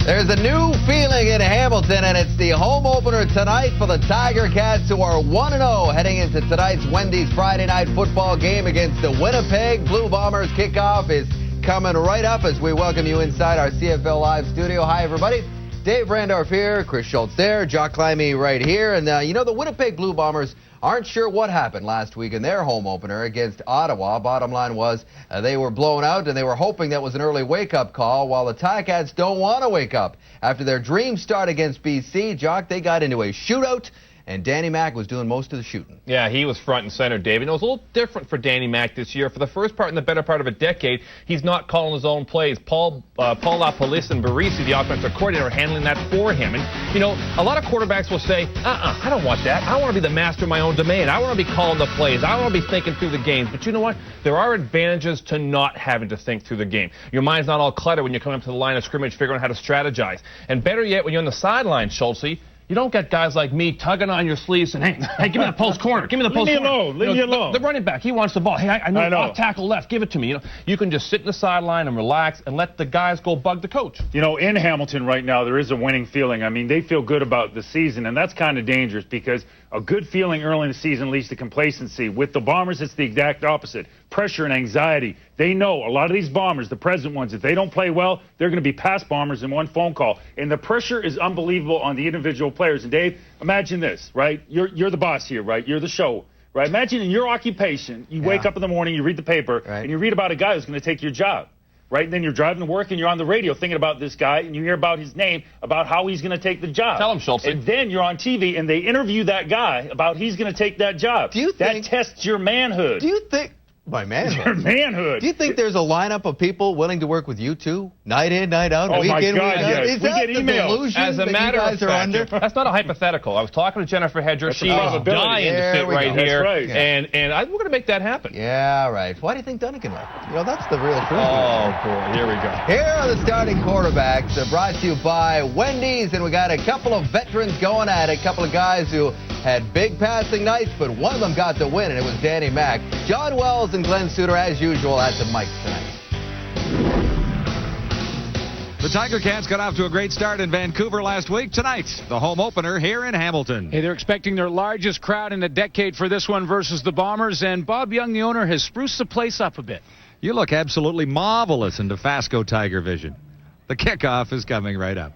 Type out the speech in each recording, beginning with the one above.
There's a new feeling in Hamilton, and it's the home opener tonight for the Tiger Cats, who are 1-0 heading into tonight's Wendy's Friday night football game against the Winnipeg Blue Bombers. Kickoff is coming right up as we welcome you inside our CFL Live studio. Hi, everybody. Dave Randorf here, Chris Schultz there, Jock Climie right here. And, the Winnipeg Blue Bombers aren't sure what happened last week in their home opener against Ottawa. Bottom line was they were blown out, and they were hoping that was an early wake-up call, while the Ticats don't want to wake up. After their dream start against BC, Jock, they got into a shootout, and Danny Mac was doing most of the shooting. Yeah, he was front and center, David. And it was a little different for Danny Mac this year. For the first part and the better part of a decade, he's not calling his own plays. Paul LaPolice and Barisi, the offensive coordinator, are handling that for him. And, a lot of quarterbacks will say, I don't want that. I want to be the master of my own domain. I want to be calling the plays. I want to be thinking through the games. But you know what? There are advantages to not having to think through the game. Your mind's not all cluttered when you come up to the line of scrimmage figuring out how to strategize. And better yet, when you're on the sideline, Schultze, you don't get guys like me tugging on your sleeves and, hey, give me the post corner. Give me the post corner. Leave me alone. The running back, he wants the ball. Hey, I know. Off tackle left. Give it to me. You can just sit in the sideline and relax and let the guys go bug the coach. In Hamilton right now, there is a winning feeling. I mean, they feel good about the season, and that's kind of dangerous because a good feeling early in the season leads to complacency. With the Bombers, it's the exact opposite. Pressure and anxiety. They know a lot of these Bombers, the present ones, if they don't play well, they're going to be past Bombers in one phone call. And the pressure is unbelievable on the individual players. And Dave, imagine this, right? You're the boss here, right? You're the show, right? Imagine in your occupation, you wake up in the morning, you read the paper, and you read about a guy who's going to take your job. Right? And then you're driving to work and you're on the radio thinking about this guy and you hear about his name, about how he's going to take the job. Tell him, Schultz. And then you're on TV and they interview that guy about he's going to take that job. That tests your manhood. Do you think... My manhood. Your manhood. Do you think there's a lineup of people willing to work with you two, night in, night out, week in, week out? Yes. Is we that get the emails. delusion As a that matter you guys of are fact, under? That's not a hypothetical. I was talking to Jennifer Hedger. She's dying to sit right here, right. and we're going to make that happen. Yeah, right. Why do you think Dunnigan left? That's the real truth. Oh, boy. Here we go. Here are the starting quarterbacks, brought to you by Wendy's, and we got a couple of veterans going at it, a couple of guys who had big passing nights, but one of them got the win, and it was Danny Mac. John Wells and Glenn Suter, as usual, at the mics tonight. The Tiger Cats got off to a great start in Vancouver last week. Tonight, the home opener here in Hamilton. Hey, they're expecting their largest crowd in a decade for this one versus the Bombers, and Bob Young, the owner, has spruced the place up a bit. You look absolutely marvelous in Dofasco Tiger Vision. The kickoff is coming right up.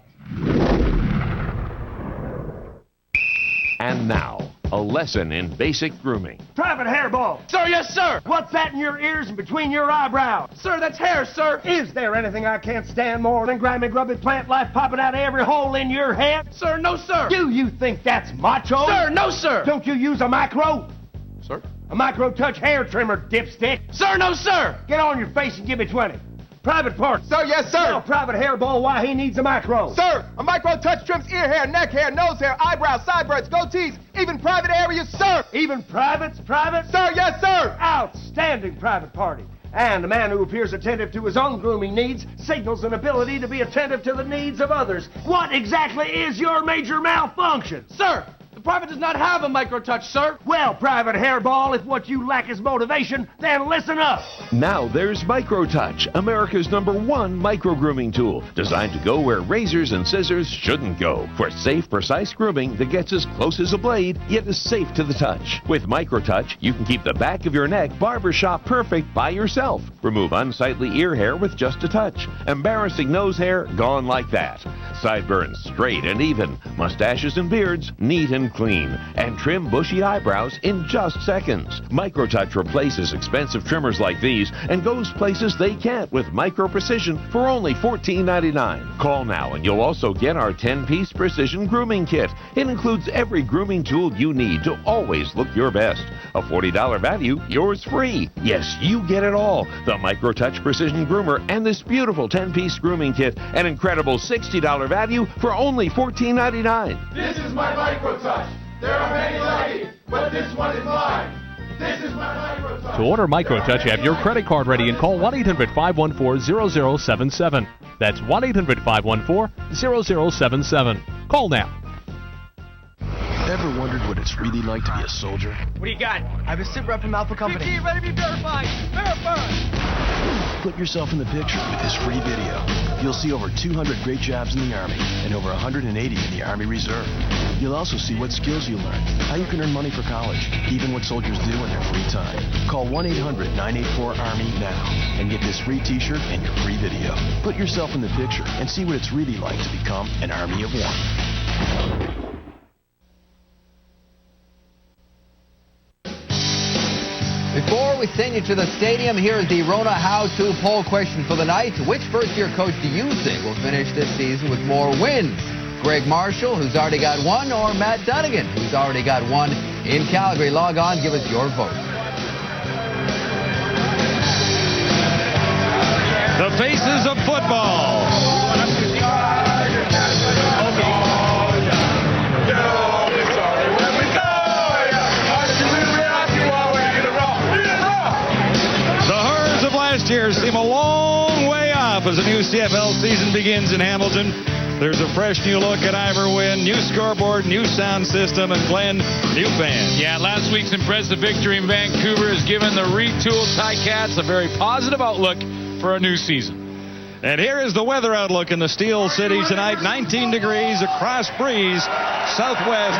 And now, a lesson in basic grooming. Private Hairball. Sir, yes, sir. What's that in your ears and between your eyebrows? Sir, that's hair, sir. Is there anything I can't stand more than grimy, grubby plant life popping out of every hole in your head? Sir, no, sir. Do you think that's macho? Sir, no, sir. Don't you use a micro? Sir? A micro touch hair trimmer, dipstick. Sir, no, sir. Get on your face and give me 20. Private Park. Sir, yes, sir. Tell Private Hairball why he needs a micro. Sir, a micro touch trims ear hair, neck hair, nose hair, eyebrows, sideburns, goatees, even private areas, sir. Even privates, private? Sir, yes, sir. Outstanding private party. And a man who appears attentive to his own grooming needs signals an ability to be attentive to the needs of others. What exactly is your major malfunction? Sir, the private does not have a micro touch, sir. Well, Private Hairball, if what you lack is motivation, then listen up. Now there's MicroTouch, America's #1 micro grooming tool, designed to go where razors and scissors shouldn't go. For safe, precise grooming that gets as close as a blade, yet is safe to the touch. With MicroTouch, you can keep the back of your neck barbershop perfect by yourself. Remove unsightly ear hair with just a touch. Embarrassing nose hair gone like that. Sideburns straight and even. Mustaches and beards neat and clean. And trim bushy eyebrows in just seconds. MicroTouch replaces expensive trimmers like these and goes places they can't with micro precision for only $14.99. Call now and you'll also get our 10-piece precision grooming kit. It includes every grooming tool you need to always look your best. A $40 value, yours free. Yes, you get it all. The MicroTouch Precision Groomer and this beautiful 10-piece grooming kit. An incredible $60 value for only $14.99. This is my MicroTouch. There are many like it, but this one is mine. This is my MicroTouch. To order MicroTouch, have your credit card ready and call 1-800-514-0077. That's 1-800-514-0077. Call now. Ever wondered what it's really like to be a soldier? What do you got? I have a sit rep from Alpha Company. Ready to be verified. Verified. Put yourself in the picture with this free video. You'll see over 200 great jobs in the Army and over 180 in the Army Reserve. You'll also see what skills you learned, how you can earn money for college, even what soldiers do in their free time. Call 1-800-984-ARMY now and get this free t-shirt and your free video. Put yourself in the picture and see what it's really like to become an Army of One. Before we send you to the stadium, here is the Rona How-To poll question for the night. Which first-year coach do you think will finish this season with more wins? Greg Marshall, who's already got one, or Matt Dunigan, who's already got one in Calgary? Log on, give us your vote. The faces of football. Last year seem a long way off as the new CFL season begins in Hamilton. There's a fresh new look at Ivor Wynn, new scoreboard, new sound system, and Glenn, new fans. Yeah, last week's impressive victory in Vancouver has given the retooled Ticats a very positive outlook for a new season. And here is the weather outlook in the Steel City tonight. 19 degrees, a cross breeze, southwest,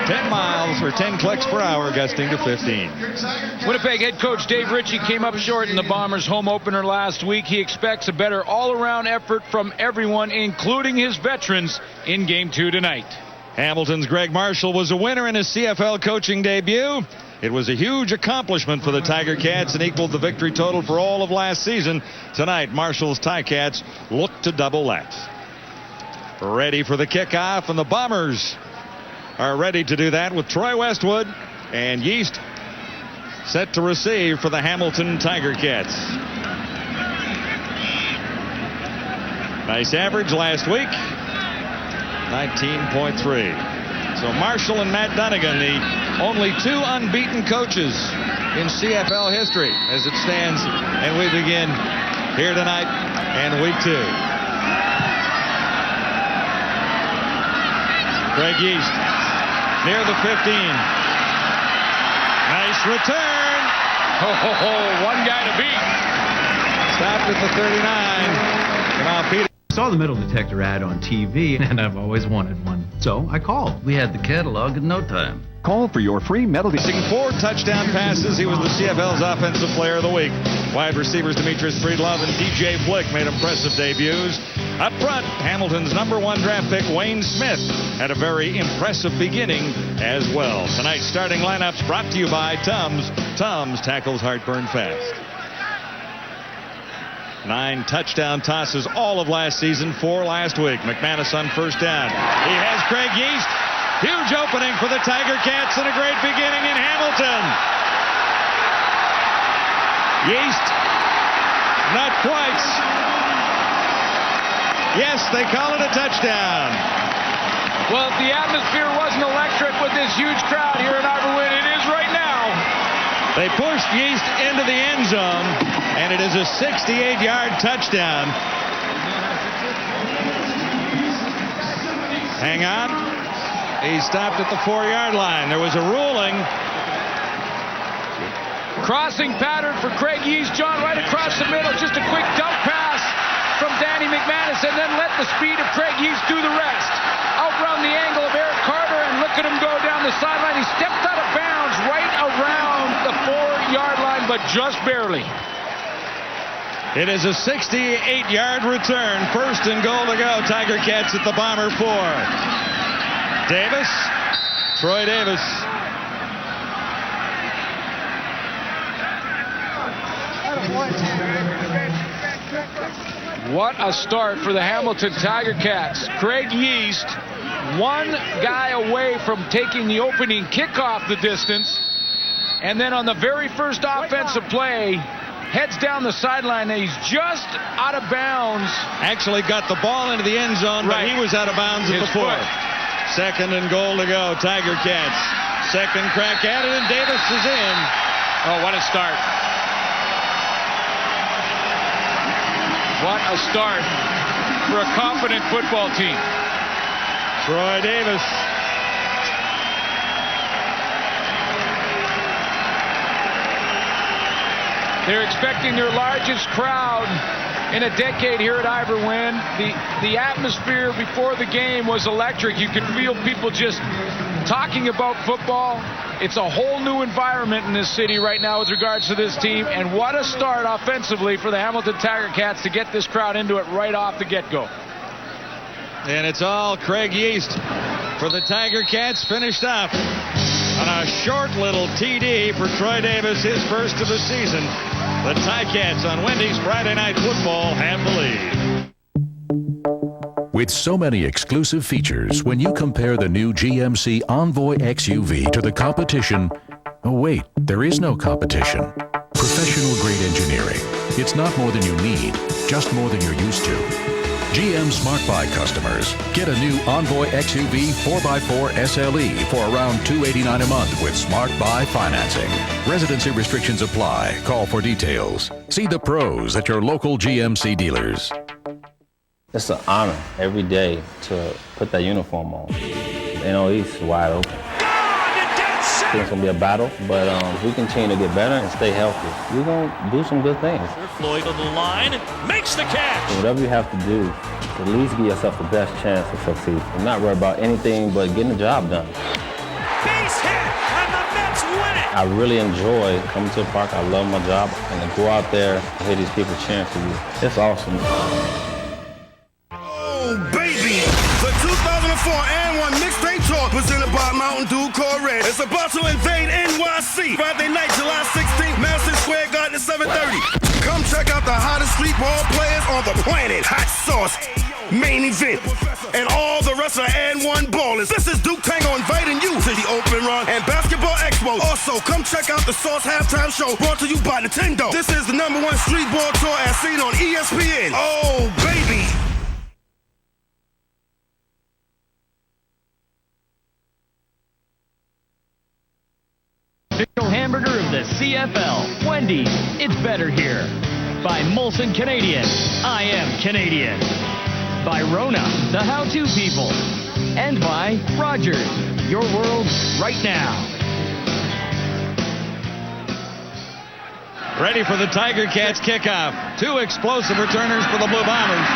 10 miles or 10 clicks per hour, gusting to 15. Winnipeg head coach Dave Ritchie came up short in the Bombers' home opener last week. He expects a better all-around effort from everyone, including his veterans, in Game 2 tonight. Hamilton's Greg Marshall was a winner in his CFL coaching debut. It was a huge accomplishment for the Tiger Cats and equaled the victory total for all of last season. Tonight, Marshall's Ticats look to double that. Ready for the kickoff, and the Bombers are ready to do that with Troy Westwood and Yeast set to receive for the Hamilton Tiger Cats. Nice average last week, 19.3. So Marshall and Matt Dunigan, the only two unbeaten coaches in CFL history as it stands. And we begin here tonight and week 2. Craig Yeast near the 15. Nice return. One guy to beat. Stopped at the 39. Now Peter. I saw the metal detector ad on TV, and I've always wanted one. So I called. We had the catalog in no time. Call for your free metal detector. 4 touchdown passes. He was the CFL's Offensive Player of the Week. Wide receivers Demetrius Friedlove and DJ Flick made impressive debuts. Up front, Hamilton's #1 draft pick, Wayne Smith, had a very impressive beginning as well. Tonight's starting lineups brought to you by Tums. Tums tackles heartburn fast. 9 touchdown tosses all of last season, 4 last week. McManus on first down. He has Craig Yeast. Huge opening for the Tiger Cats and a great beginning in Hamilton. Yeast, not quite. Yes, they call it a touchdown. Well, if the atmosphere wasn't electric with this huge crowd here in Ivor Wynn, it is right now. They pushed Yeast into the end zone, and it is a 68-yard touchdown. Hang on. He stopped at the 4-yard line. There was a ruling. Crossing pattern for Craig Yeast, John, right across the middle. Just a quick dump pass from Danny McManus, and then let the speed of Craig Yeast do the rest. Outrun the angle of Eric Carter, and look at him go down the sideline. He stepped out of bounds right around the 4-yard line, but just barely. It is a 68-yard return. First and goal to go. Tiger Cats at the Bomber 4. Davis. Troy Davis. What a start for the Hamilton Tiger Cats. Craig Yeast, one guy away from taking the opening kickoff the distance. And then on the very first offensive play, heads down the sideline, and he's just out of bounds. Actually got the ball into the end zone, but he was out of bounds at the 4. Second and goal to go. Tiger Cats. Second crack at it, and Davis is in. Oh, what a start. What a start for a confident football team. Troy Davis. They're expecting their largest crowd in a decade here at Ivor Wynne. The atmosphere before the game was electric. You could feel people just talking about football. It's a whole new environment in this city right now with regards to this team. And what a start offensively for the Hamilton Tiger Cats to get this crowd into it right off the get-go. And it's all Craig Yeast for the Tiger Cats, finished off on a short little TD for Troy Davis, his first of the season. The Ticats on Wendy's Friday Night Football have the lead. With so many exclusive features, when you compare the new GMC Envoy XUV to the competition, oh wait, there is no competition. Professional grade engineering. It's not more than you need, just more than you're used to. GM Smart Buy customers, get a new Envoy XUV 4x4 SLE for around $289 a month with Smart Buy financing. Residency restrictions apply. Call for details. See the pros at your local GMC dealers. It's an honor every day to put that uniform on. NO East is wide open. I think it's going to be a battle, but if we continue to get better and stay healthy, we're going to do some good things. Floyd on the line, makes the catch. So whatever you have to do, at least give yourself the best chance to succeed. I'm not worried about anything but getting the job done. Base hit, and the Mets win it. I really enjoy coming to the park. I love my job, and to go out there and hear these people cheering for you, it's awesome. Oh, baby! The 2004 and 1 mixtape tour presented by Mountain Dew Core Red. It's about to invade NYC. Friday night, July 16th, Madison Square Garden at 7:30. Come check out the hottest street ball players on the planet. Hot Sauce, Main Event, and all the rest of and 1 ballers. This is Duke Tango inviting you to the Open Run and Basketball Expo. Also, come check out the Sauce Halftime Show brought to you by Nintendo. This is the #1 street ball tour as seen on ESPN. Oh, baby! Official hamburger of the CFL, Wendy's. It's better here. By Molson Canadian, I am Canadian. By Rona, the how-to people. And by Rogers, your world right now. Ready for the Tiger Cats kickoff. 2 explosive returners for the Blue Bombers.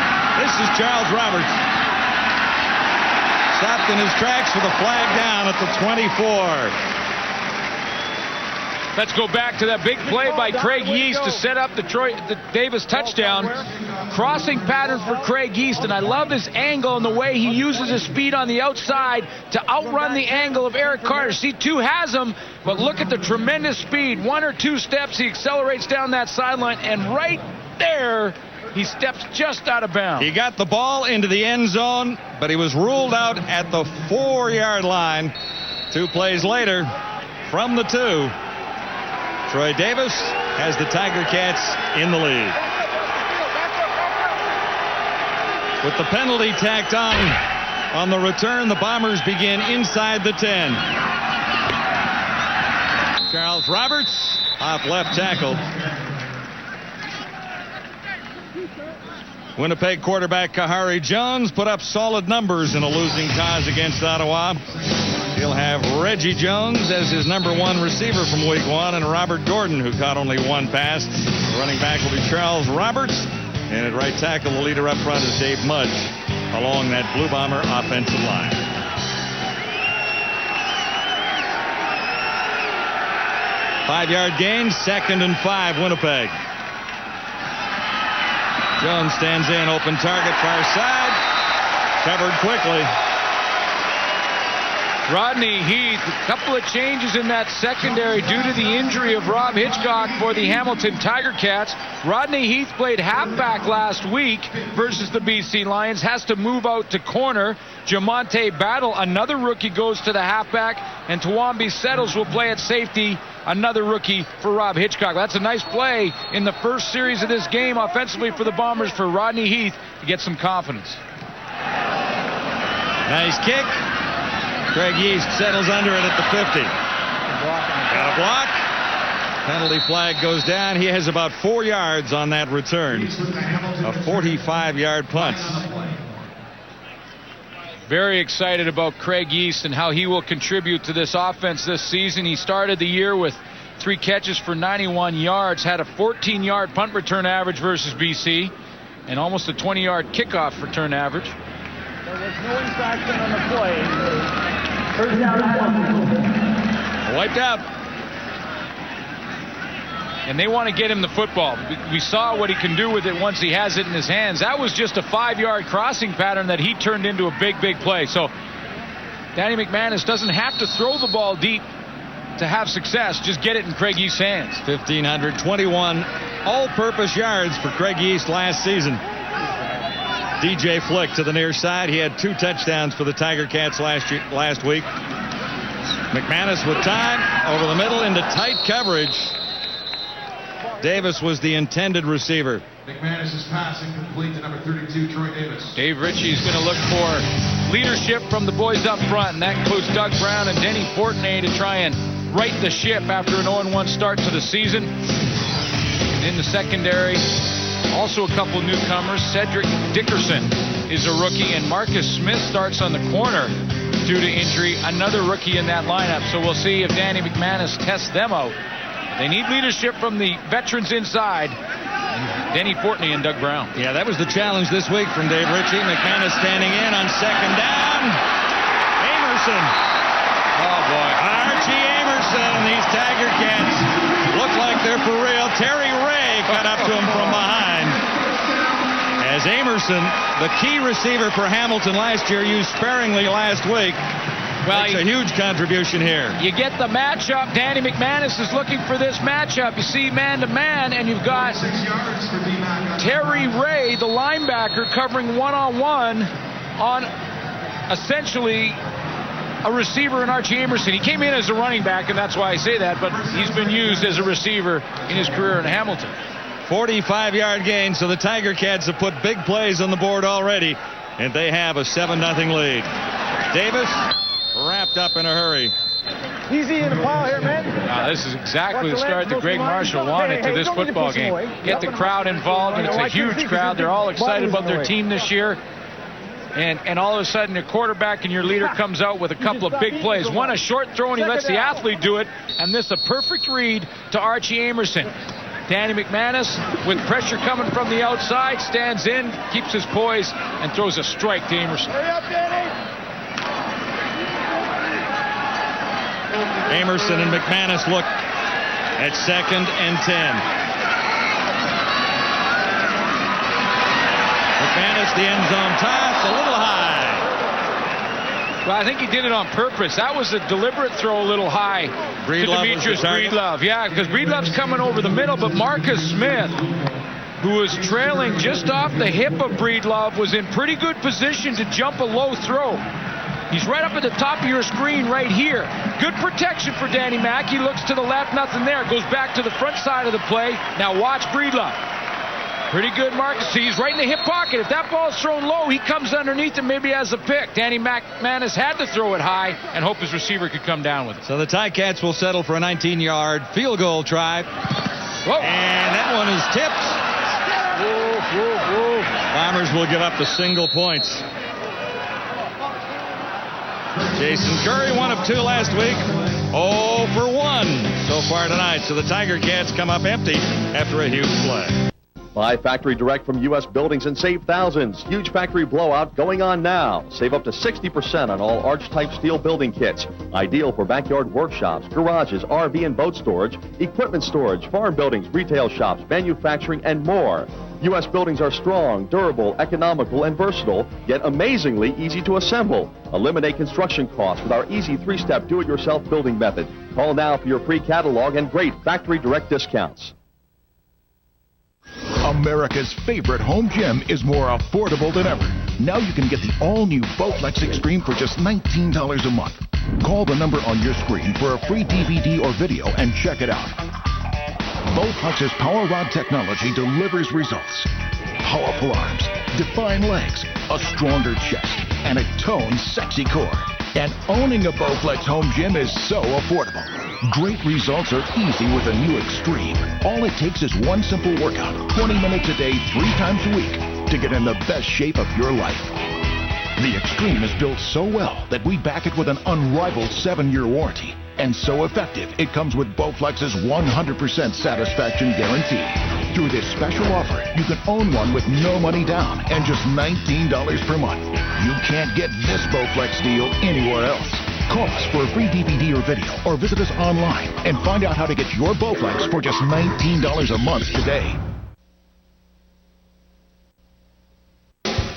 This is Charles Roberts. Stopped in his tracks with a flag down at the 24. Let's go back to that big play by Craig Yeast to set up the Davis touchdown. Crossing pattern for Craig Yeast, and I love his angle and the way he uses his speed on the outside to outrun the angle of Eric Carter. C2 has him, but look at the tremendous speed. 1 or 2 steps, he accelerates down that sideline, and right there, he steps just out of bounds. He got the ball into the end zone, but he was ruled out at the 4-yard line. 2 plays later, from the 2, Troy Davis has the Tiger Cats in the lead. With the penalty tacked on the return, the Bombers begin inside the 10. Charles Roberts off left tackle. Winnipeg quarterback Kahari Jones put up solid numbers in a losing cause against Ottawa. He'll have Reggie Jones as his #1 receiver from week 1, and Robert Gordon, who caught only 1 pass. The running back will be Charles Roberts, and at right tackle, the leader up front is Dave Mudge along that Blue Bomber offensive line. Five-yard gain, 2nd and 5, Winnipeg. Jones stands in, open target, far side, covered quickly. Rodney Heath, a couple of changes in that secondary due to the injury of Rob Hitchcock for the Hamilton Tiger Cats. Rodney Heath played halfback last week versus the BC Lions, has to move out to corner. Jamonte Battle, another rookie, goes to the halfback, and Tawambi Settles will play at safety, another rookie for Rob Hitchcock. That's a nice play in the first series of this game offensively for the Bombers for Rodney Heath to get some confidence. Nice kick. Craig Yeast settles under it at the 50. Got a block. Penalty flag goes down. He has about 4 yards on that return. A 45-yard punt. Very excited about Craig Yeast and how he will contribute to this offense this season. He started the year with 3 catches for 91 yards, had a 14-yard punt return average versus BC, and almost a 20-yard kickoff return average. There was no infraction on the play. First down. Wiped out. And they want to get him the football. We saw what he can do with it once he has it in his hands. That was just a 5-yard crossing pattern that he turned into a big, big play. So Danny McManus doesn't have to throw the ball deep to have success. Just get it in Craig Yeast's hands. 1,521 all-purpose yards for Craig Yeast last season. DJ Flick to the near side. He had 2 touchdowns for the Tiger Cats last week. McManus with time over the middle into tight coverage. Davis was the intended receiver. McManus' pass incomplete to number 32, Troy Davis. Dave Ritchie's going to look for leadership from the boys up front, and that includes Doug Brown and Denny Fortney to try and right the ship after an 0-1 start to the season. And in the secondary, also a couple newcomers. Cedric Dickerson is a rookie, and Marcus Smith starts on the corner due to injury, another rookie in that lineup. So we'll see if Danny McManus tests them out. They need leadership from the veterans inside. Denny Fortney and Doug Brown. Yeah, that was the challenge this week from Dave Ritchie. McManus standing in on second down. Amerson. Oh, boy. Archie Amerson. These Tiger Cats look like they're for real. Terry Ray cut up to him from behind. As Amerson, the key receiver for Hamilton last year, used sparingly last week. Well, it's a huge contribution here. You get the matchup. Danny McManus is looking for this matchup. You see man-to-man, and you've got Terry Ray, the linebacker, covering one-on-one on essentially a receiver in Archie Amerson. He came in as a running back, and that's why I say that, but he's been used as a receiver in his career in Hamilton. 45-yard gain, so the Tiger Cats have put big plays on the board already, and they have a 7-0 lead. Davis wrapped up in a hurry. Easy in the pile here, man. This is exactly the start that Greg Marshall wanted to this football game. Get the crowd involved, and it's a huge crowd. They're all excited about their team this year. And all of a sudden, your quarterback and your leader comes out with a couple of big plays. One, a short throw, and he lets the athlete do it. And this, a perfect read to Archie Amerson. Danny McManus, with pressure coming from the outside, stands in, keeps his poise, and throws a strike to Amerson. Hurry up, Danny. Amerson and McManus look at 2nd and 10. McManus, the end zone toss, a little high. Well, I think he did it on purpose. That was a deliberate throw a little high to Demetrius Breedlove. Yeah, because Breedlove's coming over the middle, but Marcus Smith, who was trailing just off the hip of Breedlove, was in pretty good position to jump a low throw. He's right up at the top of your screen right here. Good protection for Danny Mac. He looks to the left, nothing there. Goes back to the front side of the play. Now watch Breedlove. Pretty good, Marcus. He's right in the hip pocket. If that ball's thrown low, he comes underneath and maybe has a pick. Danny McManus had to throw it high and hope his receiver could come down with it. So the Ticats will settle for a 19-yard field goal try. Whoa. And that one is tipped. Bombers will give up the single points. Jason Curry, 1 of 2 last week. 0 for 1 so far tonight. So the Tiger Cats come up empty after a huge play. Buy Factory Direct from U.S. Buildings and save thousands. Huge factory blowout going on now. Save up to 60% on all arch-type steel building kits. Ideal for backyard workshops, garages, RV and boat storage, equipment storage, farm buildings, retail shops, manufacturing, and more. U.S. Buildings are strong, durable, economical, and versatile, yet amazingly easy to assemble. Eliminate construction costs with our easy 3-step do-it-yourself building method. Call now for your free catalog and great Factory Direct discounts. America's favorite home gym is more affordable than ever. Now you can get the all-new Bowflex Extreme for just $19 a month. Call the number on your screen for a free DVD or video and check it out. Bowflex's Power Rod technology delivers results. Powerful arms, defined legs, a stronger chest, and a toned, sexy core. And owning a Bowflex home gym is so affordable. Great results are easy with a new Extreme. All it takes is one simple workout, 20 minutes a day, 3 times a week, to get in the best shape of your life. The Extreme is built so well that we back it with an unrivaled 7-year warranty. and so effective it comes with Bowflex's 100% satisfaction guarantee. Through this special offer, you can own one with no money down and just $19 per month. You can't get this Bowflex deal anywhere else. Call us for a free DVD or video, or visit us online and find out how to get your Bowflex for just $19 a month today.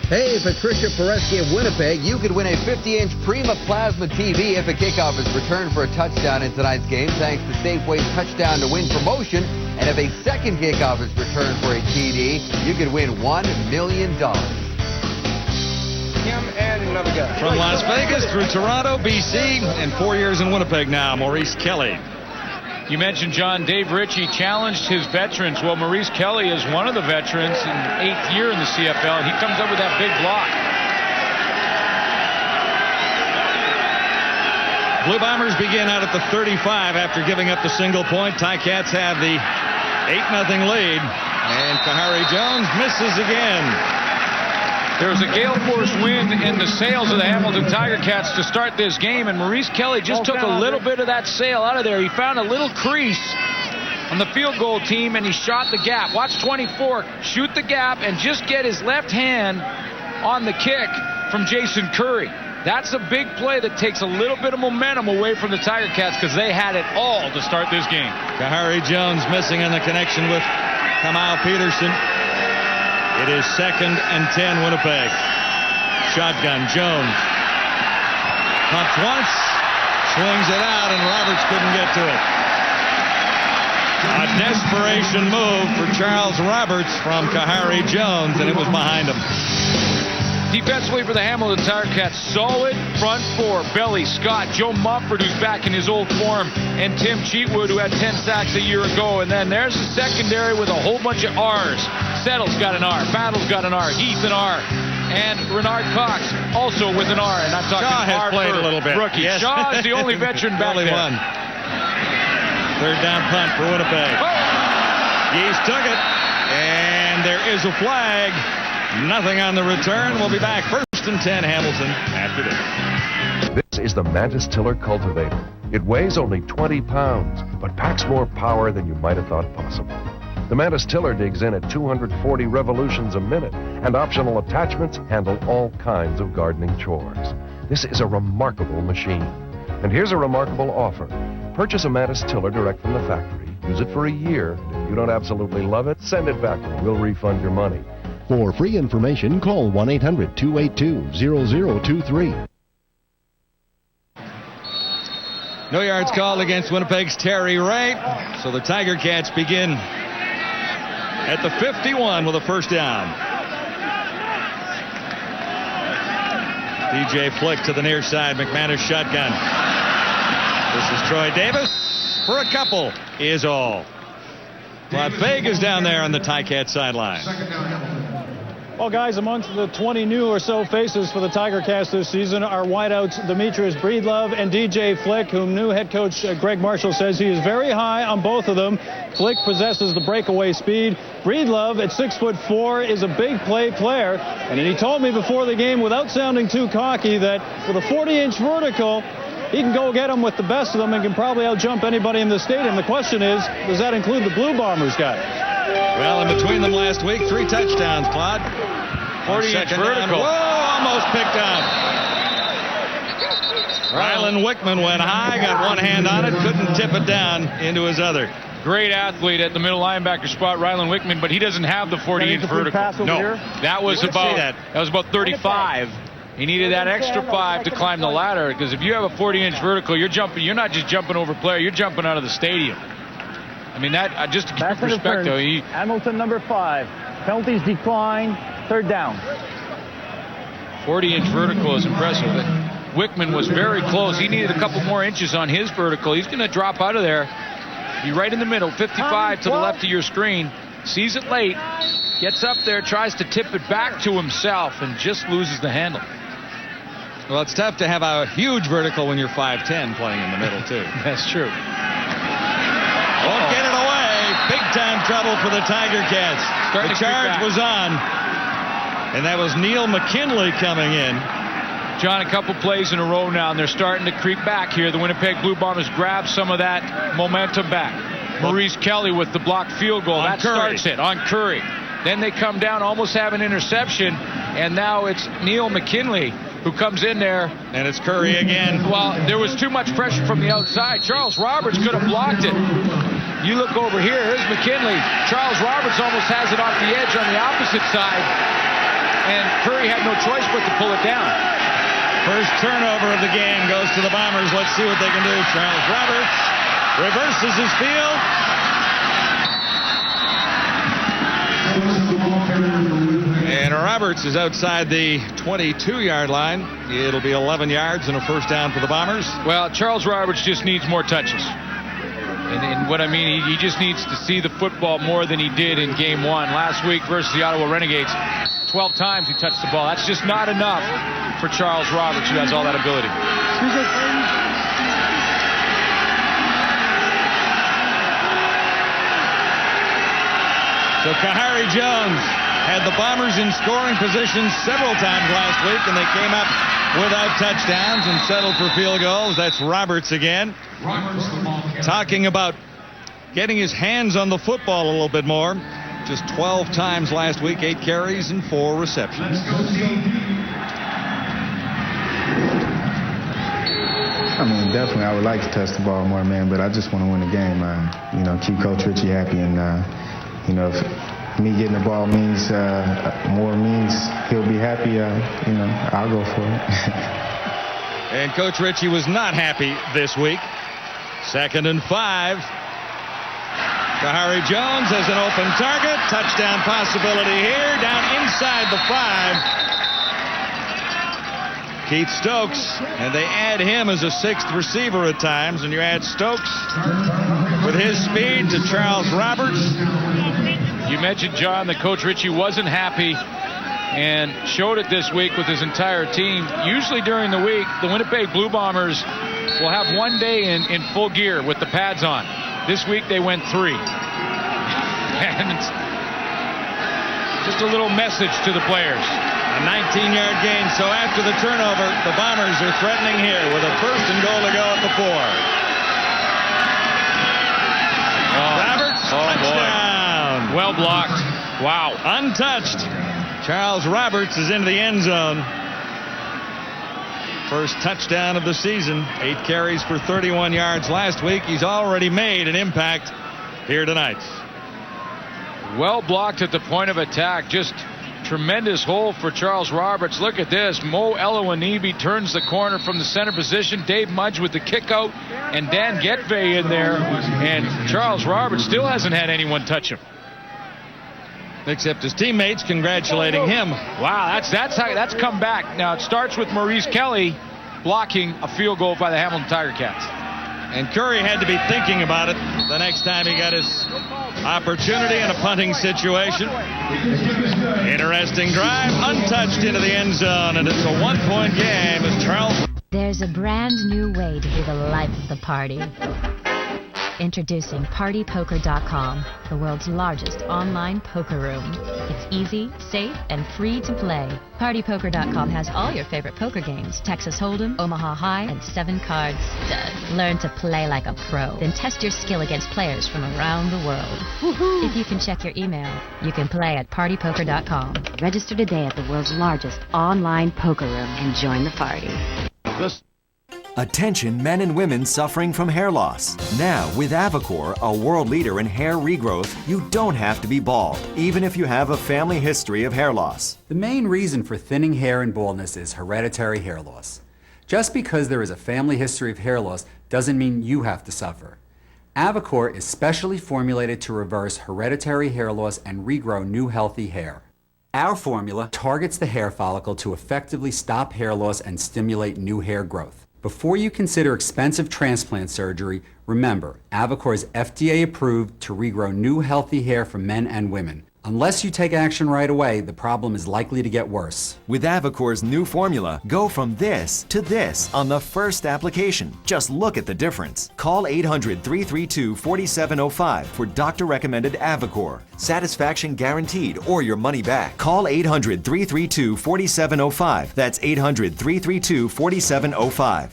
Hey, Patricia Poreski of Winnipeg, you could win a 50-inch Prima Plasma TV if a kickoff is returned for a touchdown in tonight's game, thanks to Safeway's Touchdown to Win promotion. And if a second kickoff is returned for a TD, you could win $1 million. Him and another guy. From Las Vegas through Toronto, BC, and 4 years in Winnipeg now, Maurice Kelly. You mentioned, John, Dave Ritchie challenged his veterans. Well, Maurice Kelly is one of the veterans in 8th year in the CFL. He comes up with that big block. Blue Bombers begin out at the 35 after giving up the single point. Ticats have the 8-0 lead. And Kahari Jones misses again. There was a gale force wind in the sails of the Hamilton Tiger Cats to start this game, and Maurice Kelly just took a little bit of that sail out of there. He found a little crease on the field goal team, and he shot the gap. Watch 24 shoot the gap and just get his left hand on the kick from Jason Curry. That's a big play that takes a little bit of momentum away from the Tiger Cats because they had it all to start this game. Kahari Jones missing in the connection with Kamal Peterson. It is 2nd and 10, Winnipeg. Shotgun, Jones. Pumps once, swings it out, and Roberts couldn't get to it. A desperation move for Charles Roberts from Kahari Jones, and it was behind him. Defensively for the Hamilton Tiger Cats, solid front four. Belly, Scott, Joe Mumford, who's back in his old form, and Tim Cheatwood, who had 10 sacks a year ago. And then there's the secondary with a whole bunch of R's. Settle's got an R, Battle's got an R, Heath an R, and Renard Cox also with an R. And I'm talking Shaw has R played for a little bit. Rookie. Yes. Shaw is the only veteran back only there. One. 3rd down punt for Winnipeg. Geese took it, and there is a flag. Nothing on the return. We'll be back 1st and 10, Hamilton, after this. This is the Mantis Tiller Cultivator. It weighs only 20 pounds, but packs more power than you might have thought possible. The Mantis Tiller digs in at 240 revolutions a minute, and optional attachments handle all kinds of gardening chores. This is a remarkable machine. And here's a remarkable offer. Purchase a Mantis Tiller direct from the factory, use it for a year, and if you don't absolutely love it, send it back and we'll refund your money. For free information, call 1-800-282-0023. No yards called against Winnipeg's Terry Ray. So the Tiger Cats begin at the 51 with a 1st down. DJ Flick to the near side. McManus shotgun. This is Troy Davis for a couple is all. Claude Vega's down there on the Ticat sideline. Well, guys, amongst the 20 new or so faces for the Tiger Cats this season are wideouts Demetrius Breedlove and DJ Flick, whom new head coach Greg Marshall says he is very high on both of them. Flick possesses the breakaway speed. Breedlove at 6'4" is a big play player. And he told me before the game, without sounding too cocky, that with a 40-inch vertical, he can go get them with the best of them and can probably outjump anybody in the stadium. The question is, does that include the Blue Bombers guys? Well, in between them last week, 3 touchdowns, Claude. 40-inch vertical. Whoa, almost picked up. Rylan Wickman went high, got one hand on it, couldn't tip it down into his other. Great athlete at the middle linebacker spot, Rylan Wickman, but he doesn't have the 40-inch vertical. No, that was about 35. He needed that extra 5 to climb the ladder, because if you have a 40-inch vertical, you're jumping. You're not just jumping over player, you're jumping out of the stadium. I mean, that just to keep perspective. Hamilton number 5. Penalties decline. 3rd down. 40-inch vertical is impressive. Wickman was very close. He needed a couple more inches on his vertical. He's going to drop out of there. Be right in the middle, 55 to the left of your screen. Sees it late, gets up there, tries to tip it back to himself, and just loses the handle. Well, it's tough to have a huge vertical when you're 5'10", playing in the middle, too. That's true. Won't get it away. Big-time trouble for the Tiger Cats. The charge was on, and that was Neil McKinley coming in. John, a couple plays in a row now, and they're starting to creep back here. The Winnipeg Blue Bombers grab some of that momentum back. Maurice Kelly with the blocked field goal. That starts it on Curry. Then they come down, almost have an interception, and now it's Neil McKinley who comes in there. And it's Curry again. Well, there was too much pressure from the outside. Charles Roberts could have blocked it. You look over here, here's McKinley. Charles Roberts almost has it off the edge on the opposite side, and Curry had no choice but to pull it down. First turnover of the game goes to the Bombers. Let's see what they can do. Charles Roberts reverses his field. And Roberts is outside the 22-yard line. It'll be 11 yards and a first down for the Bombers. Well, Charles Roberts just needs more touches. And what I mean, he just needs to see the football more than he did in game 1. Last week versus the Ottawa Renegades, 12 times he touched the ball. That's just not enough for Charles Roberts, who has all that ability. So Kahari Jones had the Bombers in scoring position several times last week, and they came up without touchdowns and settled for field goals. That's Roberts again. Talking about getting his hands on the football a little bit more. Just 12 times last week, 8 carries and 4 receptions. I mean, definitely I would like to touch the ball more, man, but I just want to win the game. Keep Coach Ritchie happy, and, if me getting the ball means more means he'll be happy, I'll go for it. And Coach Ritchie was not happy this week. 2nd and 5. Kahari Jones has an open target. Touchdown possibility here. Down inside the 5. Keith Stokes. And they add him as a 6th receiver at times. And you add Stokes with his speed to Charles Roberts. You mentioned, John, that Coach Ritchie wasn't happy and showed it this week with his entire team. Usually during the week, the Winnipeg Blue Bombers will have one day in full gear with the pads on. This week they went 3. And it's just a little message to the players. A 19-yard gain. So after the turnover, the Bombers are threatening here with a 1st and goal to go at the 4. Roberts, touchdown. Boy. Well blocked. Wow. Untouched. Charles Roberts is into the end zone. First touchdown of the season. 8 carries for 31 yards last week. He's already made an impact here tonight. Well blocked at the point of attack. Just tremendous hole for Charles Roberts. Look at this. Mo Elowanibi turns the corner from the center position. Dave Mudge with the kick out. And Dan Getvey in there. And Charles Roberts still hasn't had anyone touch him. Except his teammates congratulating him. Wow, that's come back. Now it starts with Maurice Kelly blocking a field goal by the Hamilton Tiger Cats. And Curry had to be thinking about it the next time he got his opportunity in a punting situation. Interesting drive, untouched into the end zone, and it's a 1-point game as Charles. There's a brand new way to be the life of the party. Introducing PartyPoker.com, the world's largest online poker room. It's easy, safe, and free to play. PartyPoker.com has all your favorite poker games, Texas Hold'em, Omaha High, and 7-card stud. Learn to play like a pro, then test your skill against players from around the world. Woohoo! If you can check your email, you can play at PartyPoker.com. Register today at the world's largest online poker room and join the party. Attention men and women suffering from hair loss. Now, with Avocor, a world leader in hair regrowth, you don't have to be bald, even if you have a family history of hair loss. The main reason for thinning hair and baldness is hereditary hair loss. Just because there is a family history of hair loss doesn't mean you have to suffer. Avocor is specially formulated to reverse hereditary hair loss and regrow new healthy hair. Our formula targets the hair follicle to effectively stop hair loss and stimulate new hair growth. Before you consider expensive transplant surgery, remember, Avocor is FDA approved to regrow new healthy hair for men and women. Unless you take action right away, the problem is likely to get worse. With Avicor's new formula, go from this to this on the first application. Just look at the difference. Call 800-332-4705 for doctor-recommended Avicor. Satisfaction guaranteed or your money back. Call 800-332-4705. That's 800-332-4705.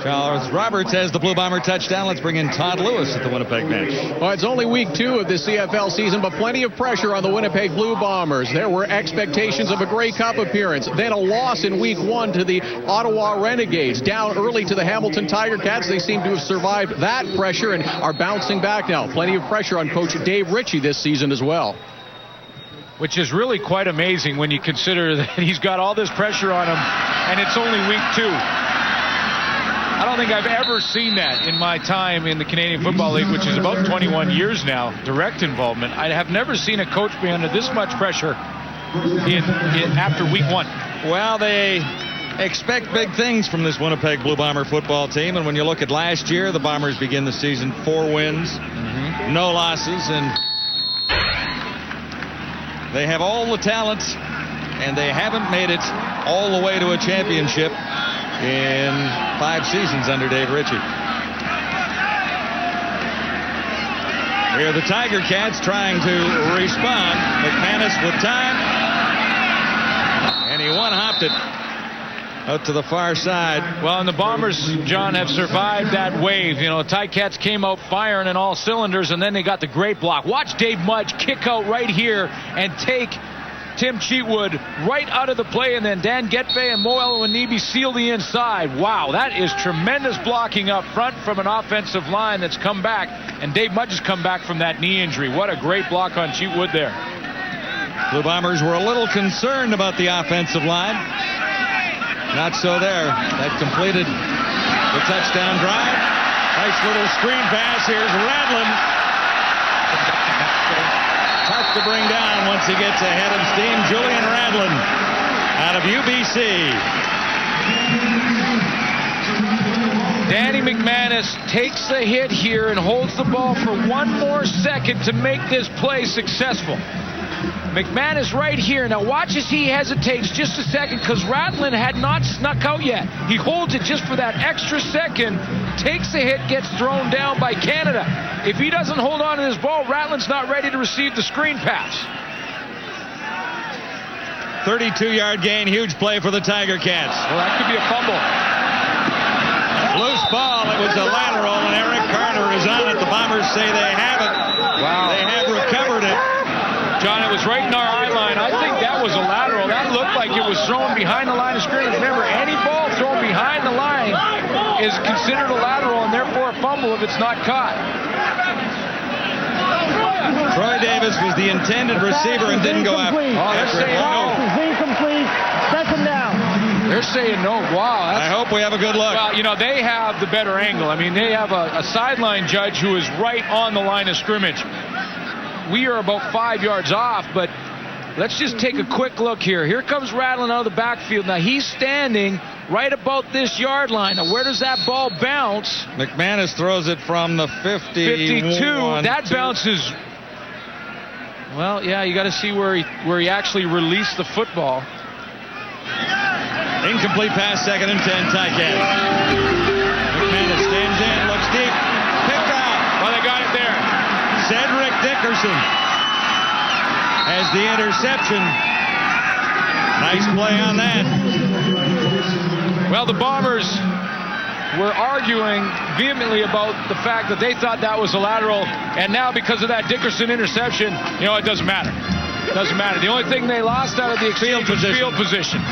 Charles Roberts has the Blue Bomber touchdown. Let's bring in Todd Lewis at the Winnipeg match. Well, it's only week 2 of the CFL season, but plenty of pressure on the Winnipeg Blue Bombers. There were expectations of a Grey Cup appearance, then a loss in week 1 to the Ottawa Renegades. Down early to the Hamilton Tiger Cats. They seem to have survived that pressure and are bouncing back now. Plenty of pressure on Coach Dave Ritchie this season as well. Which is really quite amazing when you consider that he's got all this pressure on him, and it's only week 2. I don't think I've ever seen that in my time in the Canadian Football League, which is about 21 years now, direct involvement. I have never seen a coach be under this much pressure after week 1. Well, they expect big things from this Winnipeg Blue Bomber football team, and when you look at last year, the Bombers begin the season 4 wins, no losses, and they have all the talent, and they haven't made it all the way to a championship in 5 seasons under Dave Ritchie. Here are the Tiger Cats trying to respond. McManus with time, and he one-hopped it out to the far side. Well, and the Bombers, John, have survived that wave. You know, the Ticats came out firing in all cylinders, and then they got the great block. Watch Dave Mudge kick out right here and take Tim Cheatwood right out of the play, and then Dan Getfe and Mo Elwanibi seal the inside. Wow, that is tremendous blocking up front from an offensive line that's come back, and Dave Mudge has come back from that knee injury. What a great block on Cheatwood there. Blue Bombers were a little concerned about the offensive line. Not so there. That completed the touchdown drive. Nice little screen pass. Here's Radlin. Tough to bring down once he gets ahead of steam. Julian Radlin out of UBC. Danny McManus takes the hit here and holds the ball for 1 more second to make this play successful. McManus right here. Now watch as he hesitates just a second because Radlin had not snuck out yet. He holds it just for that extra second, takes the hit, gets thrown down by Canada. If he doesn't hold on to this ball, Radlin's not ready to receive the screen pass. 32-yard gain, huge play for the Tiger Cats. Well, that could be a fumble. Loose ball, it was a lateral, and Eric Carter is on it. The Bombers say they have it. Wow. They have recovered it. John, it was right in our eye line. I think that was a lateral. That looked like it was thrown behind the line of scrimmage. Remember, any ball thrown behind the line is considered a lateral and therefore a fumble if it's not caught. Troy Davis was the intended receiver and didn't go after. Oh, they're saying no. This is incomplete. Second down. They're saying no. Wow. I hope we have a good look. Well, you know, they have the better angle. I mean, they have a sideline judge who is right on the line of scrimmage. We are about 5 yards off, but let's just take a quick look here. Here comes Radlin out of the backfield. Now, he's standing right about this yard line. Now, where does that ball bounce? McManus throws it from the 52. That bounces. Well, yeah, you got to see where he actually released the football. Incomplete pass, 2nd and 10, Ticats. McManus stands in, looks deep, picked out. Well, they got it there. Cedric Dickerson has the interception. Nice play on that. Well, the Bombers were arguing vehemently about the fact that they thought that was a lateral, and now because of that Dickerson interception, you know, it doesn't matter. It doesn't matter. The only thing they lost out of the exchange was field position.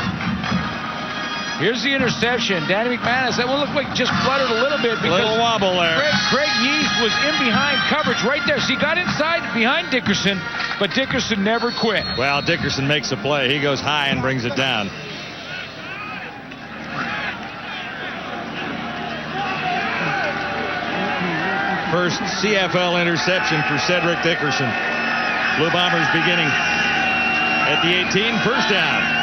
Here's the interception. Danny McManus, that will look like just fluttered a little bit because little wobble there. Craig Yeast was in behind coverage right there. So he got inside behind Dickerson, but Dickerson never quit. Well, Dickerson makes a play. He goes high and brings it down. First CFL interception for Cedric Dickerson. Blue Bombers beginning at the 18, first down.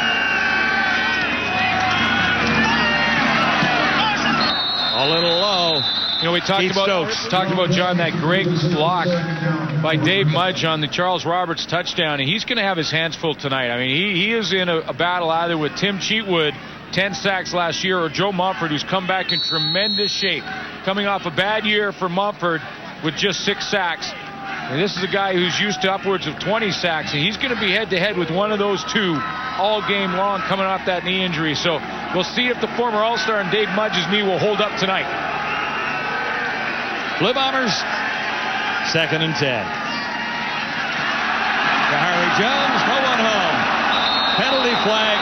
A little low. You know, we talked about John, that great block by Dave Mudge on the Charles Roberts touchdown, and he's going to have his hands full tonight. I mean, he is in a battle either with Tim Cheatwood, 10 sacks last year, or Joe Mumford, who's come back in tremendous shape, coming off a bad year for Mumford with just 6 sacks. And this is a guy who's used to upwards of 20 sacks, and he's going to be head-to-head with one of those two all game long coming off that knee injury. So we'll see if the former All-Star and Dave Mudge's knee will hold up tonight. Blue Bombers, 2nd and 10. Kahari Jones, no one home. Penalty flag.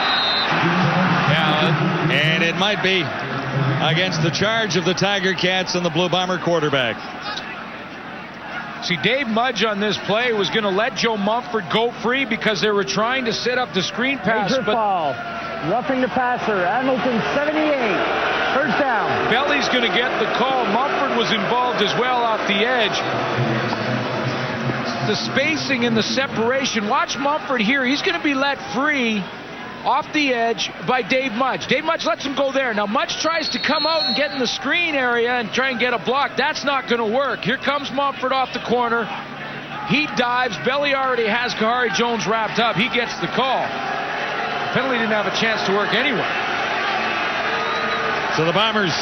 Yeah, and it might be against the charge of the Tiger Cats and the Blue Bomber quarterback. See, Dave Mudge on this play was going to let Joe Mumford go free because they were trying to set up the screen pass. Major foul. Roughing the passer. Hamilton, 78. First down. Belly's going to get the call. Mumford was involved as well off the edge. The spacing and the separation. Watch Mumford here. He's going to be let free off the edge by Dave Mudge. Dave Mudge lets him go there. Now Mudge tries to come out and get in the screen area and try and get a block. That's not going to work. Here comes Mumford off the corner. He dives. Belly already has Kahari Jones wrapped up. He gets the call. The penalty didn't have a chance to work anyway. So the Bombers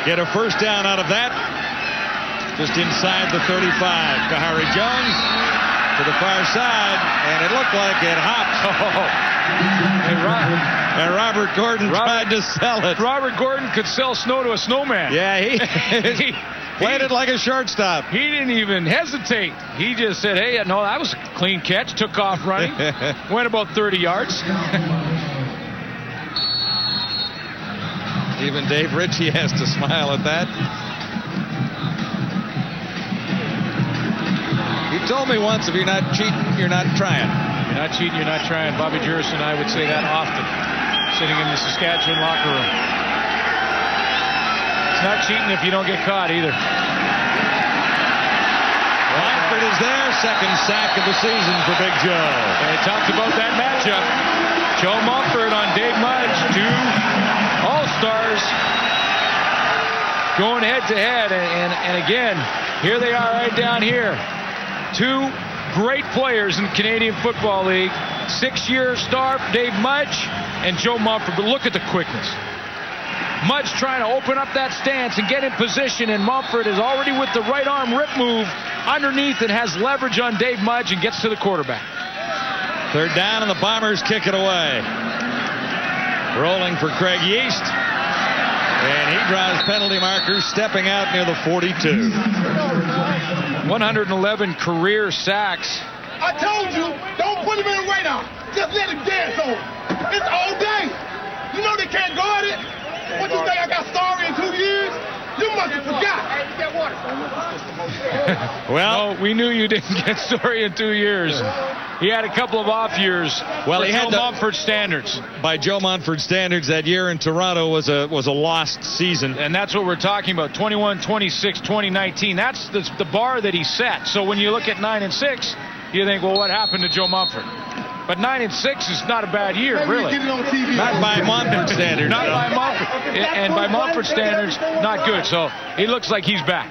get a first down out of that. Just inside the 35. Kahari Jones to the far side, and it looked like it hopped. And Robert Gordon tried to sell it. Robert Gordon could sell snow to a snowman. Yeah, he played it like a shortstop. He didn't even hesitate. He just said, hey, no, that was a clean catch. Took off running. Went about 30 yards. Even Dave Ritchie has to smile at that. He told me once, if you're not cheating, you're not trying. You're not cheating, you're not trying. Bobby Juris and I would say that often, sitting in the Saskatchewan locker room. It's not cheating if you don't get caught either. Langford is there, 2nd sack of the season for Big Joe. They talked about that matchup. Joe Mumford on Dave Mudge, 2 All-Stars going head-to-head. And again, here they are right down here. 2 great players in the Canadian Football League. 6-year star Dave Mudge and Joe Mumford. But look at the quickness. Mudge trying to open up that stance and get in position, and Mumford is already with the right arm rip move underneath and has leverage on Dave Mudge and gets to the quarterback. 3rd down, and the Bombers kick it away. Rolling for Craig Yeast. And he draws penalty markers, stepping out near the 42. 111 career sacks. I told you, don't put him in the radar. Just let him dance on. It's all day. You know they can't guard it. What you think, I got sorry in 2 years? You must have forgot. Well, no, we knew you didn't get sorry in 2 years. He had a couple of off years. Well, he had Joe Mumford standards. By Joe Mumford standards, that year in Toronto was a lost season. And that's what we're talking about. 21, 26, 2019. That's the bar that he set. So when you look at 9-6, you think, well, what happened to Joe Mumford? But 9-6 is not a bad year, really. Not by Mumford standards. Not by Mumford. And by Mumford standards, not good. So he looks like he's back.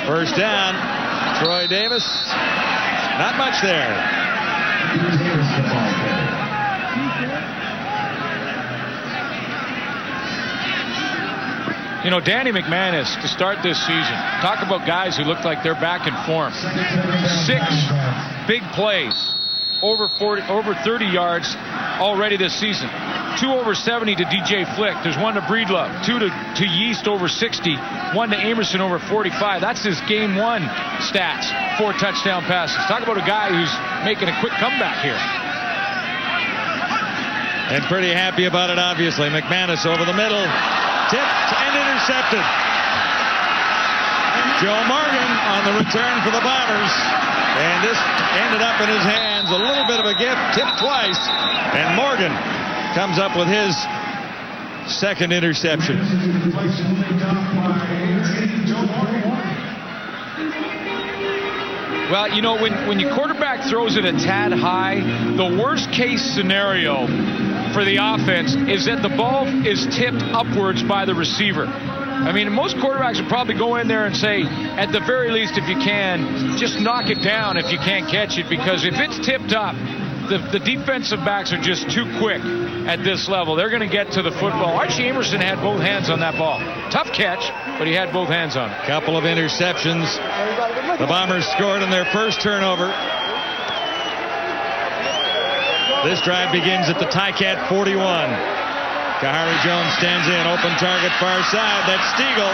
First down, Troy Davis. Not much there. You know, Danny McManus, to start this season, talk about guys who look like they're back in form. 6 big plays, over 30 yards already this season. 2 over 70 to DJ Flick. There's 1 to Breedlove, 2 to Yeast over 60, 1 to Amerson over 45. That's his game 1 stats, 4 touchdown passes. Talk about a guy who's making a quick comeback here. And pretty happy about it, obviously. McManus over the middle, tipped and intercepted. Joe Morgan on the return for the Bombers. And this ended up in his hands. A little bit of a gift, tipped twice. And Morgan comes up with his 2nd interception. Well, you know, when your quarterback throws it a tad high, the worst case scenario for the offense is that the ball is tipped upwards by the receiver. I mean, most quarterbacks would probably go in there and say, at the very least, if you can, just knock it down if you can't catch it, because if it's tipped up, the defensive backs are just too quick at this level. They're going to get to the football. Archie Amerson had both hands on that ball. Tough catch, but he had both hands on it. Couple of interceptions. The Bombers scored on their first turnover. This drive begins at the Ticat 41. Kahari Jones stands in, open target far side. That's Stiegel.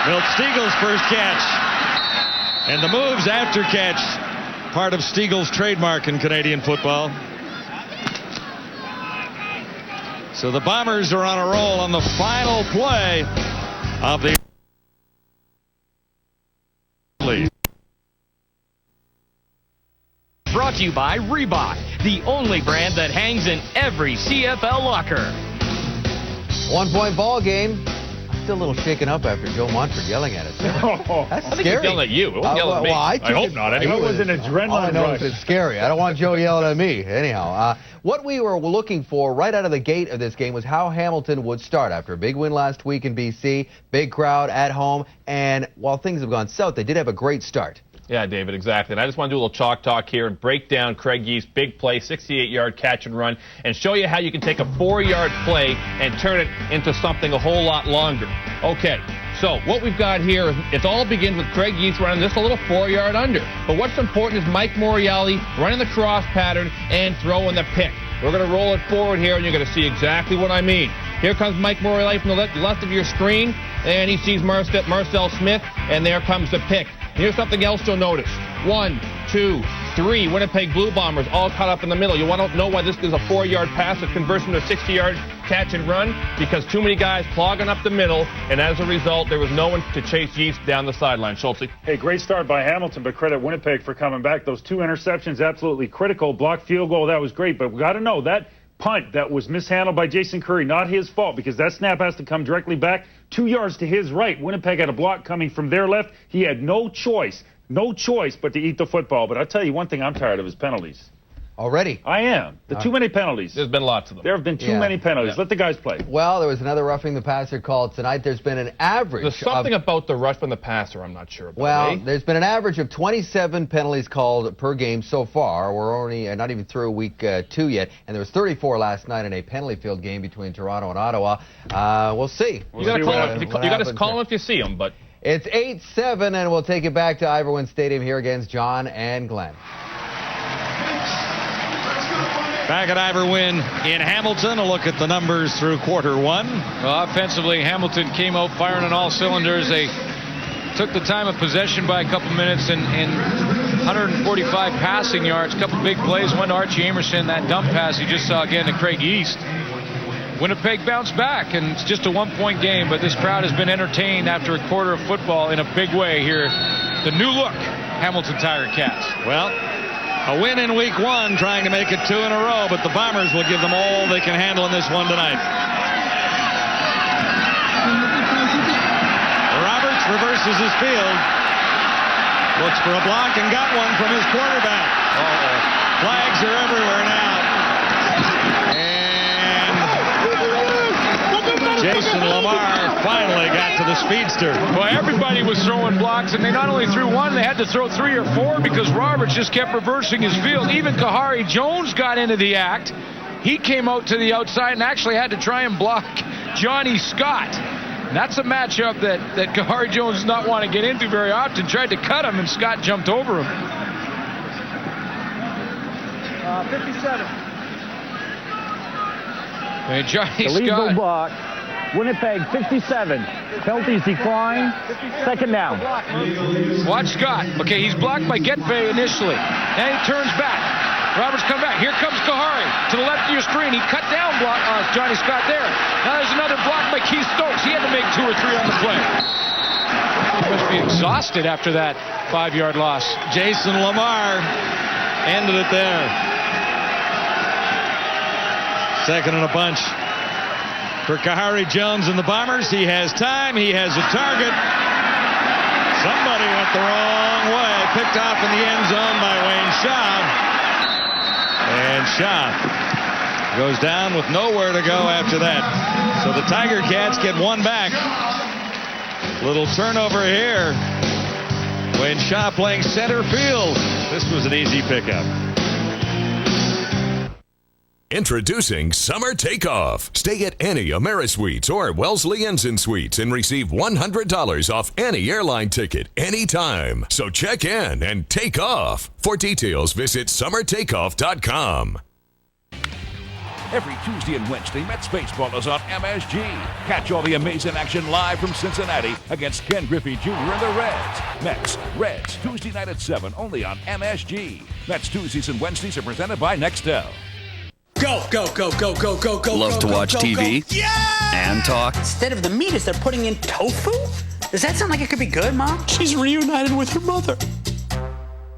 Milt Stiegel's first catch. And the moves after catch, part of Stiegel's trademark in Canadian football. So the Bombers are on a roll on the final play of the lead. Brought to you by Reebok, the only brand that hangs in every CFL locker. 1-point ball game. I'm still a little shaken up after Joe Montford yelling at us. That's I think scary. he's yelling at you. It wasn't yelling at me. Well, I hope not. It was an adrenaline All I know rush. Is it's scary. I don't want Joe yelling at me. Anyhow, what we were looking for right out of the gate of this game was how Hamilton would start after a big win last week in BC, big crowd at home, and while things have gone south, they did have a great start. Yeah, David, exactly. And I just want to do a little chalk talk here and break down Craig Yeast's big play, 68-yard catch and run, and show you how you can take a 4-yard play and turn it into something a whole lot longer. Okay, so what we've got here is it all begins with Craig Yeast running just a little 4-yard under. But what's important is Mike Morreale running the cross pattern and throwing the pick. We're going to roll it forward here, and you're going to see exactly what I mean. Here comes Mike Morreale from the left of your screen, and he sees Marcel Smith, and there comes the pick. Here's something else you'll notice. 1, 2, 3 Winnipeg Blue Bombers all caught up in the middle. You want to know why this is a 4-yard pass that converts into a 60-yard catch and run? Because too many guys clogging up the middle, and as a result, there was no one to chase Yeast down the sideline. Schultze. Hey, great start by Hamilton, but credit Winnipeg for coming back. Those 2 interceptions, absolutely critical. Blocked field goal, that was great, but we got to know that punt that was mishandled by Jason Curry, not his fault, because that snap has to come directly back 2 yards to his right. Winnipeg had a block coming from their left. He had no choice but to eat the football. But I'll tell you one thing I'm tired of is penalties. Already? I am. Too many penalties. There's been lots of them. There have been too many penalties. Let the guys play. Well, there was another roughing the passer call tonight. There's been an average There's something about the rush from the passer I'm not sure about. Well, there's been an average of 27 penalties called per game so far. We're only not even through week 2 yet. And there was 34 last night in a penalty-filled game between Toronto and Ottawa. We'll see. You got to call them if you see them, but... It's 8-7, and we'll take it back to Ivor Stadium here against John and Glenn. Back at Ivor Wynne in Hamilton, a look at the numbers through quarter 1. Well, offensively, Hamilton came out firing on all cylinders. They took the time of possession by a couple minutes and 145 passing yards, a couple big plays. One to Archie Amerson, that dump pass you just saw again to Craig Yeast. Winnipeg bounced back, and it's just a 1-point game, but this crowd has been entertained after a quarter of football in a big way here. The new look Hamilton Tiger Cats. Well, a win in week 1, trying to make it 2 in a row, but the Bombers will give them all they can handle in this one tonight. Roberts reverses his field. Looks for a block and got one from his quarterback. Flags are everywhere now. Jason Lamar finally got to the speedster. Well, everybody was throwing blocks, and they not only threw one, they had to throw 3 or 4 because Roberts just kept reversing his field. Even Kahari Jones got into the act. He came out to the outside and actually had to try and block Johnny Scott. And that's a matchup that Kahari Jones does not want to get into very often. Tried to cut him, and Scott jumped over him. 57. And Johnny Illegal Scott. block. Winnipeg 57. Penalties decline. Second down. Watch Scott. Okay, he's blocked by Getfay initially. Then he turns back. Roberts come back. Here comes Kahari to the left of your screen. He cut down Johnny Scott there. Now there's another block by Keith Stokes. He had to make 2 or 3 on the play. He must be exhausted after that 5-yard loss. Jason Lamar ended it there. Second and a bunch for Kahari Jones and the Bombers. He has time. He has a target. Somebody went the wrong way. Picked off in the end zone by Wayne Shaw. And Shaw goes down with nowhere to go after that. So the Tiger Cats get one back. Little turnover here. Wayne Shaw playing center field. This was an easy pickup. Introducing Summer Takeoff. Stay at any AmeriSuites or Wellesley Ensign Suites and receive $100 off any airline ticket anytime. So check in and take off. For details, visit summertakeoff.com. Every Tuesday and Wednesday, Mets baseball is on MSG. Catch all the amazing action live from Cincinnati against Ken Griffey Jr. and the Reds. Mets, Reds, Tuesday night at 7, only on MSG. Mets Tuesdays and Wednesdays are presented by Nextel. Go, go, go, go, go, go, go. Love to watch TV? Yeah! And talk? Instead of the meat, is they're putting in tofu? Does that sound like it could be good, Mom? She's reunited with her mother.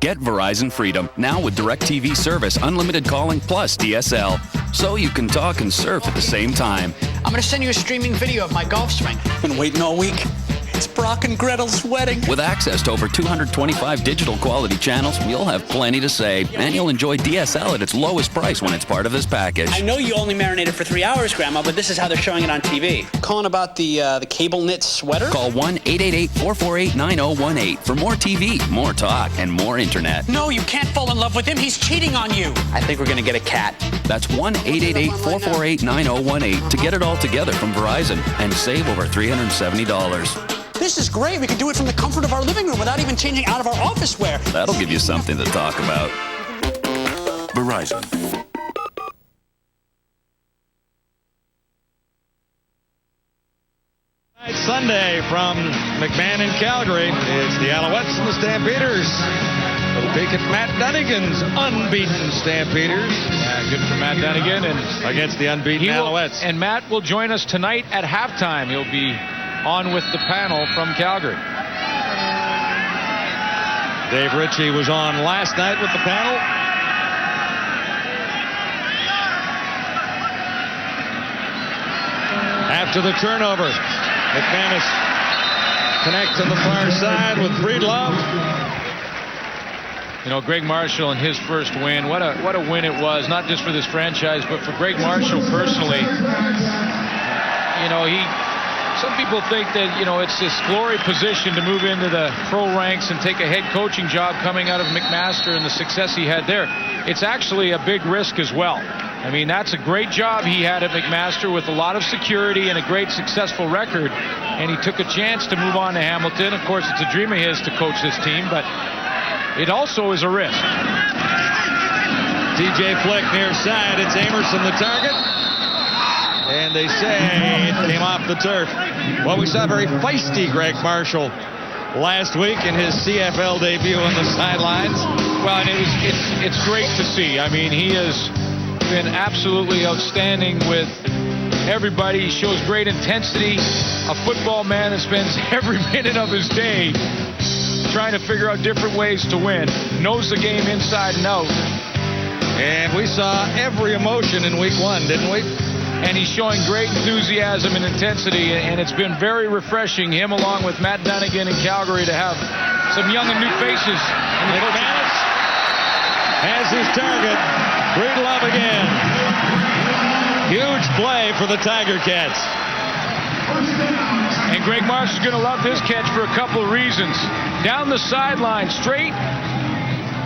Get Verizon Freedom, now with DirecTV service, unlimited calling plus DSL. So you can talk and surf at the same time. I'm going to send you a streaming video of my golf swing. Been waiting all week. It's Brock and Gretel's wedding. With access to over 225 digital quality channels, you'll have plenty to say. And you'll enjoy DSL at its lowest price when it's part of this package. I know you only marinated for 3 hours, Grandma, but this is how they're showing it on TV. Calling about the cable knit sweater? Call 1-888-448-9018 for more TV, more talk, and more internet. No, you can't fall in love with him. He's cheating on you. I think we're going to get a cat. That's 1-888-448-9018 to get it all together from Verizon and save over $370. This is great. We can do it from the comfort of our living room without even changing out of our office wear. That'll give you something to talk about. Verizon. Sunday from McMahon in Calgary. It's the Alouettes and the Stampeders. A little peek at Matt Dunnigan's unbeaten Stampeders. Yeah, good for Matt Dunnigan. And against the unbeaten Alouettes. And Matt will join us tonight at halftime. He'll be on with the panel from Calgary. Dave Ritchie was on last night with the panel. After the turnover, McManus connects on the far side with Breedlove. You know, Greg Marshall in his first win, what a win it was, not just for this franchise, but for Greg Marshall personally. You know, some people think that, you know, it's this glory position to move into the pro ranks and take a head coaching job coming out of McMaster and the success he had there. It's actually a big risk as well. I mean, that's a great job he had at McMaster with a lot of security and a great successful record. And he took a chance to move on to Hamilton. Of course, it's a dream of his to coach this team, but it also is a risk. TJ Flick near side. It's Amerson the target. And they say it came off the turf. Well, we saw very feisty Greg Marshall last week in his CFL debut on the sidelines. Well, and it's great to see. I mean, he has been absolutely outstanding with everybody. He shows great intensity. A football man that spends every minute of his day trying to figure out different ways to win. Knows the game inside and out. And we saw every emotion in week one, didn't we? And he's showing great enthusiasm and intensity, and it's been very refreshing, him along with Matt Dunnigan in Calgary, to have some young and new faces. McManus has his target. Breedlove again. Huge play for the Tiger Cats. And Greg Marshall's going to love this catch for a couple of reasons. Down the sideline, straight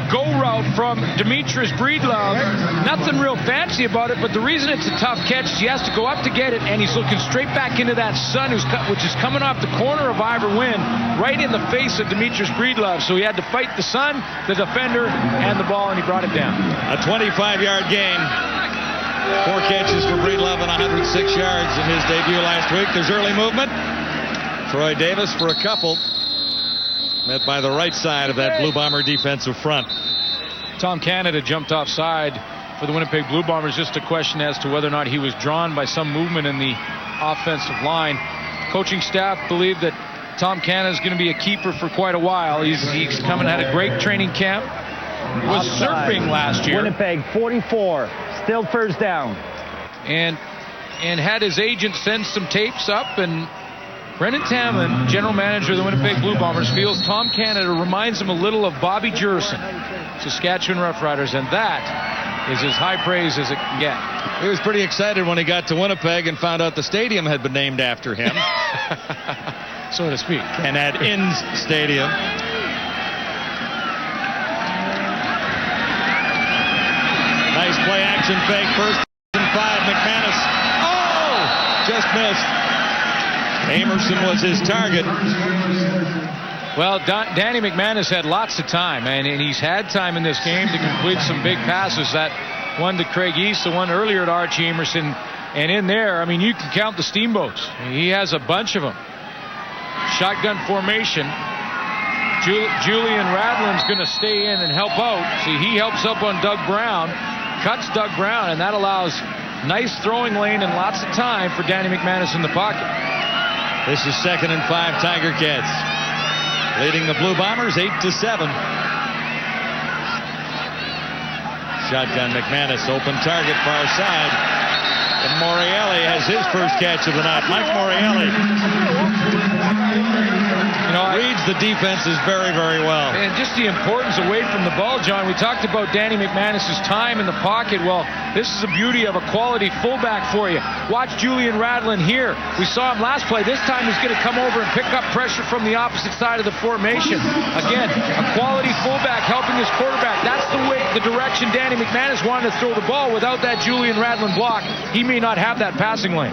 go route from Demetrius Breedlove. Nothing real fancy about it, but the reason it's a tough catch is he has to go up to get it, and he's looking straight back into that sun, which is coming off the corner of Ivor Wynn, right in the face of Demetrius Breedlove. So he had to fight the sun, the defender, and the ball, and he brought it down. A 25-yard gain. 4 catches for Breedlove and 106 yards in his debut last week. There's early movement. Troy Davis for a couple. Met by the right side of that Blue Bomber defensive front. Tom Canada jumped offside for the Winnipeg Blue Bombers. Just a question as to whether or not he was drawn by some movement in the offensive line. Coaching staff believe that Tom Canada is going to be a keeper for quite a while. He's come and had a great training camp. He was surfing last year. Winnipeg 44, still first down. And had his agent send some tapes up, and Brendan Tamlin, general manager of the Winnipeg Blue Bombers, feels Tom Canada reminds him a little of Bobby Jurison, Saskatchewan Roughriders, and that is as high praise as it can get. He was pretty excited when he got to Winnipeg and found out the stadium had been named after him. so to speak. And at Inns Stadium. Nice play action fake. First and 5. McManus. Oh! Just missed. Amerson was his target. Well, Danny McManus had lots of time, and he's had time in this game to complete some big passes. That one to Craig East, the one earlier to Archie Amerson. And in there, I mean, you can count the steamboats. He has a bunch of them. Shotgun formation. Julian Radlin's going to stay in and help out. See, he helps up on Doug Brown, cuts Doug Brown, and that allows nice throwing lane and lots of time for Danny McManus in the pocket. This is 2nd and 5, Tiger Cats. Leading the Blue Bombers 8-7. Shotgun McManus, open target, far side. And Morreale has his first catch of the night. Mike Morreale reads the defenses very, very well. And just the importance away from the ball, John. We talked about Danny McManus' time in the pocket. Well, this is the beauty of a quality fullback for you. Watch Julian Radlin here. We saw him last play. This time he's going to come over and pick up pressure from the opposite side of the formation. Again, a quality fullback helping his quarterback. That's the direction Danny McManus wanted to throw the ball. Without that Julian Radlin block, he may not have that passing lane.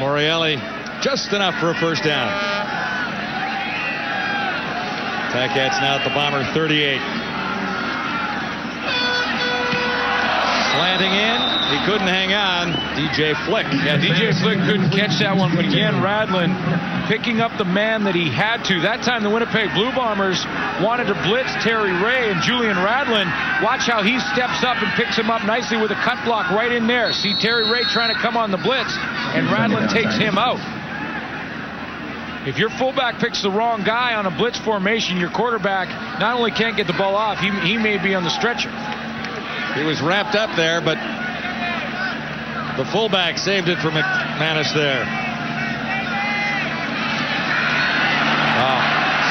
Morreale just enough for a first down. Ticats now at the Bomber 38. Slanting in. He couldn't hang on. DJ Flick. Yeah, DJ Flick couldn't catch that one, but again, Radlin picking up the man that he had to. That time the Winnipeg Blue Bombers wanted to blitz Terry Ray, and Julian Radlin, watch how he steps up and picks him up nicely with a cut block right in there. See Terry Ray trying to come on the blitz, and Radlin takes him out. If your fullback picks the wrong guy on a blitz formation, your quarterback not only can't get the ball off, he may be on the stretcher. He was wrapped up there, but the fullback saved it for McManus there.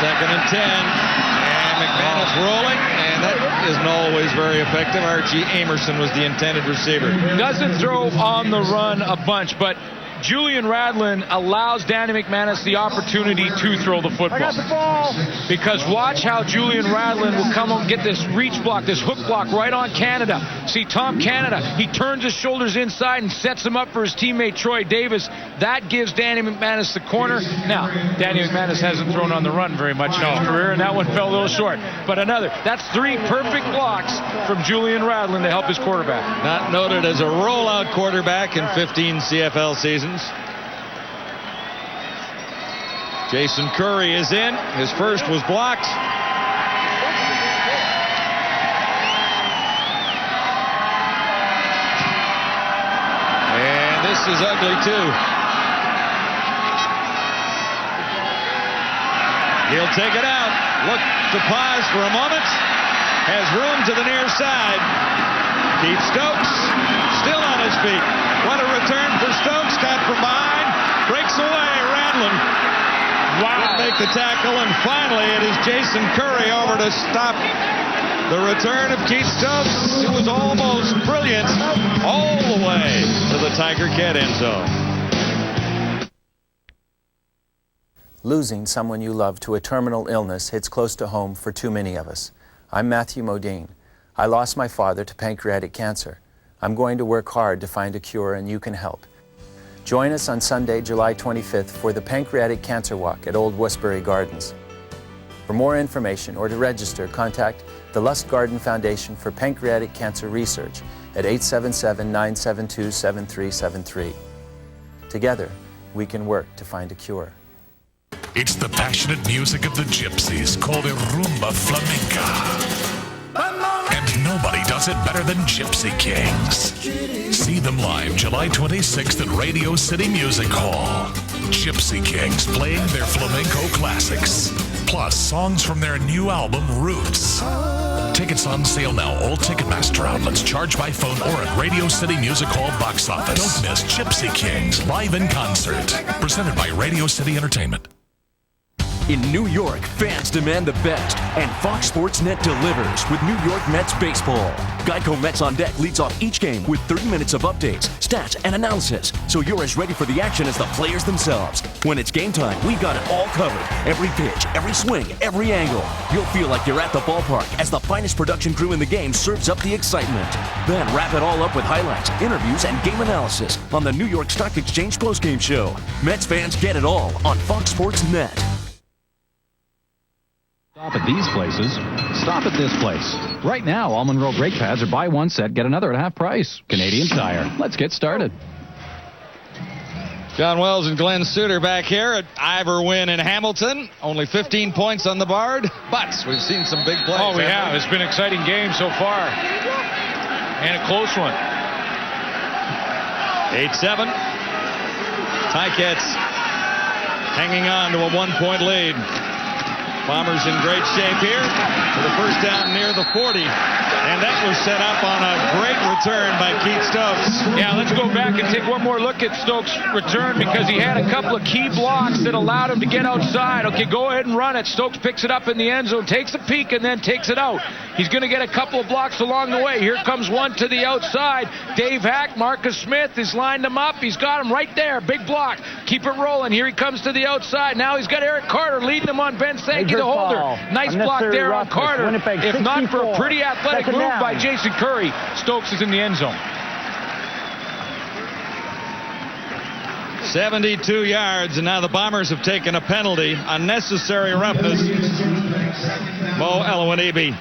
2nd and 10. And McManus rolling, and that isn't always very effective. Archie Amerson was the intended receiver. Doesn't throw on the run a bunch, but Julian Radlin allows Danny McManus the opportunity to throw the football. I got the ball. Because watch how Julian Radlin will come and get this reach block, this hook block right on Canada. See Tom Canada, he turns his shoulders inside and sets him up for his teammate Troy Davis. That gives Danny McManus the corner. Now, Danny McManus hasn't thrown on the run very much in his career, and that one fell a little short. But that's 3 perfect blocks from Julian Radlin to help his quarterback. Not noted as a rollout quarterback in 15 CFL seasons. Jason Curry is in. His first was blocked. And this is ugly too. He'll take it out. Look to pause for a moment. Has room to the near side. Keith Stokes still on his feet. What a return for Stokes. Caught from behind. Breaks away. Radlin. Wow. Make the tackle, and finally it is Jason Curry over to stop the return of Keith Stokes. It was almost brilliant all the way to the Tiger Cat end zone. Losing someone you love to a terminal illness hits close to home for too many of us. I'm Matthew Modine. I lost my father to pancreatic cancer. I'm going to work hard to find a cure, and you can help. Join us on Sunday, July 25th for the Pancreatic Cancer Walk at Old Westbury Gardens. For more information or to register, contact the Lust Garden Foundation for Pancreatic Cancer Research at 877-972-7373. Together, we can work to find a cure. It's the passionate music of the gypsies called a rumba flamenca. And nobody does it better than Gypsy Kings. See them live July 26th at Radio City Music Hall. Gypsy Kings playing their flamenco classics, plus songs from their new album, Roots. Tickets on sale now. All Ticketmaster outlets. Charge by phone or at Radio City Music Hall box office. Don't miss Gypsy Kings live in concert. Presented by Radio City Entertainment. In New York, fans demand the best, and Fox Sports Net delivers with New York Mets baseball. Geico Mets on Deck leads off each game with 30 minutes of updates, stats, and analysis, so you're as ready for the action as the players themselves. When it's game time, we got it all covered. Every pitch, every swing, every angle. You'll feel like you're at the ballpark as the finest production crew in the game serves up the excitement. Then wrap it all up with highlights, interviews, and game analysis on the New York Stock Exchange postgame show. Mets fans get it all on Fox Sports Net. Stop at these places. Stop at this place. Right now, all Monroe brake pads are buy one set, get another at half price. Canadian Tire. Let's get started. John Wells and Glenn Suter back here at Ivor win in Hamilton. Only 15 points on the board, but we've seen some big plays. Oh, we have. It's been an exciting game so far. And a close one. 8-7. Ticats hanging on to a 1-point lead. Bombers in great shape here for the first down near the 40. And that was set up on a great return by Keith Stokes. Yeah, let's go back and take one more look at Stokes' return because he had a couple of key blocks that allowed him to get outside. Okay, go ahead and run it. Stokes picks it up in the end zone, takes a peek, and then takes it out. He's going to get a couple of blocks along the way. Here comes one to the outside. Dave Hack, Marcus Smith has lined him up. He's got him right there. Big block. Keep it rolling. Here he comes to the outside. Now he's got Eric Carter leading him on Ben Sankey, the holder. Nice block there on Carter. If not for a pretty athletic move by Jason Curry, Stokes is in the end zone. 72 yards, and now the Bombers have taken a penalty. Unnecessary roughness. Mo Elwanibi.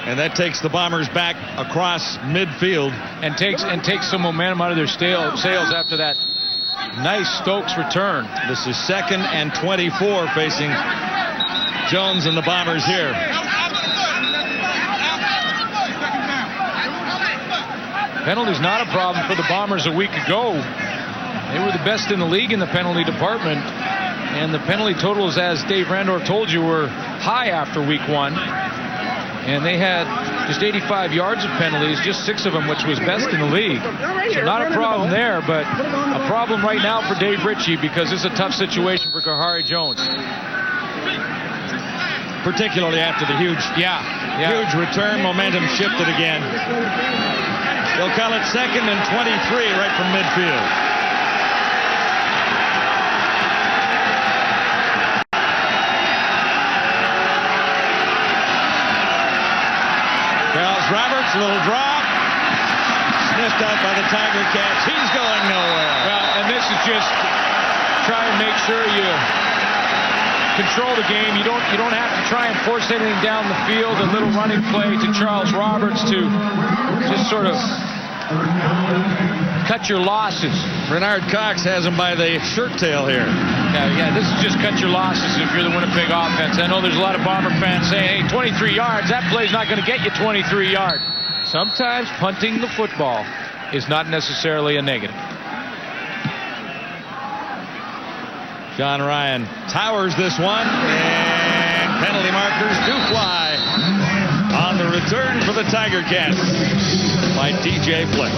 And that takes the Bombers back across midfield. And takes some momentum out of their sails after that nice Stokes return. This is 2nd and 24 facing Jones and the Bombers here. Penalty's not a problem for the Bombers a week ago. They were the best in the league in the penalty department. And the penalty totals, as Dave Randorf told you, were high after week 1. And they had just 85 yards of penalties, just 6 of them, which was best in the league. So not a problem there, but a problem right now for Dave Ritchie because it's a tough situation for Kahari Jones. Particularly after the huge return, momentum shifted again. They'll call it 2nd and 23 right from midfield. Charles Roberts, a little drop. Sniffed out by the Tiger Cats. He's going nowhere. Well, and this is just try and make sure you control the game. You don't have to try and force anything down the field. A little running play to Charles Roberts to just sort of cut your losses. Bernard Cox has him by the shirt tail here. Yeah, this is just cut your losses if you're the Winnipeg offense. I know there's a lot of Bomber fans saying, hey, 23 yards, that play's not going to get you 23 yards. Sometimes punting the football is not necessarily a negative. John Ryan towers this one, and penalty markers do fly on the return for the Tiger Cats by DJ Flick.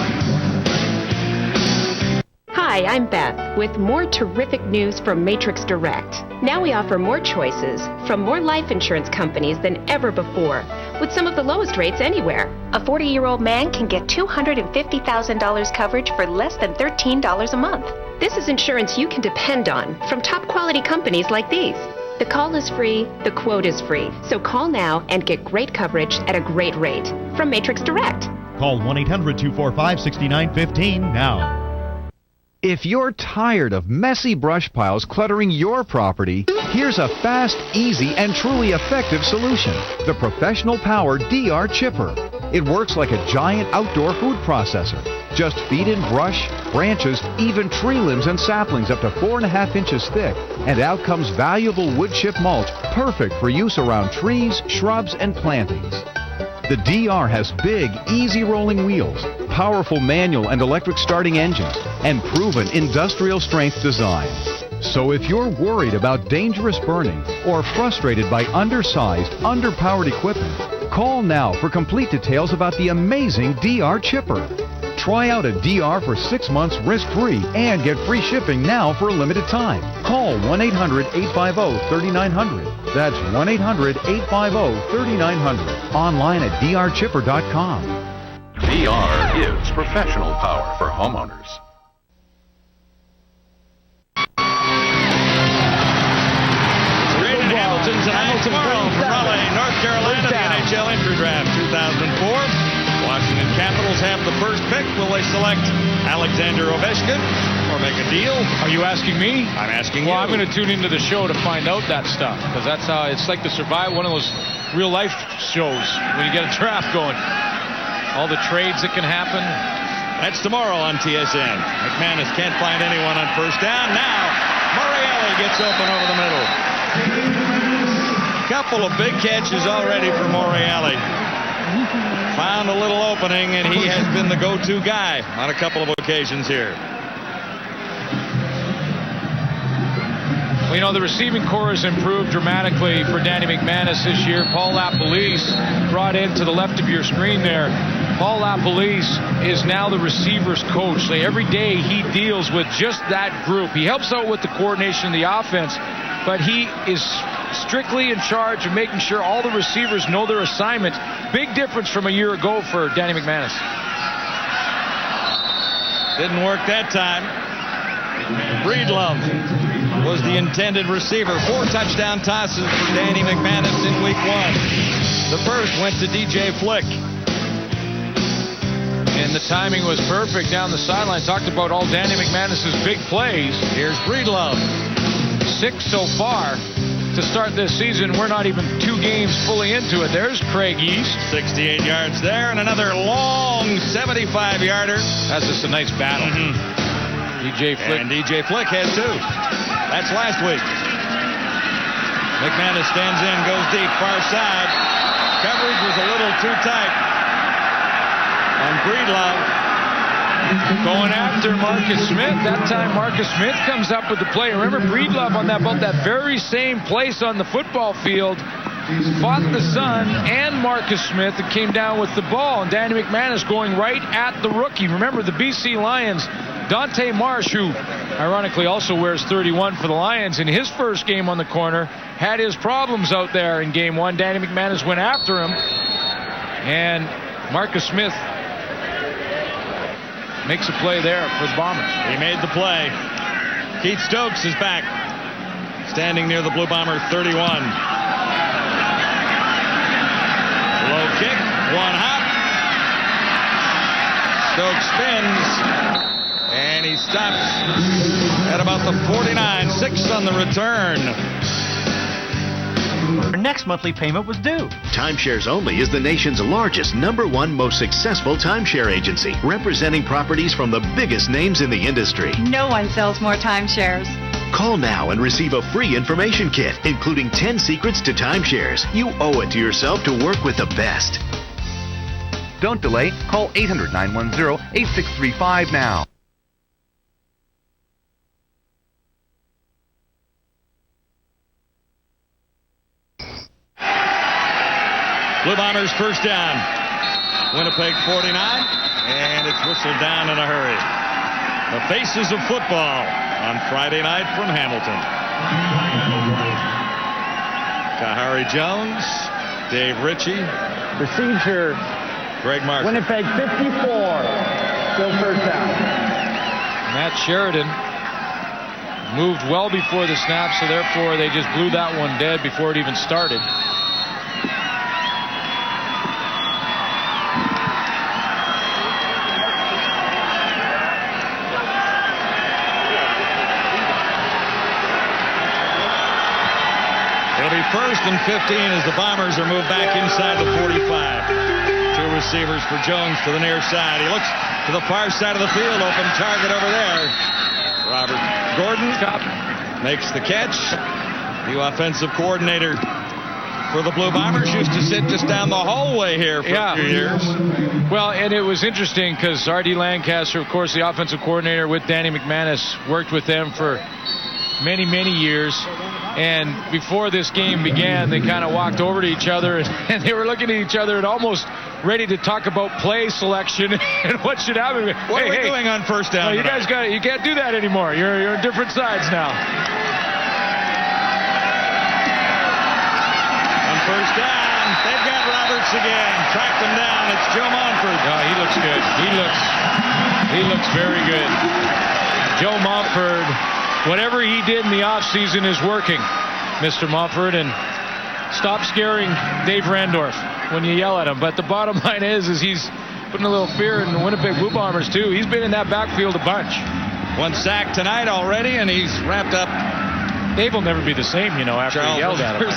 Hi, I'm Beth with more terrific news from Matrix Direct. Now we offer more choices from more life insurance companies than ever before, with some of the lowest rates anywhere. A 40-year-old man can get $250,000 coverage for less than $13 a month. This is insurance you can depend on from top quality companies like these. The call is free, the quote is free. So call now and get great coverage at a great rate from Matrix Direct. Call 1-800-245-6915 now. If you're tired of messy brush piles cluttering your property, here's a fast, easy, and truly effective solution. The professional powered DR Chipper. It works like a giant outdoor food processor. Just feed in brush, branches, even tree limbs and saplings up to 4.5 inches thick, and out comes valuable wood chip mulch, perfect for use around trees, shrubs, and plantings. The DR has big, easy rolling wheels, powerful manual and electric starting engines, and proven industrial strength design. So if you're worried about dangerous burning or frustrated by undersized, underpowered equipment, call now for complete details about the amazing DR Chipper. Try out a DR for 6 months risk-free and get free shipping now for a limited time. Call 1-800-850-3900. That's 1-800-850-3900. Online at drchipper.com. DR is professional power for homeowners. Rain in Hamilton tonight, tomorrow from Raleigh, North Carolina, the NHL Entry Draft 2004. Washington Capitals have the first pick. Will they select Alexander Ovechkin or make a deal? Are you asking me? I'm asking you. Well, I'm going to tune into the show to find out that stuff, because that's how it's like the Survive, one of those real life shows when you get a draft going. All the trades that can happen. That's tomorrow on TSN. McManus can't find anyone on first down. Now, Morreale gets open over the middle. Couple of big catches already for Morreale. Found a little opening, and he has been the go-to guy on a couple of occasions here. Well, you know, the receiving core has improved dramatically for Danny McManus this year. Paul LaPolice brought in to the left of your screen there. Paul LaPolice is now the receivers coach. Every day he deals with just that group. He helps out with the coordination of the offense, but he is strictly in charge of making sure all the receivers know their assignments. Big difference from a year ago for Danny McManus. Didn't work that time. Breedlove was the intended receiver. 4 touchdown tosses for Danny McManus in week 1. The first went to DJ Flick. And the timing was perfect down the sideline. Talked about all Danny McManus's big plays. Here's Breedlove. 6 so far to start this season. We're not even 2 games fully into it. There's Craig East. 68 yards there, and another long 75-yarder. That's just a nice battle. DJ Flick. And DJ Flick has 2. That's last week. McManus stands in, goes deep, far side. Coverage was a little too tight on Breedlove. Going after Marcus Smith. That time Marcus Smith comes up with the play. Remember Breedlove on about that very same place on the football field fought the son and Marcus Smith and came down with the ball. And Danny McManus going right at the rookie. Remember the BC Lions, Dante Marsh, who ironically also wears 31 for the Lions, in his first game on the corner, had his problems out there in game 1. Danny McManus went after him, and Marcus Smith makes a play there for the Bombers. He made the play. Keith Stokes is back, standing near the Blue Bomber 31. Low kick, 1 hop. Stokes spins, and he stops at about the 49. 6 on the return. Our next monthly payment was due. Timeshares Only is the nation's largest, #1 most successful timeshare agency, representing properties from the biggest names in the industry. No one sells more timeshares. Call now and receive a free information kit, including 10 secrets to timeshares. You owe it to yourself to work with the best. Don't delay. Call 800-910-8635 now. Blue Bombers first down. Winnipeg 49, and it's whistled down in a hurry. The faces of football on Friday night from Hamilton. Kahari Jones, Dave Ritchie. Procedure. Greg Marshall. Winnipeg 54. Still first down. Matt Sheridan moved well before the snap, so therefore they just blew that one dead before it even started. It'll be 1st and 15 as the Bombers are moved back inside the 45. 2 receivers for Jones to the near side. He looks to the far side of the field. Open target over there. Robert Gordon makes the catch. The offensive coordinator for the Blue Bombers used to sit just down the hallway here for a few years. Well, and it was interesting because R.D. Lancaster, of course, the offensive coordinator with Danny McManus, worked with them for many, many years. And before this game began, they kind of walked over to each other and they were looking at each other and almost ready to talk about play selection and what should happen. What are we doing on first down? No, you guys you can't do that anymore. You're on different sides now. On first down, they've got Roberts again. Tracked him down. It's Joe Montford. Oh, he looks good. He looks very good. Joe Montford, whatever he did in the offseason is working, Mr. Montford, and stop scaring Dave Randorf when you yell at him. But the bottom line is he's putting a little fear in the Winnipeg Blue Bombers, too. He's been in that backfield a bunch. One sack tonight already, and he's wrapped up. Dave will never be the same, after he yelled at him.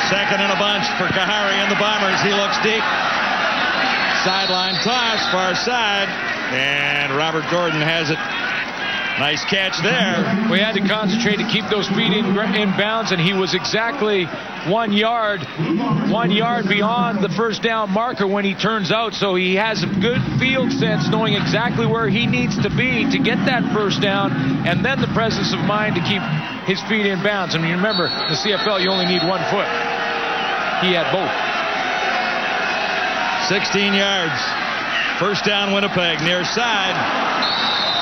Second and a bunch for Kahari and the Bombers. He looks deep. Sideline toss, far side. And Robert Gordon has it. Nice catch there. We had to concentrate to keep those feet in bounds, and he was exactly 1 yard beyond the first down marker when he turns out. So he has a good field sense, knowing exactly where he needs to be to get that first down, and then the presence of mind to keep his feet in bounds. I mean, remember, in the CFL, you only need 1 foot. He had both. 16 yards. First down, Winnipeg, near side.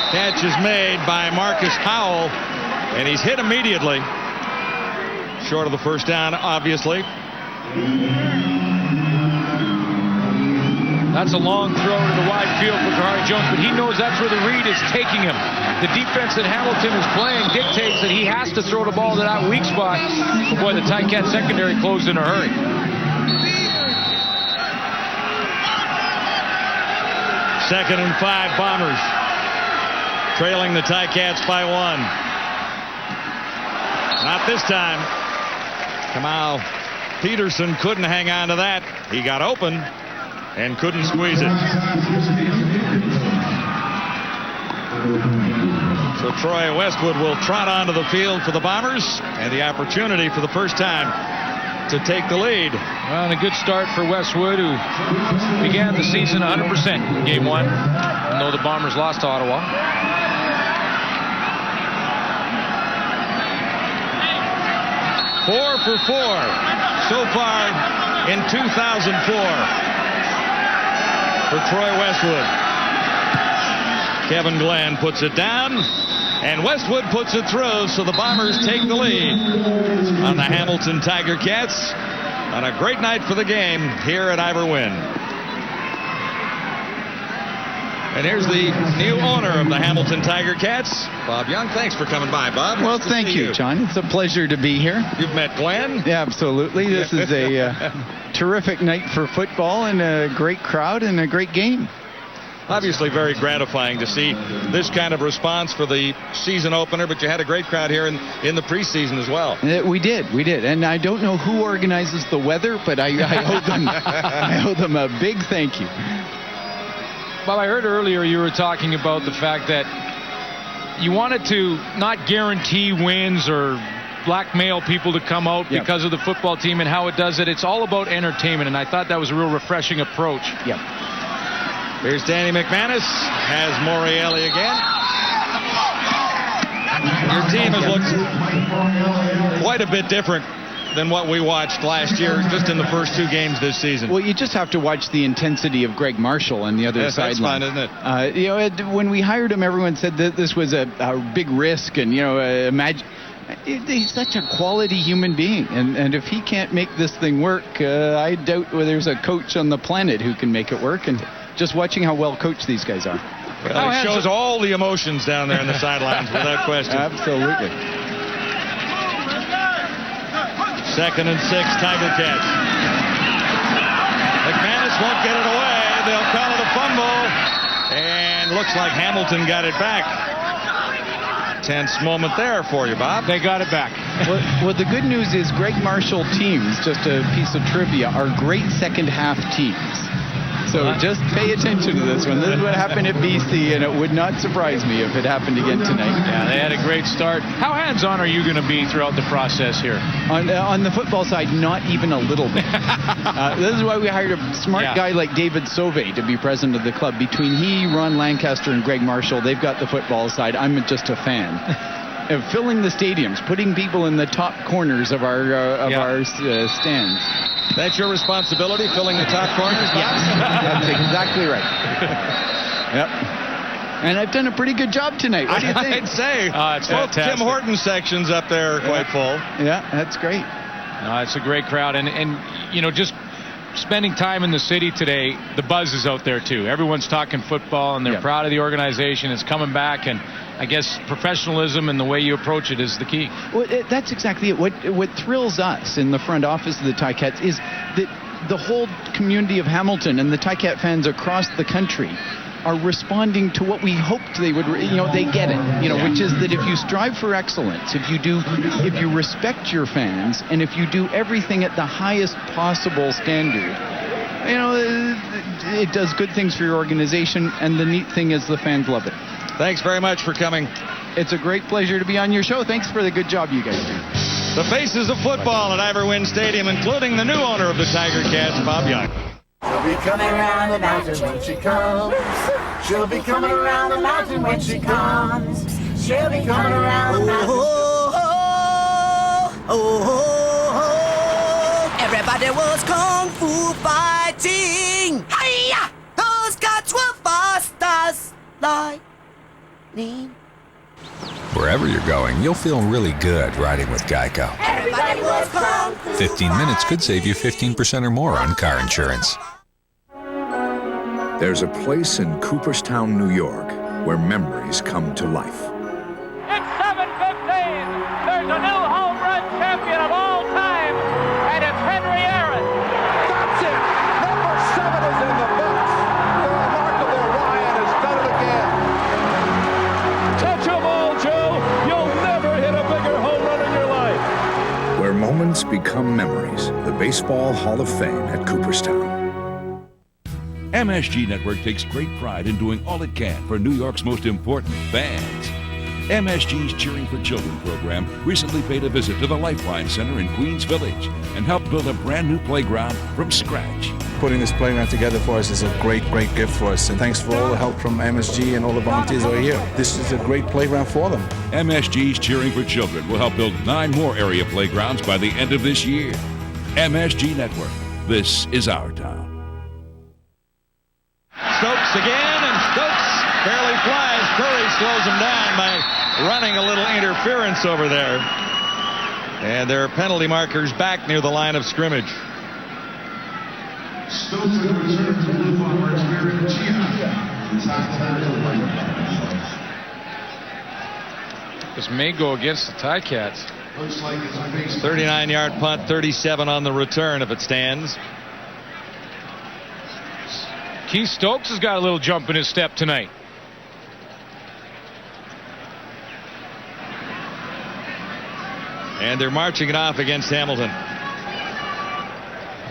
Catch is made by Marcus Howell, and he's hit immediately. Short of the first down, obviously. That's a long throw to the wide field for Kahari Jones, but he knows that's where the read is taking him. The defense that Hamilton is playing dictates that he has to throw the ball to that weak spot. But boy, the Ticats secondary closed in a hurry. Second and 5, Bombers. Trailing the Ticats by 1. Not this time. Kamau Peterson couldn't hang on to that. He got open and couldn't squeeze it. So Troy Westwood will trot onto the field for the Bombers, and the opportunity for the first time to take the lead. Well, and a good start for Westwood, who began the season 100% in Game 1, even though the Bombers lost to Ottawa. 4 for 4 so far in 2004 for Troy Westwood. Kevin Glenn puts it down, and Westwood puts it through, so the Bombers take the lead on the Hamilton Tiger Cats on a great night for the game here at Ivor Wynne. And here's the new owner of the Hamilton Tiger Cats, Bob Young. Thanks for coming by, Bob. Well, thank you, John. It's a pleasure to be here. You've met Glenn? Yeah, absolutely. This is a terrific night for football and a great crowd and a great game. Obviously very gratifying to see this kind of response for the season opener, but you had a great crowd here in the preseason as well. We did. And I don't know who organizes the weather, but I owe them a big thank you. Bob, I heard earlier you were talking about the fact that you wanted to not guarantee wins or blackmail people to come out because of the football team and how it does it. It's all about entertainment, and I thought that was a real refreshing approach. Yep. Here's Danny McManus, has Morreale again. Your team has looked quite a bit different than what we watched last year, just in the first 2 games this season. Well, you just have to watch the intensity of Greg Marshall on the other sideline. That's fun, isn't it? When we hired him, everyone said that this was a big risk, and imagine. He's such a quality human being, and if he can't make this thing work, I doubt whether there's a coach on the planet who can make it work. And just watching how well coached these guys are. Well, it shows all the emotions down there in the sidelines, without question. Absolutely. Second and 6, Tiger Cats. McManus won't get it away. They'll call it a fumble. And looks like Hamilton got it back. Tense moment there for you, Bob. They got it back. Well, the good news is Greg Marshall teams, just a piece of trivia, are great second half teams. So just pay attention to this one. This is what happened at BC, and it would not surprise me if it happened again tonight. Yeah, they had a great start. How hands-on are you going to be throughout the process here? On the football side, not even a little bit. This is why we hired a smart guy like David Sauvé to be president of the club. Between he, Ron Lancaster, and Greg Marshall, they've got the football side. I'm just a fan. Of filling the stadiums, putting people in the top corners of our stands. That's your responsibility, filling the top corners? Yes, that's exactly right. Yep. And I've done a pretty good job tonight. What do you think? I'd say. It's fantastic. Tim Horton's section's up there quite full. Yeah, that's great. It's a great crowd. And just spending time in the city today, the buzz is out there, too. Everyone's talking football, and they're proud of the organization. It's coming back, and I guess professionalism and the way you approach it is the key. Well, that's exactly it. What thrills us in the front office of the Ticats is that the whole community of Hamilton and the Ticat fans across the country are responding to what we hoped they would. They get it. Which is that if you strive for excellence, if you respect your fans, and if you do everything at the highest possible standard, it does good things for your organization. And the neat thing is the fans love it. Thanks very much for coming. It's a great pleasure to be on your show. Thanks for the good job you guys do. The faces of football at Ivor Wynne Stadium, including the new owner of the Tiger Cats, Bob Young. She'll be coming around the mountain when she comes. She'll be coming around the mountain when she comes. She'll be coming around the mountain. Everybody was kung fu fighting. Hiya! Those cats were fast as lightning. Wherever you're going, you'll feel really good riding with Geico. Everybody was kung fu 15 minutes could save you 15% or more on car insurance. There's a place in Cooperstown, New York, where memories come to life. It's 7:15. There's a new home run champion of all time, and it's Henry Aaron. That's it. Number 7 is in the books. The remarkable Ryan has done it again. Touch 'em all, Joe. You'll never hit a bigger home run in your life. Where moments become memories. The Baseball Hall of Fame at Cooperstown. MSG Network takes great pride in doing all it can for New York's most important fans. MSG's Cheering for Children program recently paid a visit to the Lifeline Center in Queens Village and helped build a brand new playground from scratch. Putting this playground together for us is a great gift for us. And thanks for all the help from MSG and all the volunteers over here. This is a great playground for them. MSG's Cheering for Children will help build 9 more area playgrounds by the end of this year. MSG Network. This is our town. Stokes again, and Stokes barely flies. Curry slows him down by running a little interference over there. And there are penalty markers back near the line of scrimmage. Stokes in return to Blue Bombers, Mary Gia. This may go against the Ticats. 39-yard punt, 37 on the return if it stands. Keith Stokes has got a little jump in his step tonight. And they're marching it off against Hamilton.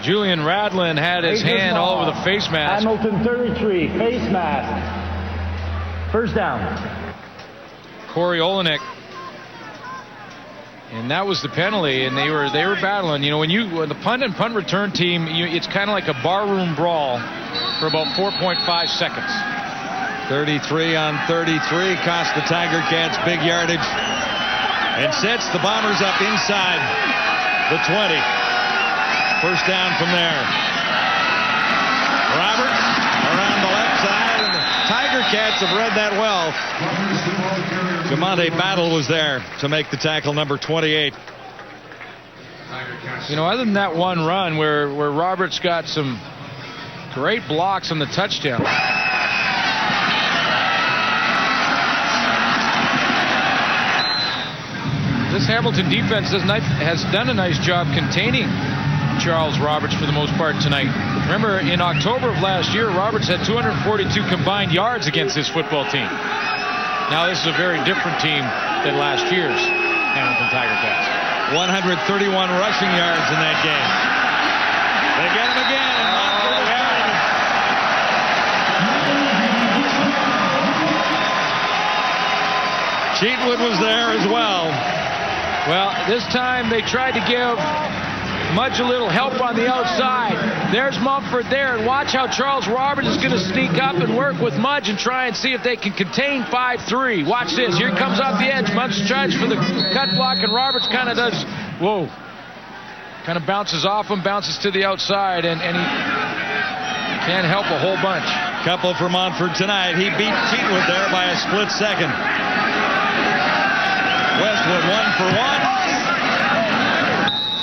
Julian Radlin had his hand all over the face mask. Hamilton 33, face mask. First down. Corey Olenek. And that was the penalty, and they were battling. When the punt and punt return team, it's kind of like a barroom brawl for about 4.5 seconds. 33 on 33 cost the Tiger Cats big yardage and sets the Bombers up inside the 20. First down from there. Roberts around the left side, and the Tiger Cats have read that well. Jamonte Battle was there to make the tackle, number 28. Other than that one run where Roberts got some great blocks on the touchdown. This Hamilton defense has done a nice job containing Charles Roberts for the most part tonight. Remember, in October of last year, Roberts had 242 combined yards against this football team. Now this is a very different team than last year's Hamilton Tiger Cats. 131 rushing yards in that game. They get him again. And Cheatwood was there as well. Well, this time they tried to give Mudge a little help on the outside. There's Mumford there, and watch how Charles Roberts is going to sneak up and work with Mudge and try and see if they can contain 5-3. Watch this. Here comes off the edge. Mudge tries for the cut block, and Roberts kind of does, whoa, kind of bounces off him, bounces to the outside, and he can't help a whole bunch. Couple for Montford tonight. He beat Cheatwood there by a split second. Westwood 1 for 1.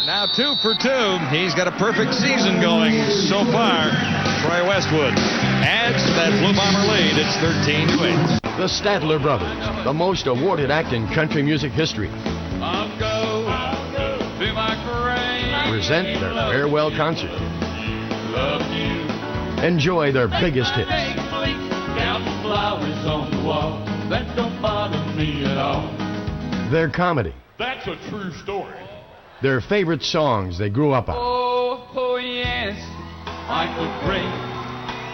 Now 2 for 2. He's got a perfect season going so far. Troy Westwood adds to that Blue Bomber lead. It's 13-8. The Statler Brothers, the most awarded act in country music history, present their farewell concert. Enjoy their biggest hits. Their comedy. That's a true story. Their favorite songs they grew up on. Oh, yes, like a great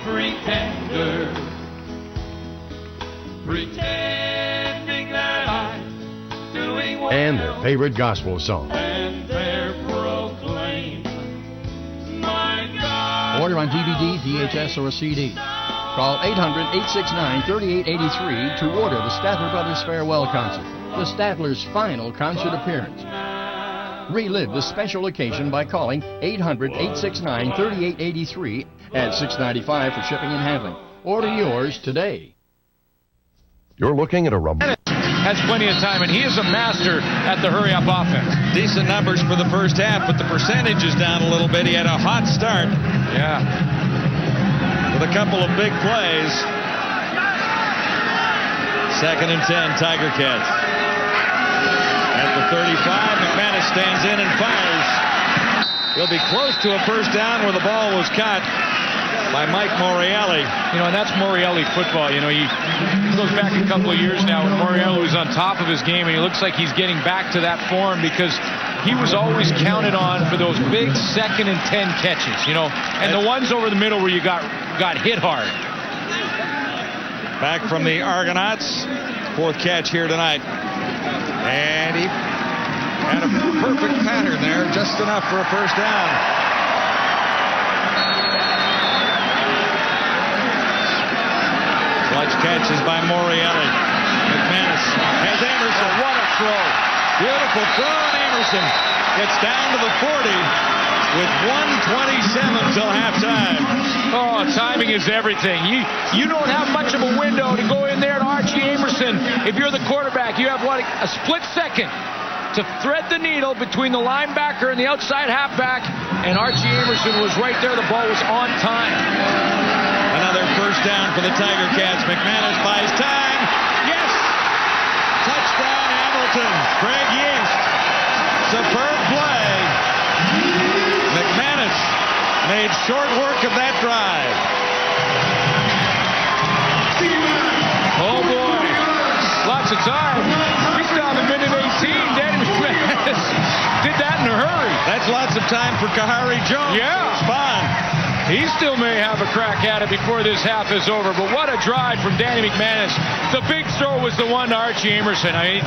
pretender, pretending that I'm doing well. And their favorite gospel songs. And they're proclaiming, my God. Order on DVD, VHS, or a CD. Call 800-869-3883 to order the Statler Brothers Farewell Concert, the Statlers' final concert appearance. Relive the special occasion by calling 800-869-3883 at $6.95 for shipping and handling. Order yours today. You're looking at a Has plenty of time, and he is a master at the hurry-up offense. Decent numbers for the first half, but the percentage is down a little bit. He had a hot start. Yeah. With a couple of big plays. 2nd and 10, Tiger Cats. At the 35, McManus stands in and fires. He'll be close to a first down where the ball was caught by Mike Morreale. You know, and that's Morreale football. You know, he goes back a couple of years now when Morreale was on top of his game, and he looks like he's getting back to that form because he was always counted on for those big 2nd and 10 catches, you know, and the ones over the middle where you got hit hard. Back from the Argonauts, 4th catch here tonight. And he had a perfect pattern there, just enough for a first down. Clutch catches by Morreale. McManus has Amerson. What a throw. Beautiful throw, and Amerson gets down to the 40 with 1:27 till halftime. Oh, timing is everything. You don't have much of a window to go in there to Archie Amerson. If you're the quarterback, you have a split second to thread the needle between the linebacker and the outside halfback, and Archie Amerson was right there. The ball was on time. Another first down for the Tiger Cats. McManus buys time. Yes! Touchdown, Hamilton. Craig Yeast. Superb play. McManus made short work of that drive. Oh, boy. Lots of time. He's down to minute 18. Danny McManus did that in a hurry. That's lots of time for Kahari Jones. Yeah. It's fun. He still may have a crack at it before this half is over, but what a drive from Danny McManus. The big throw was the one to Archie Amerson. I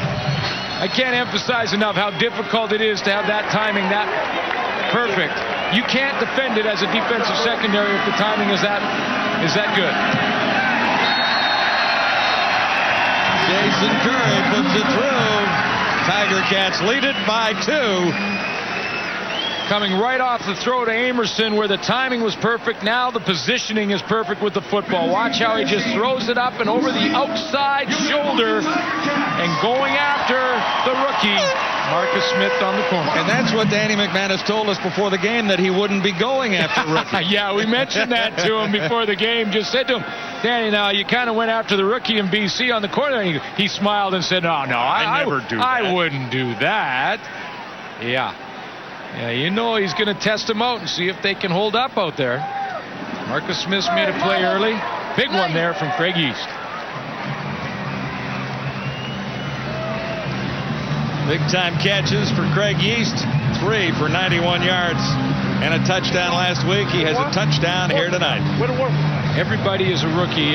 can't emphasize enough how difficult it is to have that timing that perfect. You can't defend it as a defensive secondary if the timing is that good. Jason Curry puts it through. Tiger Cats lead it by 2. Coming right off the throw to Amerson where the timing was perfect. Now the positioning is perfect with the football. Watch how he just throws it up and over the outside shoulder and going after the rookie, Marcus Smith on the corner. And that's what Danny McManus told us before the game, that he wouldn't be going after the rookie. Yeah, we mentioned that to him before the game. Just said to him, Danny, now you kind of went after the rookie in BC on the corner. And he smiled and said, no, I never do that. I wouldn't do that. Yeah, you know he's going to test them out and see if they can hold up out there. Marcus Smith made a play early. Big one there from Craig Yeast. Big-time catches for Craig Yeast. 3 for 91 yards and a touchdown last week. He has a touchdown here tonight. Everybody is a rookie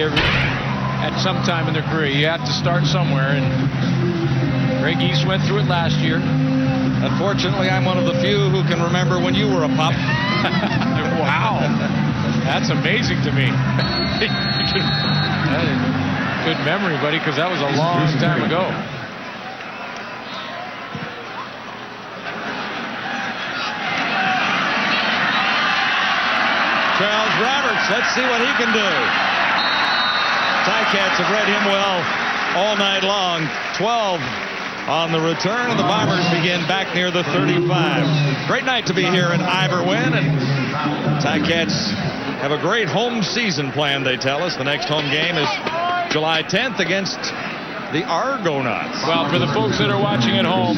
at some time in their career. You have to start somewhere, and Greg East went through it last year. Unfortunately, I'm one of the few who can remember when you were a pup. Wow. That's amazing to me. Good memory, buddy, because that was a long time ago. Charles Roberts, let's see what he can do. Ticats have read him well all night long. 12 on the return, and the Bombers begin back near the 35. Great night to be here in Iberwin, and Ticats have a great home season planned, they tell us. The next home game is July 10th against the Argonauts. Well, for the folks that are watching at home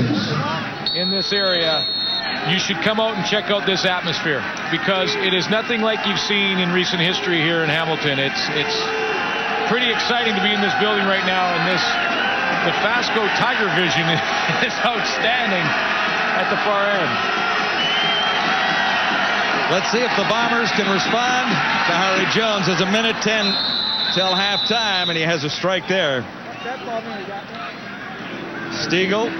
in this area, you should come out and check out this atmosphere, because it is nothing like you've seen in recent history here in Hamilton. It's pretty exciting to be in this building right now, and the Fasco Tiger Vision is outstanding at the far end. Let's see if the Bombers can respond. Kahari Jones has a minute 10 till halftime, and he has a strike there. Stiegel.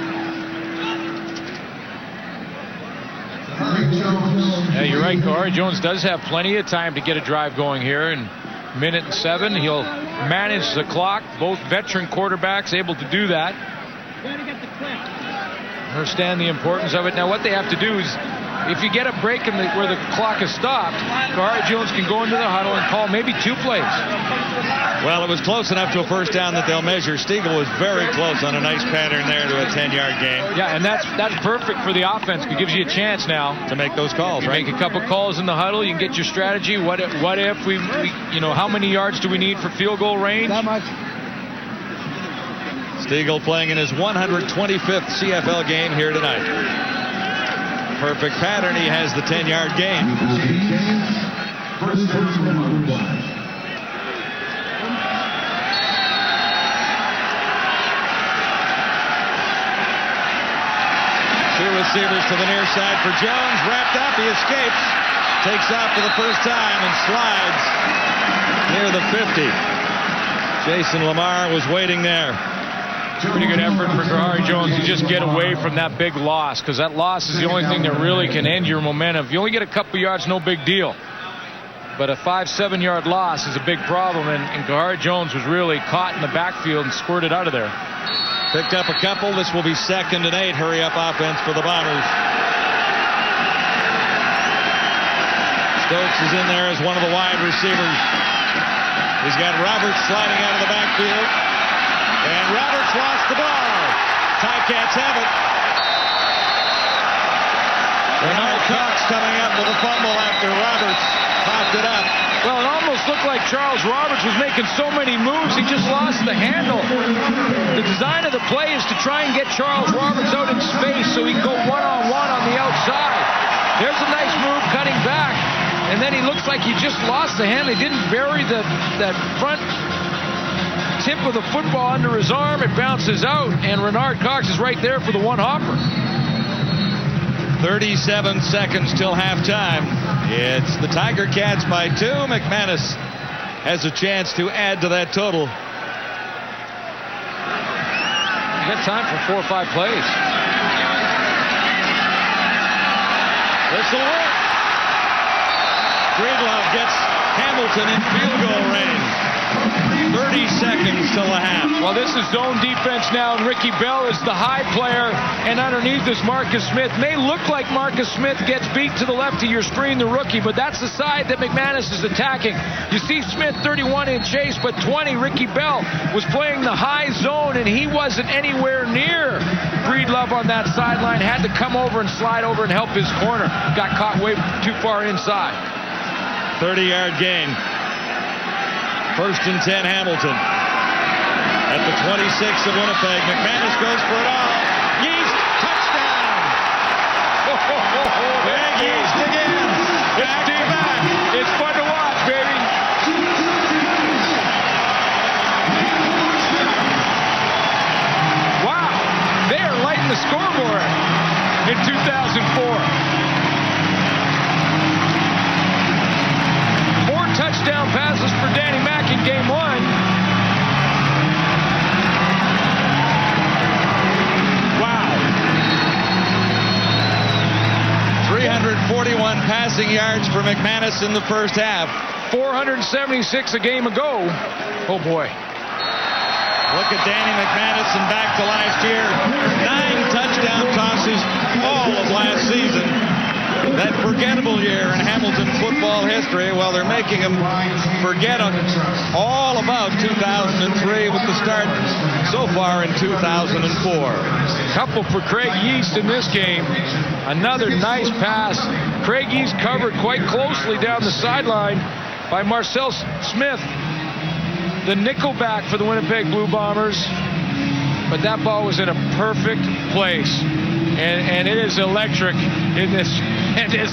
Yeah, you're right. Kahari Jones does have plenty of time to get a drive going here. In minute 7, he'll manage the clock. Both veteran quarterbacks able to do that. Understand the importance of it. Now, what they have to do is, if you get a break where the clock is stopped, Kahari Jones can go into the huddle and call maybe 2 plays. Well, it was close enough to a first down that they'll measure. Stiegel was very close on a nice pattern there to a 10-yard gain. Yeah, and that's perfect for the offense. It gives you a chance now to make those calls, you right? Make a couple calls in the huddle. You can get your strategy. What if we how many yards do we need for field goal range? That much. Stiegel playing in his 125th CFL game here tonight. Perfect pattern. He has the 10-yard gain. Two receivers to the near side for Jones. Wrapped up. He escapes. Takes off for the first time and slides near the 50. Jason Lamar was waiting there. Pretty good effort for Kahari Jones to just get away from that big loss, because that loss is the only thing that really can end your momentum. If you only get a couple yards, no big deal. But a 5-7 yard loss is a big problem, and Kahari Jones was really caught in the backfield and squirted out of there. Picked up a couple. This will be 2nd and 8. Hurry up offense for the Bombers. Stokes is in there as one of the wide receivers. He's got Roberts sliding out of the backfield. And Roberts lost the ball. Ticats have it. Renard Cox coming up with a fumble after Roberts popped it up. Well, it almost looked like Charles Roberts was making so many moves, he just lost the handle. The design of the play is to try and get Charles Roberts out in space so he can go one-on-one on the outside. There's a nice move cutting back, and then he looks like he just lost the handle. He didn't bury that front tip of the football under his arm. It bounces out, and Renard Cox is right there for the one-hopper. 37 seconds till halftime. It's the Tiger Cats by 2. McManus has a chance to add to that total. You got time for 4 or 5 plays. This'll work. Breedlove gets Hamilton in field goal range. 30 seconds till the half. Well, this is zone defense now, and Ricky Bell is the high player, and underneath is Marcus Smith. May look like Marcus Smith gets beat to the left of your screen, the rookie, but that's the side that McManus is attacking. You see Smith 31 in chase, but 20, Ricky Bell was playing the high zone, and he wasn't anywhere near Breedlove on that sideline. Had to come over and slide over and help his corner. Got caught way too far inside. 30-yard gain. 1st and 10, Hamilton. At the 26 of Winnipeg, McManus goes for it all. Yeast, touchdown! Big Yeast again. It's deep. It's fun to watch, baby. Wow, they are lighting the scoreboard in 2004. 4 touchdown passes for Danny Mack in game 1. passing yards for McManus in the first half. 476 a game ago. Oh, boy. Look at Danny McManus and back to last year. 9 touchdown tosses all of last season. That forgettable year in Hamilton football history. Well, they're making him forget all about 2003 with the start so far in 2004. Couple for Craig Yeast in this game. Another nice pass. Craig Yeast covered quite closely down the sideline by Marcel Smith, the nickelback for the Winnipeg Blue Bombers. But that ball was in a perfect place. And it is electric in this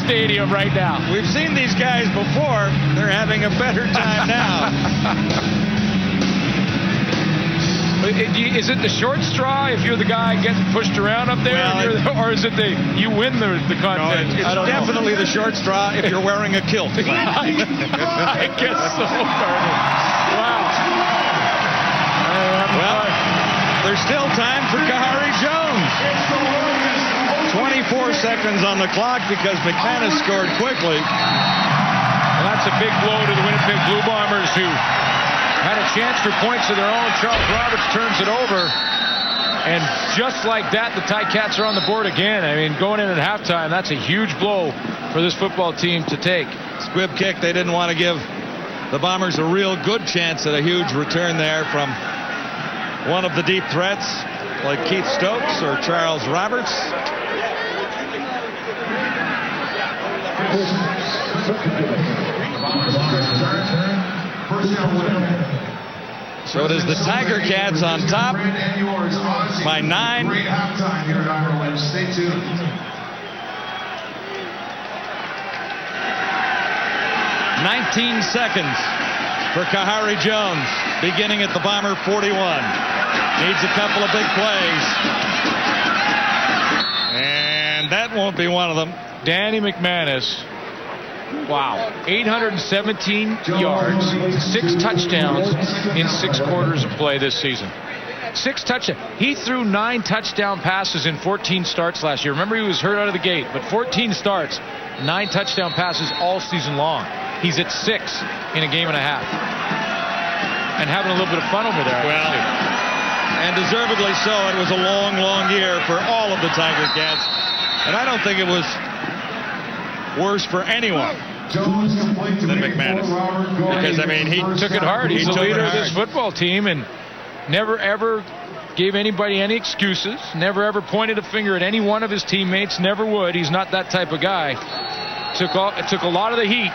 stadium right now. We've seen these guys before. They're having a better time now. Is it the short straw if you're the guy getting pushed around up there? Or is it you win the contest? No, it's definitely the short straw if you're wearing a kilt. I guess so. Wow. Well, there's still time for Kahari Jones. 24 seconds on the clock because McManus scored quickly. Well, that's a big blow to the Winnipeg Blue Bombers, who had a chance for points of their own. Charles Roberts turns it over. And just like that, the Ticats are on the board again. I mean, going in at halftime, that's a huge blow for this football team to take. Squib kick. They didn't want to give the Bombers a real good chance at a huge return there from one of the deep threats, like Keith Stokes or Charles Roberts. So it is the Tiger Cats on top by 9. 19 seconds for Kahari Jones, beginning at the Bomber 41. Needs a couple of big plays. And that won't be one of them. Danny McManus. Wow. 817 yards, 6 touchdowns in 6 quarters of play this season. 6 touchdowns. He threw 9 touchdown passes in 14 starts last year. Remember, he was hurt out of the gate, but 14 starts, 9 touchdown passes all season long. He's at 6 in a game and a half. And having a little bit of fun over there. Well, and deservedly so. It was a long, long year for all of the Tiger Cats. And I don't think it was worse for anyone than McManus. Because, I mean, he took it hard. He's the leader of this football team and never, ever gave anybody any excuses. Never, ever pointed a finger at any one of his teammates. Never would. He's not that type of guy. It took a lot of the heat.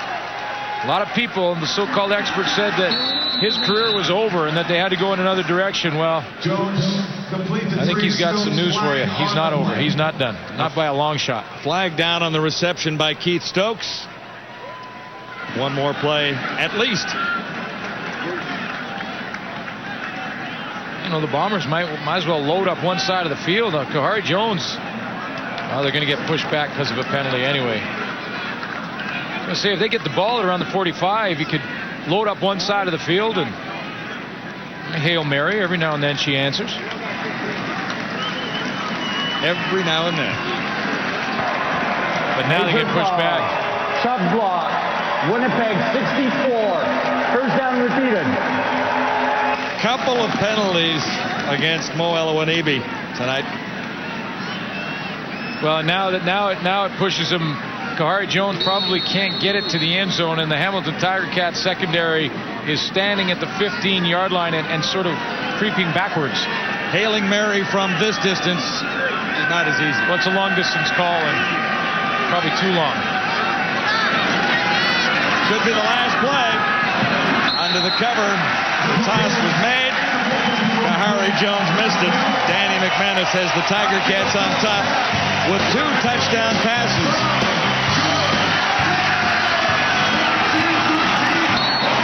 A lot of people, and the so-called experts, said that his career was over and that they had to go in another direction. Well, I think he's got some news for you. He's not over. He's not done. Not by a long shot. Flag down on the reception by Keith Stokes. One more play, at least. You know, the Bombers might as well load up one side of the field. Kahari Jones, well, they're going to get pushed back because of a penalty anyway. I was going to say, if they get the ball at around the 45, you could load up one side of the field and Hail Mary. Every now and then she answers. Every now and then. But now they get pushed back. Sub block. Winnipeg 64. First down repeated. Couple of penalties against Mo Elawanibi tonight. Well, now it pushes him. Kahari Jones probably can't get it to the end zone, and the Hamilton Tiger Cats secondary is standing at the 15-yard line and sort of creeping backwards. Hailing Mary from this distance is not as easy. Well, it's a long-distance call and probably too long. Could be the last play. Under the cover, the toss was made. Kahari Jones missed it. Danny McManus has the Tiger Cats on top with 2 touchdown passes.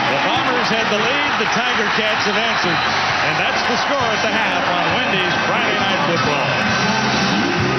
The Bombers had the lead. The Tiger Cats have answered. And that's the score at the half on Wendy's Friday Night Football.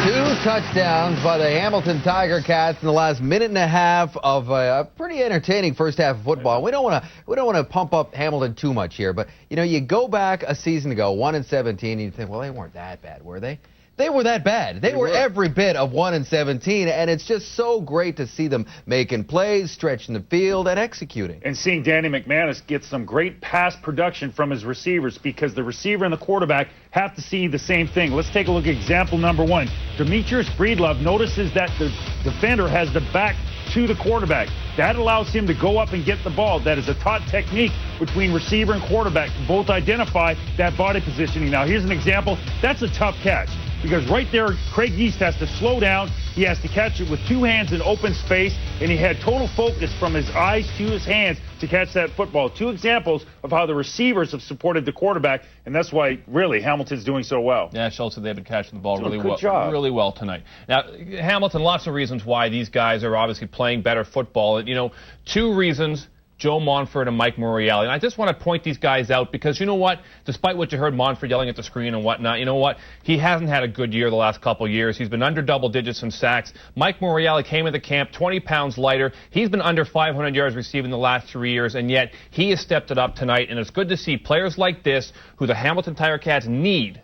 2 touchdowns by the Hamilton Tiger Cats in the last minute and a half of a pretty entertaining first half of football. We don't want to pump up Hamilton too much here, but you know, you go back a season ago, 1-17, and you think, well, they weren't that bad, were they? they were that bad. They were every bit of 1-17, and it's just so great to see them making plays, stretching the field, and executing. And seeing Danny McManus get some great pass production from his receivers, because the receiver and the quarterback have to see the same thing. Let's take a look at example number 1. Demetrius Breedlove notices that the defender has the back to the quarterback. That allows him to go up and get the ball. That is a taught technique between receiver and quarterback to both identify that body positioning. Now, here's an example. That's a tough catch, because right there, Craig Yeast has to slow down. He has to catch it with 2 hands in open space, and he had total focus from his eyes to his hands to catch that football. 2 examples of how the receivers have supported the quarterback, and that's why, really, Hamilton's doing so well. Yeah, Schultz said they've been catching the ball really well tonight. Now, Hamilton, lots of reasons why these guys are obviously playing better football. You know, 2 reasons. Joe Montford and Mike Morreale. And I just want to point these guys out because, you know what, despite what you heard Montford yelling at the screen and whatnot, you know what, he hasn't had a good year the last couple of years. He's been under double digits in sacks. Mike Morreale came into camp 20 pounds lighter. He's been under 500 yards receiving the last 3 years, and yet he has stepped it up tonight, and it's good to see players like this who the Hamilton Tiger Cats need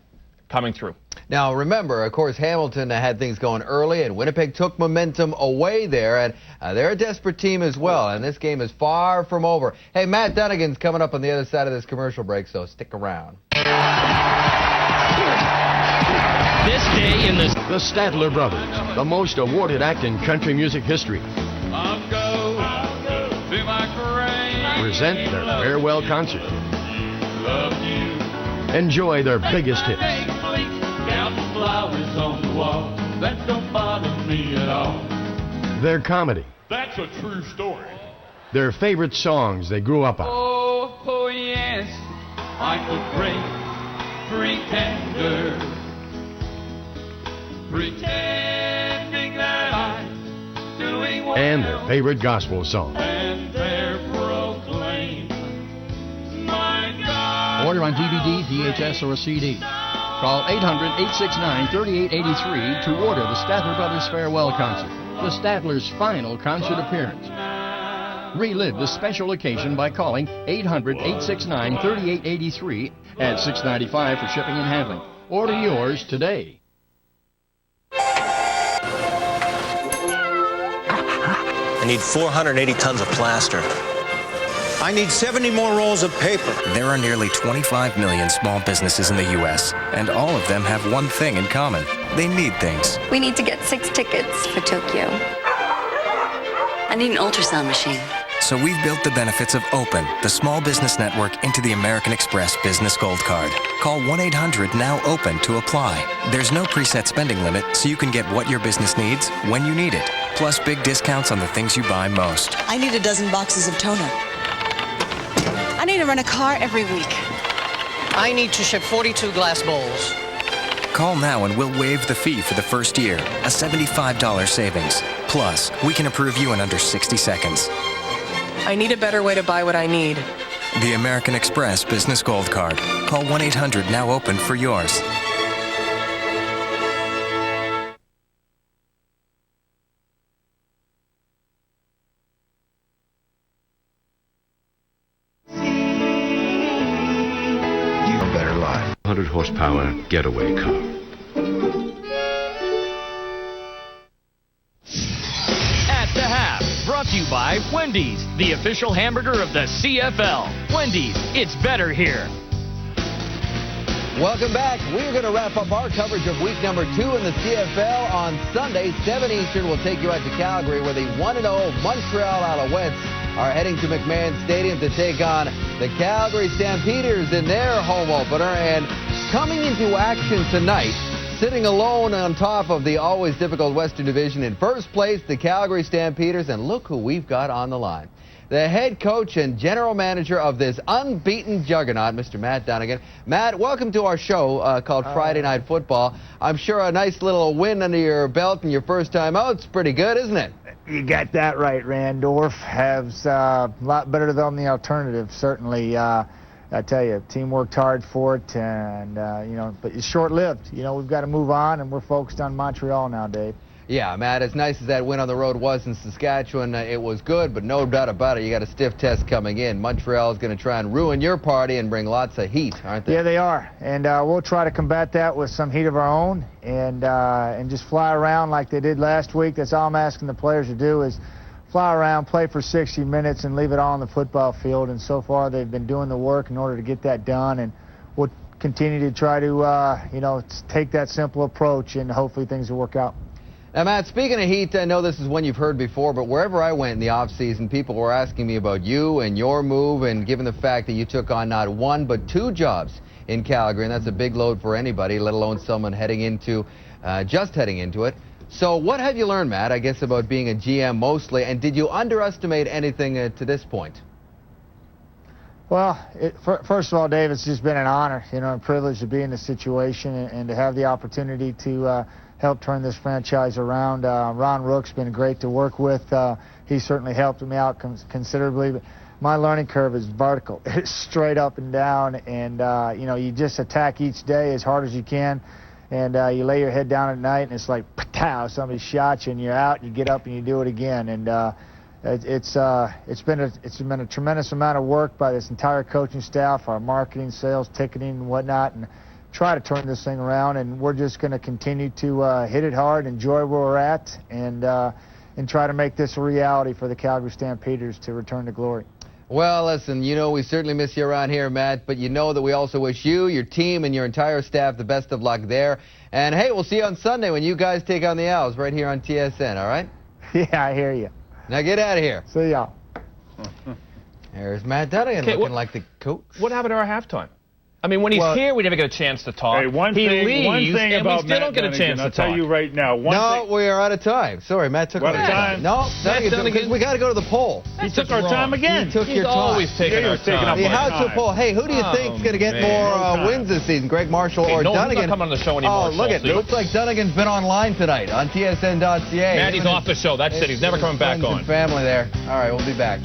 coming through. Now, remember, of course, Hamilton had things going early, and Winnipeg took momentum away there, and they're a desperate team as well, and this game is far from over. Hey, Matt Dunnigan's coming up on the other side of this commercial break, so stick around. This day in the Statler Brothers, the most awarded act in country music history, present their farewell concert. Enjoy their biggest hits. Their comedy. That's a true story. Their favorite songs they grew up on. Oh, yes, like a great pretender, pretending that I'm doing well. And their favorite gospel songs. And they're proclaiming, my God. Order on DVD, VHS, or a CD. Call 800-869-3883 to order the Statler Brothers Farewell Concert, the Statler's final concert appearance. Relive the special occasion by calling 800-869-3883 at $6.95 for shipping and handling. Order yours today. I need 480 tons of plaster. I need 70 more rolls of paper. There are nearly 25 million small businesses in the U.S., and all of them have one thing in common. They need things. We need to get 6 tickets for Tokyo. I need an ultrasound machine. So we've built the benefits of Open, the small business network, into the American Express Business Gold Card. Call 1-800-NOW-OPEN to apply. There's no preset spending limit, so you can get what your business needs when you need it. Plus big discounts on the things you buy most. I need a dozen boxes of toner. I need to rent a car every week. I need to ship 42 glass bowls. Call now and we'll waive the fee for the first year, a $75 savings. Plus, we can approve you in under 60 seconds. I need a better way to buy what I need. The American Express Business Gold Card. Call 1-800-NOW-OPEN for yours. Better life. 100 horsepower getaway car. At the Half, brought to you by Wendy's, the official hamburger of the CFL. Wendy's, it's better here. Welcome back. We're going to wrap up our coverage of week number 2 in the CFL on Sunday. 7 Eastern will take you out to Calgary, where the 1-0 Montreal Alouettes are heading to McMahon Stadium to take on the Calgary Stampeders in their home opener. And coming into action tonight, sitting alone on top of the always difficult Western Division in first place, the Calgary Stampeders. And look who we've got on the line. The head coach and general manager of this unbeaten juggernaut, Mr. Matt Dunnigan. Matt, welcome to our show called Friday Night Football. I'm sure a nice little win under your belt and your first time out. It's pretty good, isn't it? You got that right, Randorf. Has a lot better than the alternative, certainly. I tell you, team worked hard for it, and, but it's short-lived. We've got to move on, and we're focused on Montreal now, Dave. Yeah, Matt, as nice as that win on the road was in Saskatchewan, it was good, but no doubt about it, you got a stiff test coming in. Montreal is going to try and ruin your party and bring lots of heat, aren't they? Yeah, they are, and we'll try to combat that with some heat of our own and just fly around like they did last week. That's all I'm asking the players to do is fly around, play for 60 minutes, and leave it all on the football field. And so far, they've been doing the work in order to get that done, and we'll continue to try to, take that simple approach, and hopefully things will work out. Now, Matt, speaking of heat, I know this is one you've heard before, but wherever I went in the offseason, people were asking me about you and your move, and given the fact that you took on not one but two jobs in Calgary, and that's a big load for anybody, let alone someone just heading into it. So what have you learned, Matt, I guess, about being a GM mostly, and did you underestimate anything to this point? Well, first of all, Dave, it's just been an honor, a privilege to be in this situation and to have the opportunity to help turn this franchise around. Ron Rook's been great to work with. He certainly helped me out considerably. But my learning curve is vertical. It's straight up and down, and you just attack each day as hard as you can, and you lay your head down at night, and it's like, pow, somebody shot you, and you're out, and you get up, and you do it again. And it's been a tremendous amount of work by this entire coaching staff, our marketing, sales, ticketing, and whatnot, and try to turn this thing around, and we're just going to continue to hit it hard, enjoy where we're at, and try to make this a reality for the Calgary Stampeders to return to glory. Well, listen, we certainly miss you around here, Matt, but you know that we also wish you, your team, and your entire staff the best of luck there. And, hey, we'll see you on Sunday when you guys take on the Owls right here on TSN, all right? Yeah, I hear you. Now get out of here. See y'all. There's Matt Dunigan looking like the coach. What happened to our halftime? I mean, when he's here, we never get a chance to talk. Hey, one thing and about we still don't get a chance to I'll talk. tell you right now. We are out of time. Sorry, Matt took our time. No, because we got to go to the poll. He took our time again. He took your time. Always taking our time. The House of Poll. Hey, who do you think's going to get more wins this season, Greg Marshall or Dunigan? He's not coming on the show anymore. Oh, look it. Looks like Dunigan's been online tonight on TSN.ca. Maddie's off the show. That's it. He's never coming back on. Family there. All right, we'll be back.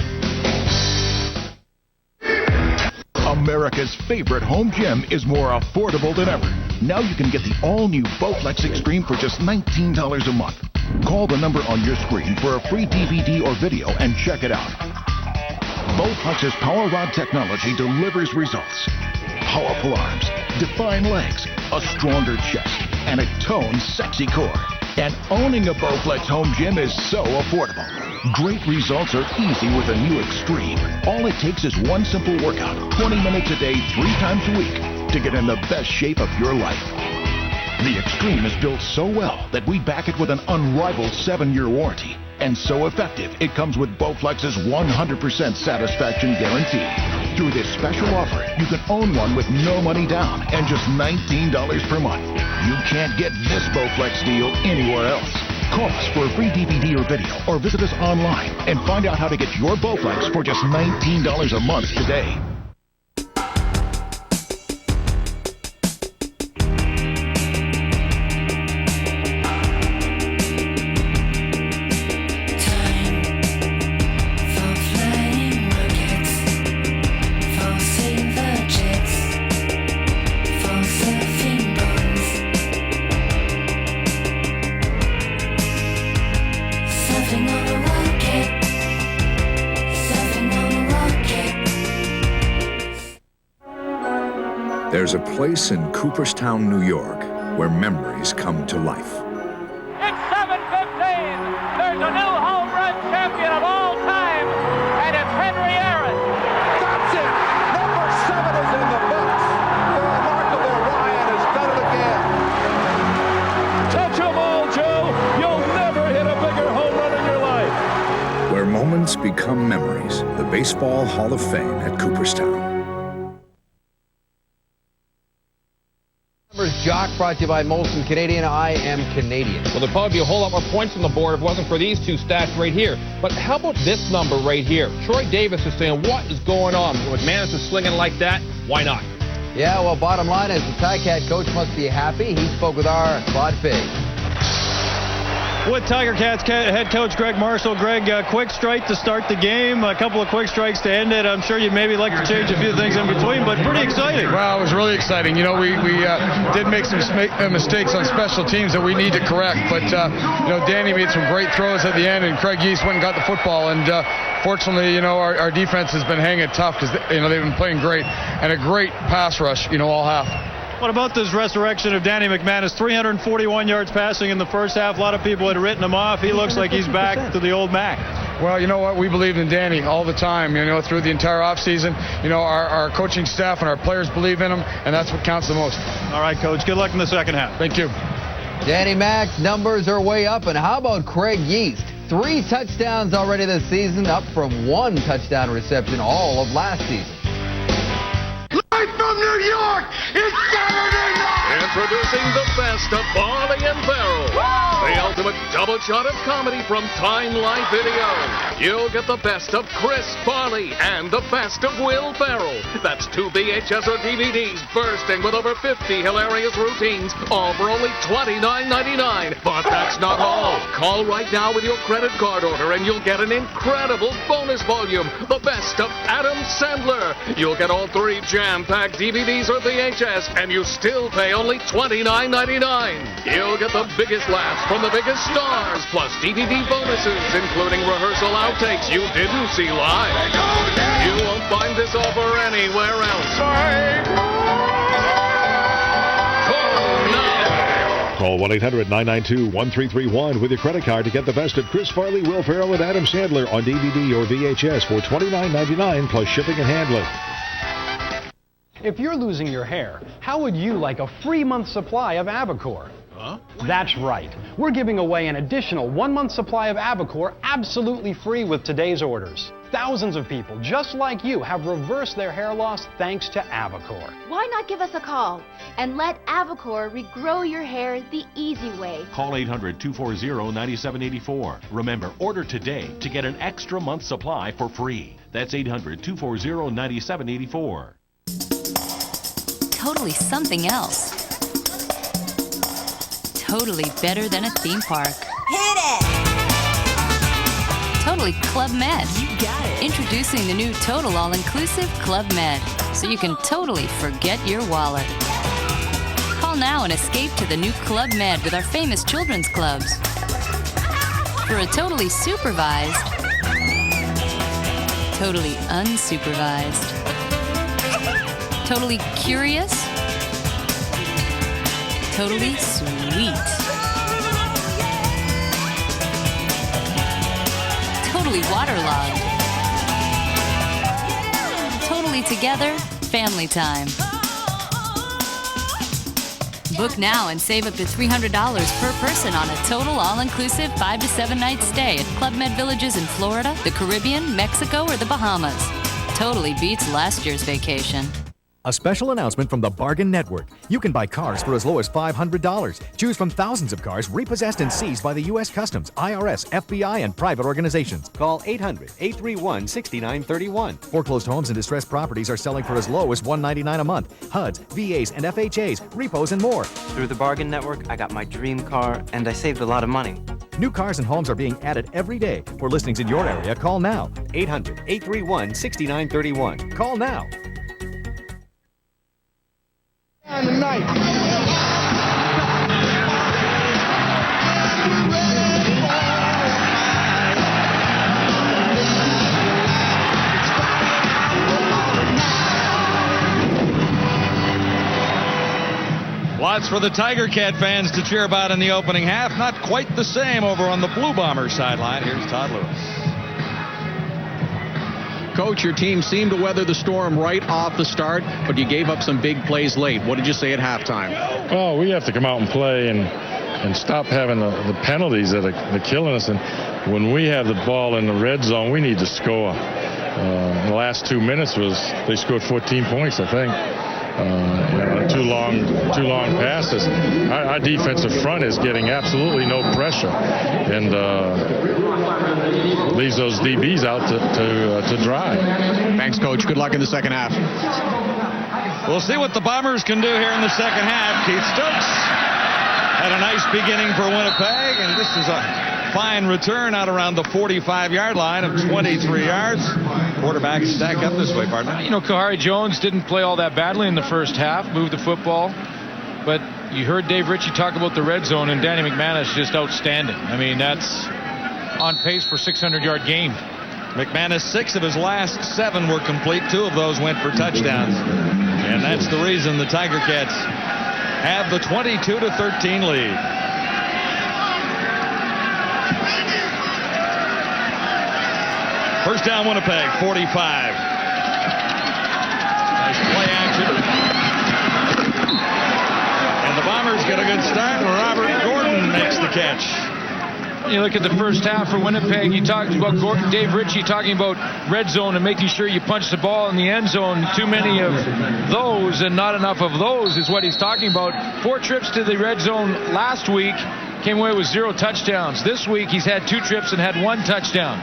America's favorite home gym is more affordable than ever. Now you can get the all-new Bowflex Extreme for just $19 a month. Call the number on your screen for a free DVD or video and check it out. Bowflex's Power Rod technology delivers results. Powerful arms, defined legs, a stronger chest, and a toned, sexy core. And owning a Bowflex home gym is so affordable. Great results are easy with a new Extreme. All it takes is one simple workout, 20 minutes a day, 3 times a week, to get in the best shape of your life. The Extreme is built so well that we back it with an unrivaled 7-year warranty. And so effective, it comes with Bowflex's 100% satisfaction guarantee. Through this special offer, you can own one with no money down and just $19 per month. You can't get this Bowflex deal anywhere else. Call us for a free DVD or video, or visit us online and find out how to get your Bowflex for just $19 a month today. There's a place in Cooperstown, New York, where memories come to life. It's 7:15. There's a new home run champion of all time, and it's Henry Aaron. That's it. Number 7 is in the books. The remarkable Ryan has done it again. Touch 'em all, Joe. You'll never hit a bigger home run in your life. Where moments become memories. The Baseball Hall of Fame at Cooperstown. Jock brought to you by Molson Canadian. I am Canadian. Well, there'd probably be a whole lot more points on the board if it wasn't for these two stats right here. But how about this number right here? Troy Davis is saying, what is going on? When McManus is slinging like that, why not? Yeah, well, bottom line is the Ticat coach must be happy. He spoke with our Claude Fig. with Tiger Cats head coach Greg Marshall. Greg, quick strike to start the game, a couple of quick strikes to end it. I'm sure you'd maybe like to change a few things in between, but pretty exciting. Well, it was really exciting. You know, we did make some mistakes on special teams that we need to correct, but, you know, Danny made some great throws at the end, and Craig Yeast went and got the football, and fortunately, you know, our defense has been hanging tough because, you know, they've been playing great, and a great pass rush, you know, all half. What about this resurrection of Danny McManus? 341 yards passing in the first half. A lot of people had written him off. He looks like he's back to the old Mac. Well, you know what? We believed in Danny all the time, you know, through the entire offseason. You know, our coaching staff and our players believe in him, and that's what counts the most. All right, Coach. Good luck in the second half. Thank you. Danny Mac's numbers are way up, and how about Craig Yeast? 3 touchdowns already this season, up from 1 touchdown reception all of last season. Live from New York, it's Saturday night! Introducing the best of Farley and Farrell. The ultimate double shot of comedy from Time Life Video. You'll get the best of Chris Farley and the best of Will Ferrell. That's 2 VHS or DVDs bursting with over 50 hilarious routines, all for only $29.99. But that's not all. Call right now with your credit card order and you'll get an incredible bonus volume, the best of Adam Sandler. You'll get all 3 jam-packed DVDs or VHS, and you still pay only $29.99. You'll get the biggest laughs from the biggest stars, plus DVD bonuses, including rehearsal outtakes you didn't see live. You won't find this offer anywhere else. Call 1-800-992-1331 with your credit card to get the best of Chris Farley, Will Ferrell, and Adam Sandler on DVD or VHS for $29.99 plus shipping and handling. If you're losing your hair, how would you like a free month supply of Avocor? Huh? That's right. We're giving away an additional 1-month supply of Avocor absolutely free with today's orders. Thousands of people just like you have reversed their hair loss thanks to Avocor. Why not give us a call and let Avocor regrow your hair the easy way? Call 800-240-9784. Remember, order today to get an extra month supply for free. That's 800-240-9784. Totally something else. Totally better than a theme park. Hit it! Totally Club Med. You got it. Introducing the new Total All-Inclusive Club Med, so you can totally forget your wallet. Call now and escape to the new Club Med with our famous children's clubs. For a totally supervised, totally unsupervised, totally curious, totally sweet, totally waterlogged, totally together, family time. Book now and save up to $300 per person on a total all-inclusive 5 to 7 night stay at Club Med Villages in Florida, the Caribbean, Mexico, or the Bahamas. Totally beats last year's vacation. A special announcement from the Bargain Network. You can buy cars for as low as $500. Choose from thousands of cars repossessed and seized by the U.S. Customs, IRS, FBI, and private organizations. Call 800-831-6931. Foreclosed homes and distressed properties are selling for as low as $199 a month. HUDs, VAs, and FHAs, repos, and more. Through the Bargain Network, I got my dream car, and I saved a lot of money. New cars and homes are being added every day. For listings in your area, call now. 800-831-6931. Call now. Tonight. Lots for the Tiger Cat fans to cheer about in the opening half. Not quite the same over on the Blue Bombers sideline. Here's Todd Lewis. Coach, your team seemed to weather the storm right off the start, but you gave up some big plays late. What did you say at halftime? Oh, we have to come out and play and stop having the penalties that are killing us. And when we have the ball in the red zone, we need to score. The last 2 minutes they scored 14 points, I think. Two long passes. Our defensive front is getting absolutely no pressure, and leaves those DBs out to dry. Thanks, Coach. Good luck in the second half. We'll see what the Bombers can do here in the second half. Keith Stokes Had a nice beginning for Winnipeg, and this is a fine return out around the 45-yard line of 23 yards. Quarterbacks stack up this way, partner. You know, Kahari Jones didn't play all that badly in the first half, moved the football, but you heard Dave Ritchie talk about the red zone, and Danny McManus just outstanding. I mean, that's on pace for 600-yard game. McManus, 6 of his last 7 were complete. 2 of those went for touchdowns. And that's the reason the Tiger Cats have the 22-13 lead. First down, Winnipeg, 45. Nice play action. And the Bombers get a good start. Robert Gordon makes the catch. You look at the first half for Winnipeg, you talked about Dave Ritchie talking about red zone and making sure you punch the ball in the end zone. Too many of those and not enough of those is what he's talking about. 4 trips to the red zone last week, came away with 0 touchdowns. This week he's had 2 trips and had 1 touchdown.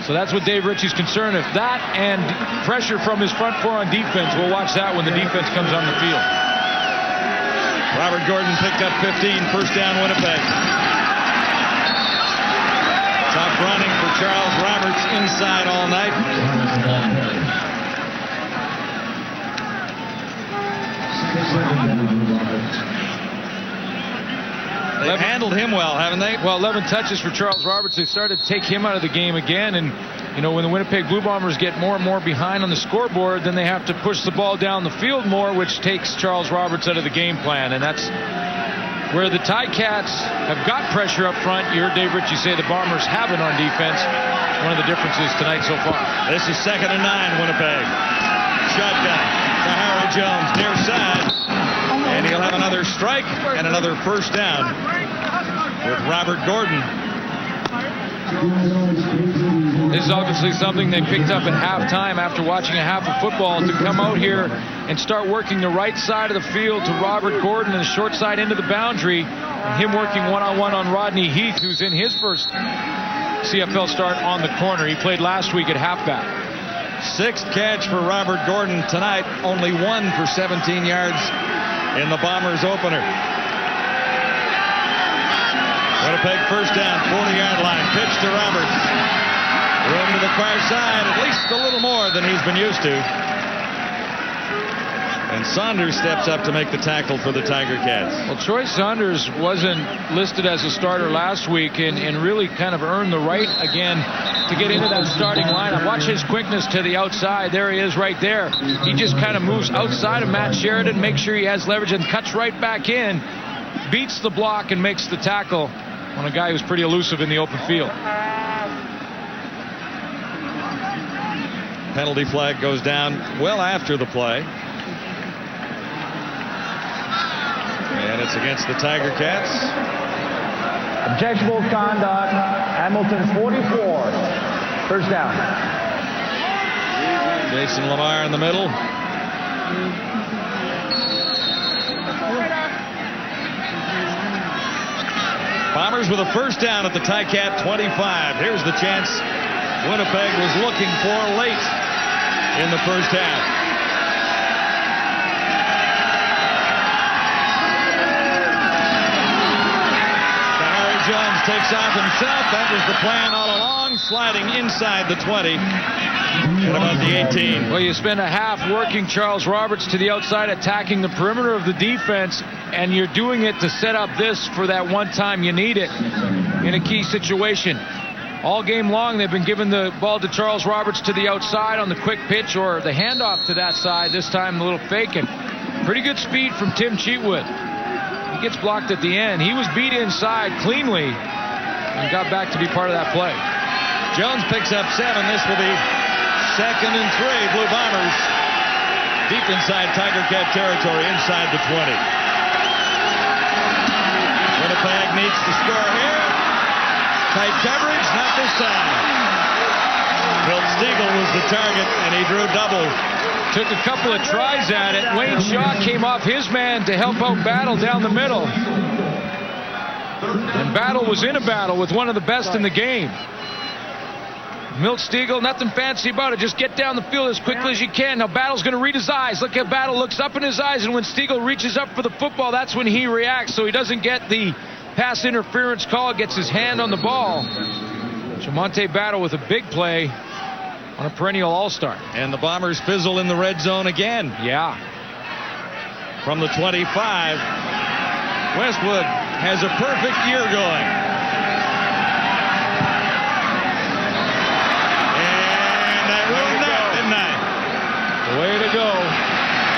So that's what Dave Ritchie's concerned. If that and pressure from his front 4 on defense, we'll watch that when the defense comes on the field. Robert Gordon picked up 15, first down Winnipeg. Tough running for Charles Roberts inside all night. They've handled him well, haven't they? Well, 11 touches for Charles Roberts. They started to take him out of the game again, and you know, when the Winnipeg Blue Bombers get more and more behind on the scoreboard, then they have to push the ball down the field more, which takes Charles Roberts out of the game plan, and that's where the Ticats have got pressure up front. You heard Dave Ritchie say the Bombers haven't on defense. One of the differences tonight so far. This is 2nd and 9, Winnipeg. Shotgun. Kahari Jones near side. And he'll have another strike and another first down with Robert Gordon. This is obviously something they picked up at halftime after watching a half of football, to come out here and start working the right side of the field to Robert Gordon and the short side into the boundary, and him working one-on-one on Rodney Heath, who's in his first CFL start on the corner. He played last week at halfback. 6th catch for Robert Gordon tonight, only 1 for 17 yards in the Bombers opener. Winnipeg first down, 40-yard line. Pitch to Roberts. Room to the far side, at least a little more than he's been used to. And Saunders steps up to make the tackle for the Tiger Cats. Well, Troy Saunders wasn't listed as a starter last week and really kind of earned the right again to get into that starting lineup. Watch his quickness to the outside. There he is right there. He just kind of moves outside of Matt Sheridan, makes sure he has leverage, and cuts right back in, beats the block, and makes the tackle on a guy who's pretty elusive in the open field. Penalty flag goes down well after the play. And it's against the Tiger Cats. Objectionable conduct. Hamilton 44. First down. Jason Lamar in the middle. Bombers with a first down at the Ticat 25. Here's the chance Winnipeg was looking for late in the first half. Kahari Jones takes off himself. That was the plan all along, sliding inside the 20 at about the 18. Well, you spend a half working Charles Roberts to the outside, attacking the perimeter of the defense, and you're doing it to set up this for that one time you need it in a key situation. All game long, they've been giving the ball to Charles Roberts to the outside on the quick pitch or the handoff to that side. This time, a little faking. Pretty good speed from Tim Cheatwood. He gets blocked at the end. He was beat inside cleanly and got back to be part of that play. Jones picks up 7. This will be 2nd and 3. Blue Bombers deep inside Tiger Cat territory, inside the 20. Winnipeg needs to score here. Tight coverage, not this time. Bill Stiegel was the target, and he drew double. Took a couple of tries at it. Wayne Shaw came off his man to help out Battle down the middle. And Battle was in a battle with one of the best in the game. Milt Stegall, nothing fancy about it. Just get down the field as quickly as you can. Now, Battle's going to read his eyes. Look at Battle, looks up in his eyes, and when Stegall reaches up for the football, that's when he reacts, so he doesn't get the pass interference call, gets his hand on the ball. Jamonte Battle with a big play on a perennial all-star. And the Bombers fizzle in the red zone again. Yeah. From the 25, Westwood has a perfect year going. And I ruined that, didn't I? Way to go.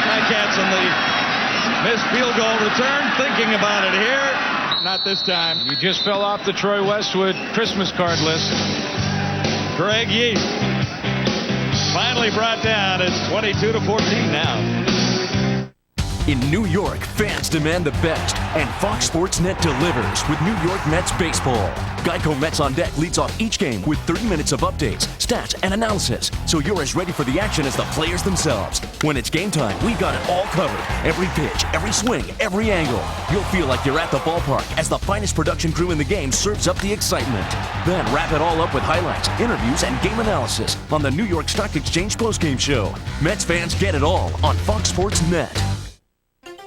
Ticats on the missed field goal return, thinking about it here. Not this time. You just fell off the Troy Westwood Christmas card list. Greg Yeast finally brought down. It's 22-14 now. In New York, fans demand the best, and Fox Sports Net delivers with New York Mets baseball. Geico Mets on Deck leads off each game with 30 minutes of updates, stats, and analysis, so you're as ready for the action as the players themselves. When it's game time, we got it all covered. Every pitch, every swing, every angle. You'll feel like you're at the ballpark as the finest production crew in the game serves up the excitement. Then wrap it all up with highlights, interviews, and game analysis on the New York Stock Exchange postgame show. Mets fans get it all on Fox Sports Net.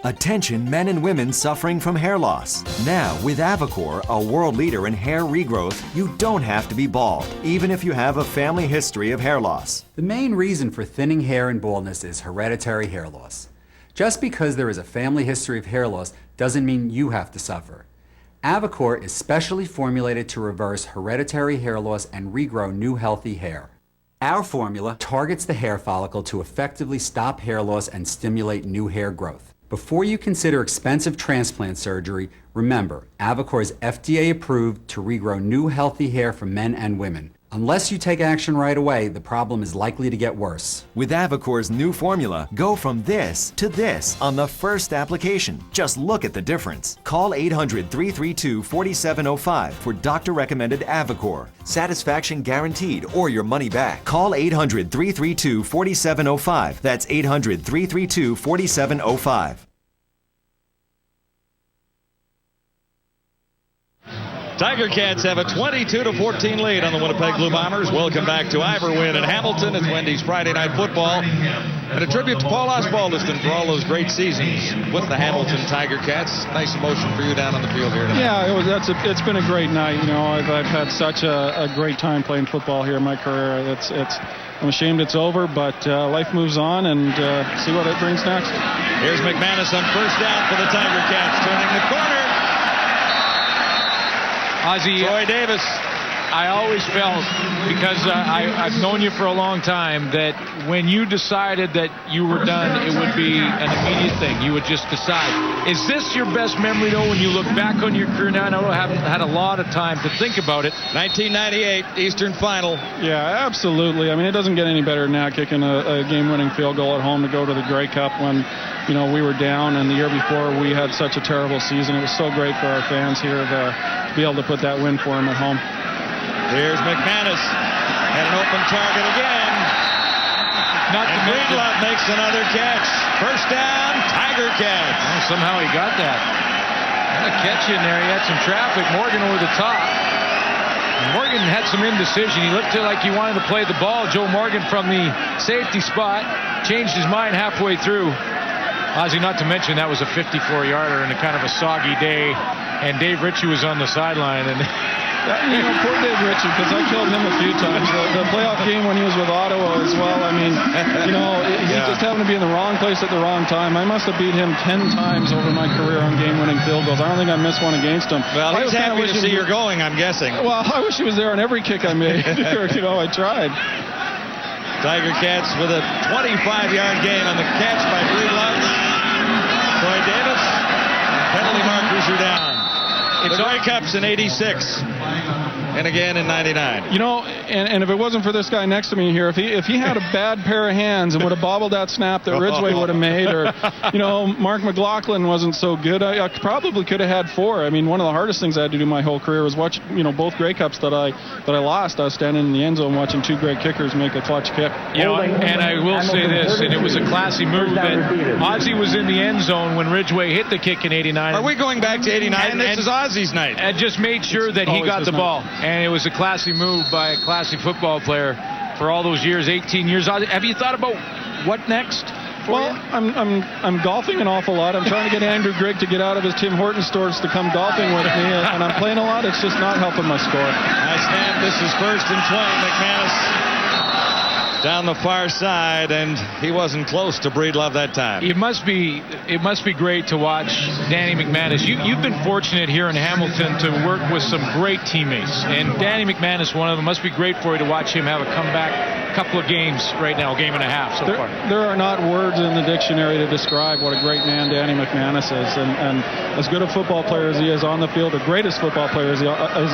Attention men and women suffering from hair loss. Now, with Avocor, a world leader in hair regrowth, you don't have to be bald, even if you have a family history of hair loss. The main reason for thinning hair and baldness is hereditary hair loss. Just because there is a family history of hair loss doesn't mean you have to suffer. Avocor is specially formulated to reverse hereditary hair loss and regrow new healthy hair. Our formula targets the hair follicle to effectively stop hair loss and stimulate new hair growth. Before you consider expensive transplant surgery, remember, Avocor is FDA approved to regrow new healthy hair for men and women. Unless you take action right away, the problem is likely to get worse. With Avocor's new formula, go from this to this on the first application. Just look at the difference. Call 800-332-4705 for doctor-recommended Avocor. Satisfaction guaranteed or your money back. Call 800-332-4705. That's 800-332-4705. Tiger Cats have a 22-14 lead on the Winnipeg Blue Bombers. Welcome back to Iberwin in Hamilton. It's Wendy's Friday Night Football. And a tribute to Paul Osbaldiston for all those great seasons with the Hamilton Tiger Cats. Nice emotion for you down on the field here tonight. Yeah, it's been a great night. You know, I've had such a great time playing football here in my career. I'm ashamed it's over, but life moves on, and see what it brings next. Here's McManus on first down for the Tiger Cats, turning the corner. Ozzie, Troy Davis. I always felt, because I've known you for a long time, that when you decided that you were done, it would be an immediate thing. You would just decide. Is this your best memory, though, when you look back on your career now? I know I haven't had a lot of time to think about it. 1998 Eastern Final. Yeah, absolutely. I mean, it doesn't get any better than that, kicking a game-winning field goal at home to go to the Grey Cup when, you know, we were down, and the year before we had such a terrible season. It was so great for our fans here to be able to put that win for them at home. Here's McManus and an open target again. And Greenlove makes another catch. First down, Tiger Cats. Oh, somehow he got that. What a catch in there. He had some traffic. Morgan over the top. Morgan had some indecision. He looked like he wanted to play the ball. Joe Morgan from the safety spot changed his mind halfway through. Ozzie, not to mention that was a 54-yarder and a kind of a soggy day. And Dave Ritchie was on the sideline. And you know, poor Dave Ritchie, because I killed him a few times. The playoff game when he was with Ottawa as well. I mean, you know, he just happened to be in the wrong place at the wrong time. I must have beat him 10 times over my career on game-winning field goals. I don't think I missed one against him. Well, he's happy to see you're going, I'm guessing. Well, I wish he was there on every kick I made. You know, I tried. Tiger Cats with a 25-yard gain on the catch by Greenlove. Troy Davis. Penalty markers are down. The Grey Cups in 86. And again in 99. You know, and if it wasn't for this guy next to me here, if he had a bad pair of hands and would have bobbled that snap that Ridgway would have made, or, you know, Mark McLaughlin wasn't so good, I probably could have had 4. I mean, one of the hardest things I had to do my whole career was watch, you know, both Grey Cups that I lost. I was standing in the end zone watching 2 great kickers make a clutch kick. You know, and I will say this, and it was a classy move, that Ozzie was in the end zone when Ridgway hit the kick in 89. Are we going back to 89? And this is Ozzie. Ozzy's night. And just made sure that he got the ball. And it was a classy move by a classy football player for all those years, 18 years. Have you thought about what next? Well, I'm golfing an awful lot. I'm trying to get Andrew Grigg to get out of his Tim Hortons stores to come golfing with me, and I'm playing a lot. It's just not helping my score. Nice snap. This is 1st and 20. McManus down the far side, and he wasn't close to Breedlove that time. It must be great to watch Danny McManus. You've been fortunate here in Hamilton to work with some great teammates, and Danny McManus, one of them. Must be great for you to watch him have a comeback. Couple of games right now, game and a half so far. There are not words in the dictionary to describe what a great man Danny McManus is, and as good a football player as he is on the field, the greatest football player as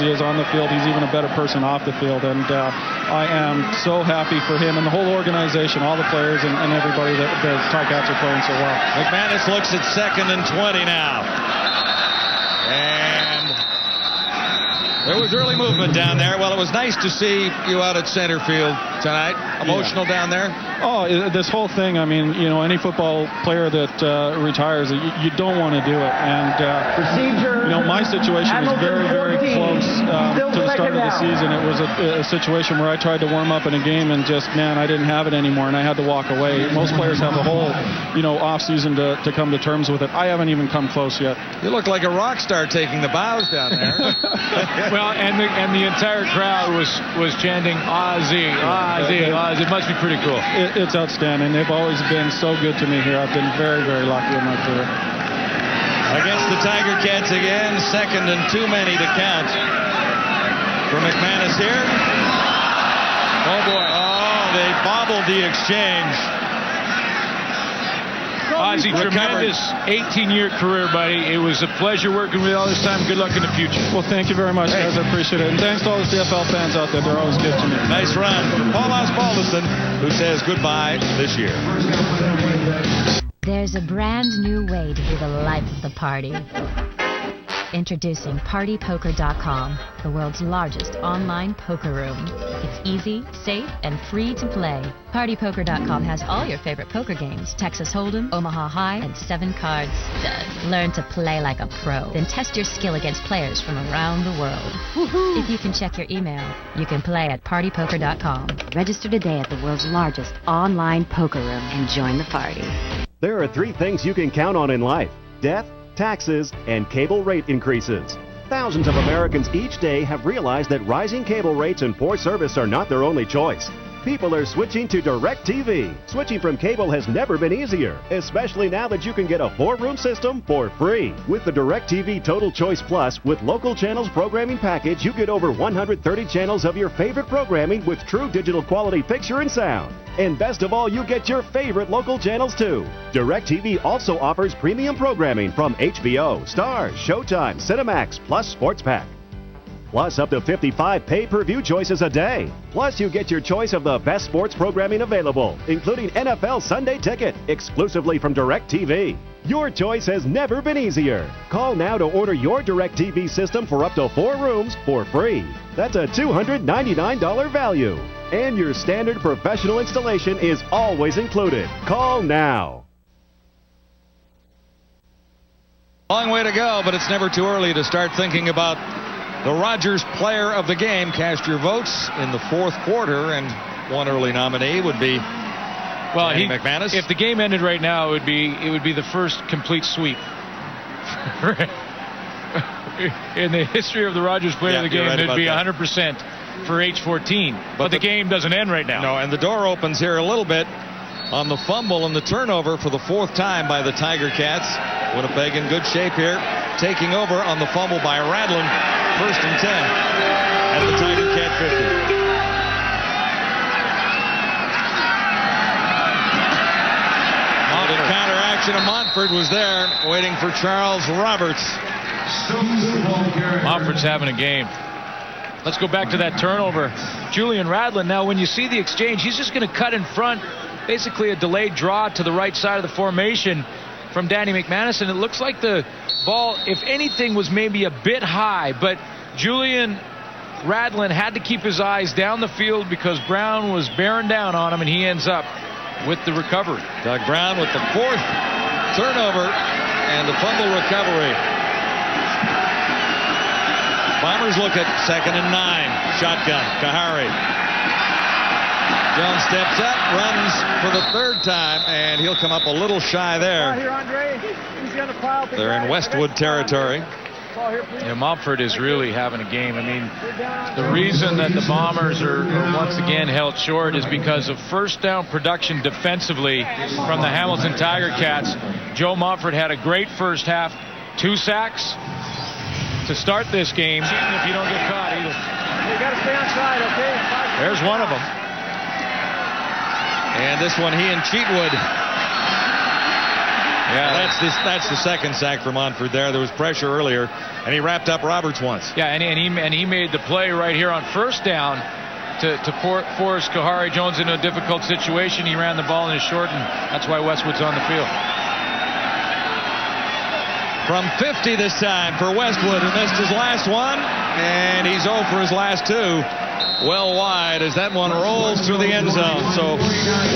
he is on the field, he's even a better person off the field, and I am so happy for him and the whole organization, all the players and everybody that the Ticats are playing so well. McManus looks at 2nd and 20 now. And there was early movement down there. Well, it was nice to see you out at center field tonight. Emotional down there? Oh, this whole thing, I mean, any football player that retires, you don't want to do it. And, my situation was very, very close to the start of the season. It was a situation where I tried to warm up in a game and I didn't have it anymore, and I had to walk away. Most players have the whole, off season to come to terms with it. I haven't even come close yet. You look like a rock star taking the bows down there. Well, and the entire crowd was chanting Ozzy, Ozzy, Ozzy. It must be pretty cool. It's outstanding. They've always been so good to me here. I've been very, very lucky in my career. Against the Tiger Cats again, 2nd and too many to count for McManus here. Oh boy! Oh, they bobbled the exchange. Ozzy, tremendous 18-year career, buddy. It was a pleasure working with you all this time. Good luck in the future. Well, thank you very much, guys. I appreciate it. And thanks to all the CFL fans out there. They're always good to me. Nice run from Paul Osbaldiston, who says goodbye this year. There's a brand new way to be the life of the party. Introducing PartyPoker.com, the world's largest online poker room. It's easy, safe, and free to play. PartyPoker.com has all your favorite poker games, Texas Hold'em, Omaha High, and 7-card stud. Learn to play like a pro, then test your skill against players from around the world. Woohoo! If you can check your email, you can play at PartyPoker.com. Register today at the world's largest online poker room and join the party. There are 3 things you can count on in life: death, taxes, and cable rate increases. Thousands of Americans each day have realized that rising cable rates and poor service are not their only choice. People are switching to DirecTV. Switching from cable has never been easier, especially now that you can get a 4-room system for free. With the DirecTV Total Choice Plus with local channels programming package, you get over 130 channels of your favorite programming with true digital quality picture and sound. And best of all, you get your favorite local channels too. DirecTV also offers premium programming from HBO, Starz, Showtime, Cinemax, plus Sports Pack. Plus up to 55 pay-per-view choices a day. Plus you get your choice of the best sports programming available, including NFL Sunday Ticket, exclusively from DirecTV. Your choice has never been easier. Call now to order your DirecTV system for up to 4 rooms for free. That's a $299 value. And your standard professional installation is always included. Call now. Long way to go, but it's never too early to start thinking about the Rogers Player of the Game. Cast your votes in the 4th quarter, and one early nominee would be Danny McManus. If the game ended right now, it would be the first complete sweep in the history of the Rogers Player of the Game. It'd be 100% for H14, but the game doesn't end right now. No, and the door opens here a little bit on the fumble and the turnover for the 4th time by the Tiger Cats. Winnipeg in good shape here, taking over on the fumble by Radlin. 1st and 10 at the Tiger Cat 50. The counteraction of Montford was there, waiting for Charles Roberts. Montford's having a game. Let's go back to that turnover. Julian Radlin. Now, when you see the exchange, he's just going to cut in front, basically a delayed draw to the right side of the formation from Danny McManus, and it looks like the ball, if anything, was maybe a bit high, but Julian Radlin had to keep his eyes down the field because Brown was bearing down on him, and he ends up with the recovery. Doug Brown with the 4th turnover and the fumble recovery. Bombers look at 2nd and 9. Shotgun. Kahari. Jones steps up, runs for the 3rd time, and he'll come up a little shy there. They're in Westwood territory. Yeah, Mumford is really having a game. I mean, the reason that the Bombers are once again held short is because of first down production defensively from the Hamilton Tiger Cats. Joe Mumford had a great first half. 2 sacks to start this game. If you don't get caught either. You got to stay on side, okay? There's one of them. And this one, he and Cheatwood. Yeah, that's the 2nd sack for Montford there. There was pressure earlier, and he wrapped up Roberts once. Yeah, and he made the play right here on first down to force Kahari Jones into a difficult situation. He ran the ball in his short, and that's why Westwood's on the field. From 50 this time for Westwood, who missed his last one, and he's 0 for his last 2. Well wide as that one rolls through the end zone. So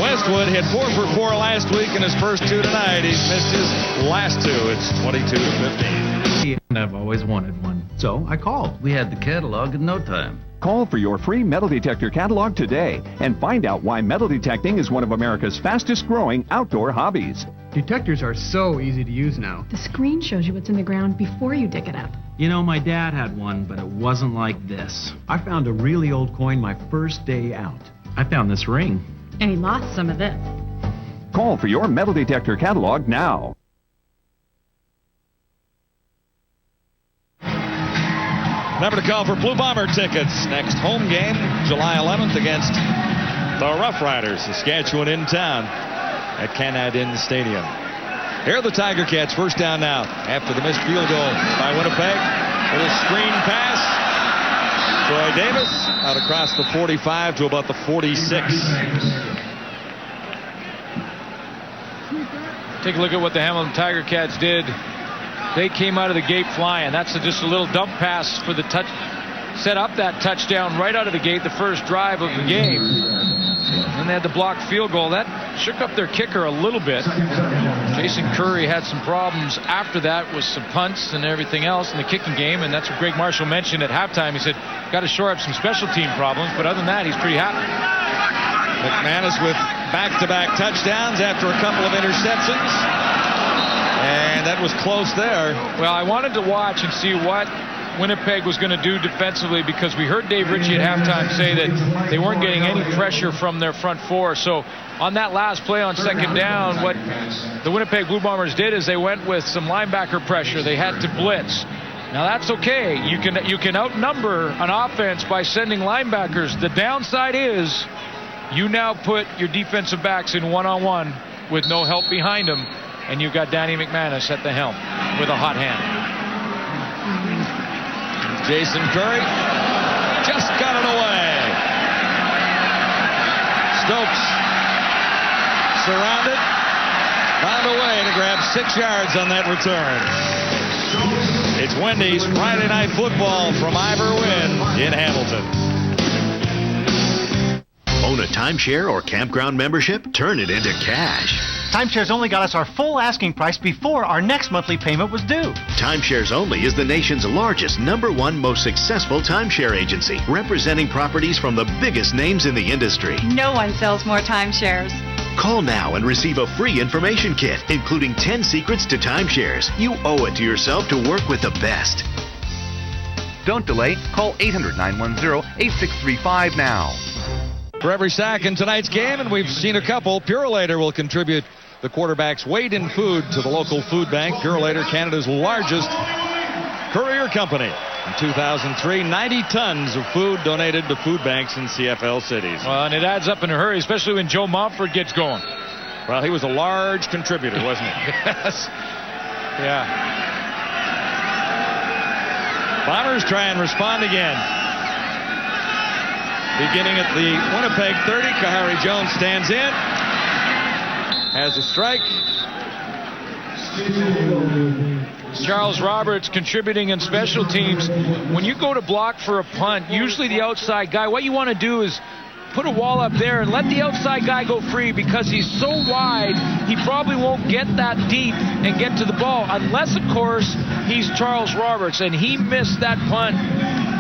Westwood hit 4 for 4 last week in his first 2 tonight. He's missed his last 2. It's 22-15. I've always wanted one, so I called. We had the catalog in no time. Call for your free metal detector catalog today and find out why metal detecting is one of America's fastest growing outdoor hobbies. Detectors are so easy to use now. The screen shows you what's in the ground before you dig it up. You know, my dad had one, but it wasn't like this. I found a really old coin my first day out. I found this ring. And he lost some of this. Call for your metal detector catalog now. Number to call for Blue Bomber tickets. Next home game, July 11th against the Rough Riders. Saskatchewan in town at Canadin Stadium. Here are the Tiger Cats. First down now after the missed field goal by Winnipeg. Little screen pass. Troy Davis out across the 45 to about the 46. Take a look at what the Hamilton Tiger Cats did. They came out of the gate flying. That's just a little dump pass for the touch. Set up that touchdown right out of the gate, the first drive of the game. And they had the blocked field goal. That shook up their kicker a little bit. Jason Curry had some problems after that with some punts and everything else in the kicking game, and that's what Greg Marshall mentioned at halftime. He said, got to shore up some special team problems, but other than that, he's pretty happy. McManus with back-to-back touchdowns after a couple of interceptions. And that was close there. Well, I wanted to watch and see what Winnipeg was going to do defensively, because we heard Dave Ritchie at halftime say that they weren't getting any pressure from their front four. So on that last play on second down, what the Winnipeg Blue Bombers did is they went with some linebacker pressure. They had to blitz. Now that's okay. You can outnumber an offense by sending linebackers. The downside is you now put your defensive backs in one-on-one with no help behind them, and you've got Danny McManus at the helm with a hot hand. Jason Curry just got it away. Stokes surrounded, found a way to grab 6 yards on that return. It's Wendy's Friday Night Football from Ivor Wynn in Hamilton. Own a timeshare or campground membership? Turn it into cash. Timeshares Only got us our full asking price before our next monthly payment was due. Timeshares Only is the nation's largest, #1 most successful timeshare agency, representing properties from the biggest names in the industry. No one sells more timeshares. Call now and receive a free information kit, including 10 secrets to timeshares. You owe it to yourself to work with the best. Don't delay. Call 800-910-8635 now. For every sack in tonight's game, and we've seen a couple, Purolator will contribute the quarterback's weight in food to the local food bank. Purolator, Canada's largest courier company. In 2003, 90 tons of food donated to food banks in CFL cities. Well, and it adds up in a hurry, especially when Joe Mumford gets going. Well, he was a large contributor, wasn't he? Yes. Yeah. Bombers try and respond again. Beginning at the Winnipeg 30, Kahari Jones stands in. Has a strike. Charles Roberts contributing in special teams. When you go to block for a punt, usually the outside guy, what you want to do is put a wall up there and let the outside guy go free, because he's so wide, he probably won't get that deep and get to the ball, unless, of course, he's Charles Roberts, and he missed that punt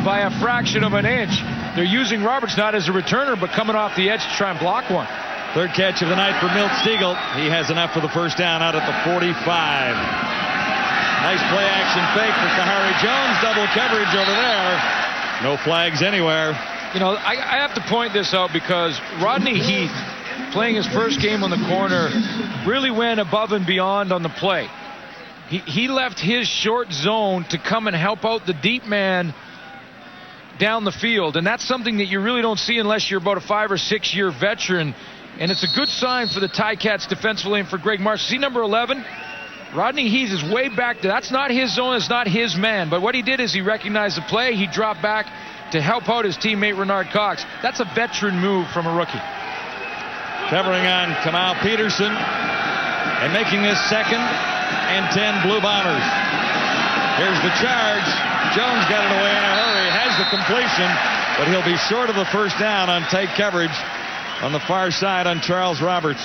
by a fraction of an inch. They're using Roberts not as a returner, but coming off the edge to try and block one. Third catch of the night for Milt Stegall. He has enough for the first down out at the 45. Nice play action fake for Kahari Jones. Double coverage over there. No flags anywhere. You know, I have to point this out because Rodney Heath, playing his first game on the corner, really went above and beyond on the play. He left his short zone to come and help out the deep man down the field, and that's something that you really don't see unless you're about a 5 or 6 year veteran, and it's a good sign for the Ticats defensively and for Greg Marshall. See number 11? Rodney Heath is way back there. That's not his zone, it's not his man, but what he did is he recognized the play, he dropped back to help out his teammate Renard Cox. That's a veteran move from a rookie. Covering on Kamal Peterson and making this 2nd and 10 Blue Bombers. Here's the charge. Jones got it away in a hurry, has the completion, but he'll be short of the first down on tight coverage on the far side on Charles Roberts.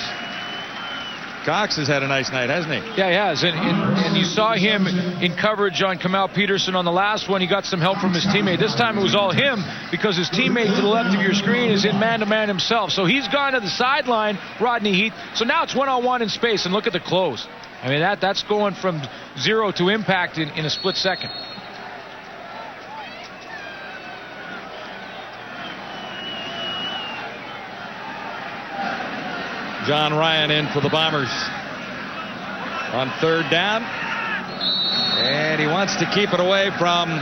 Cox has had a nice night, hasn't he? Yeah, he has. And you saw him in coverage on Kamal Peterson on the last one. He got some help from his teammate. This time it was all him because his teammate to the left of your screen is in man-to-man himself. So he's gone to the sideline, Rodney Heath. So now it's one-on-one in space, and look at the close. I mean, that's going from 0 to impact in a split second. John Ryan in for the Bombers on 3rd down. And he wants to keep it away from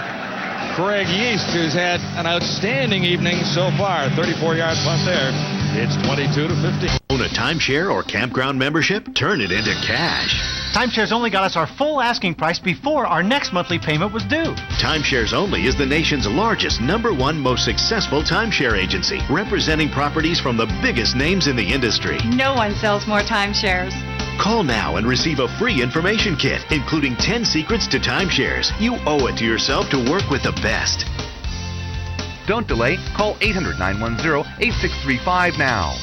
Craig Yeast, who's had an outstanding evening so far. 34-yard punt there. It's 22-15. Own a timeshare or campground membership? Turn it into cash. Timeshares Only got us our full asking price before our next monthly payment was due. Timeshares Only is the nation's largest, #1 most successful timeshare agency, representing properties from the biggest names in the industry. No one sells more timeshares. Call now and receive a free information kit, including 10 secrets to timeshares. You owe it to yourself to work with the best. Don't delay. Call 800-910-8635 now.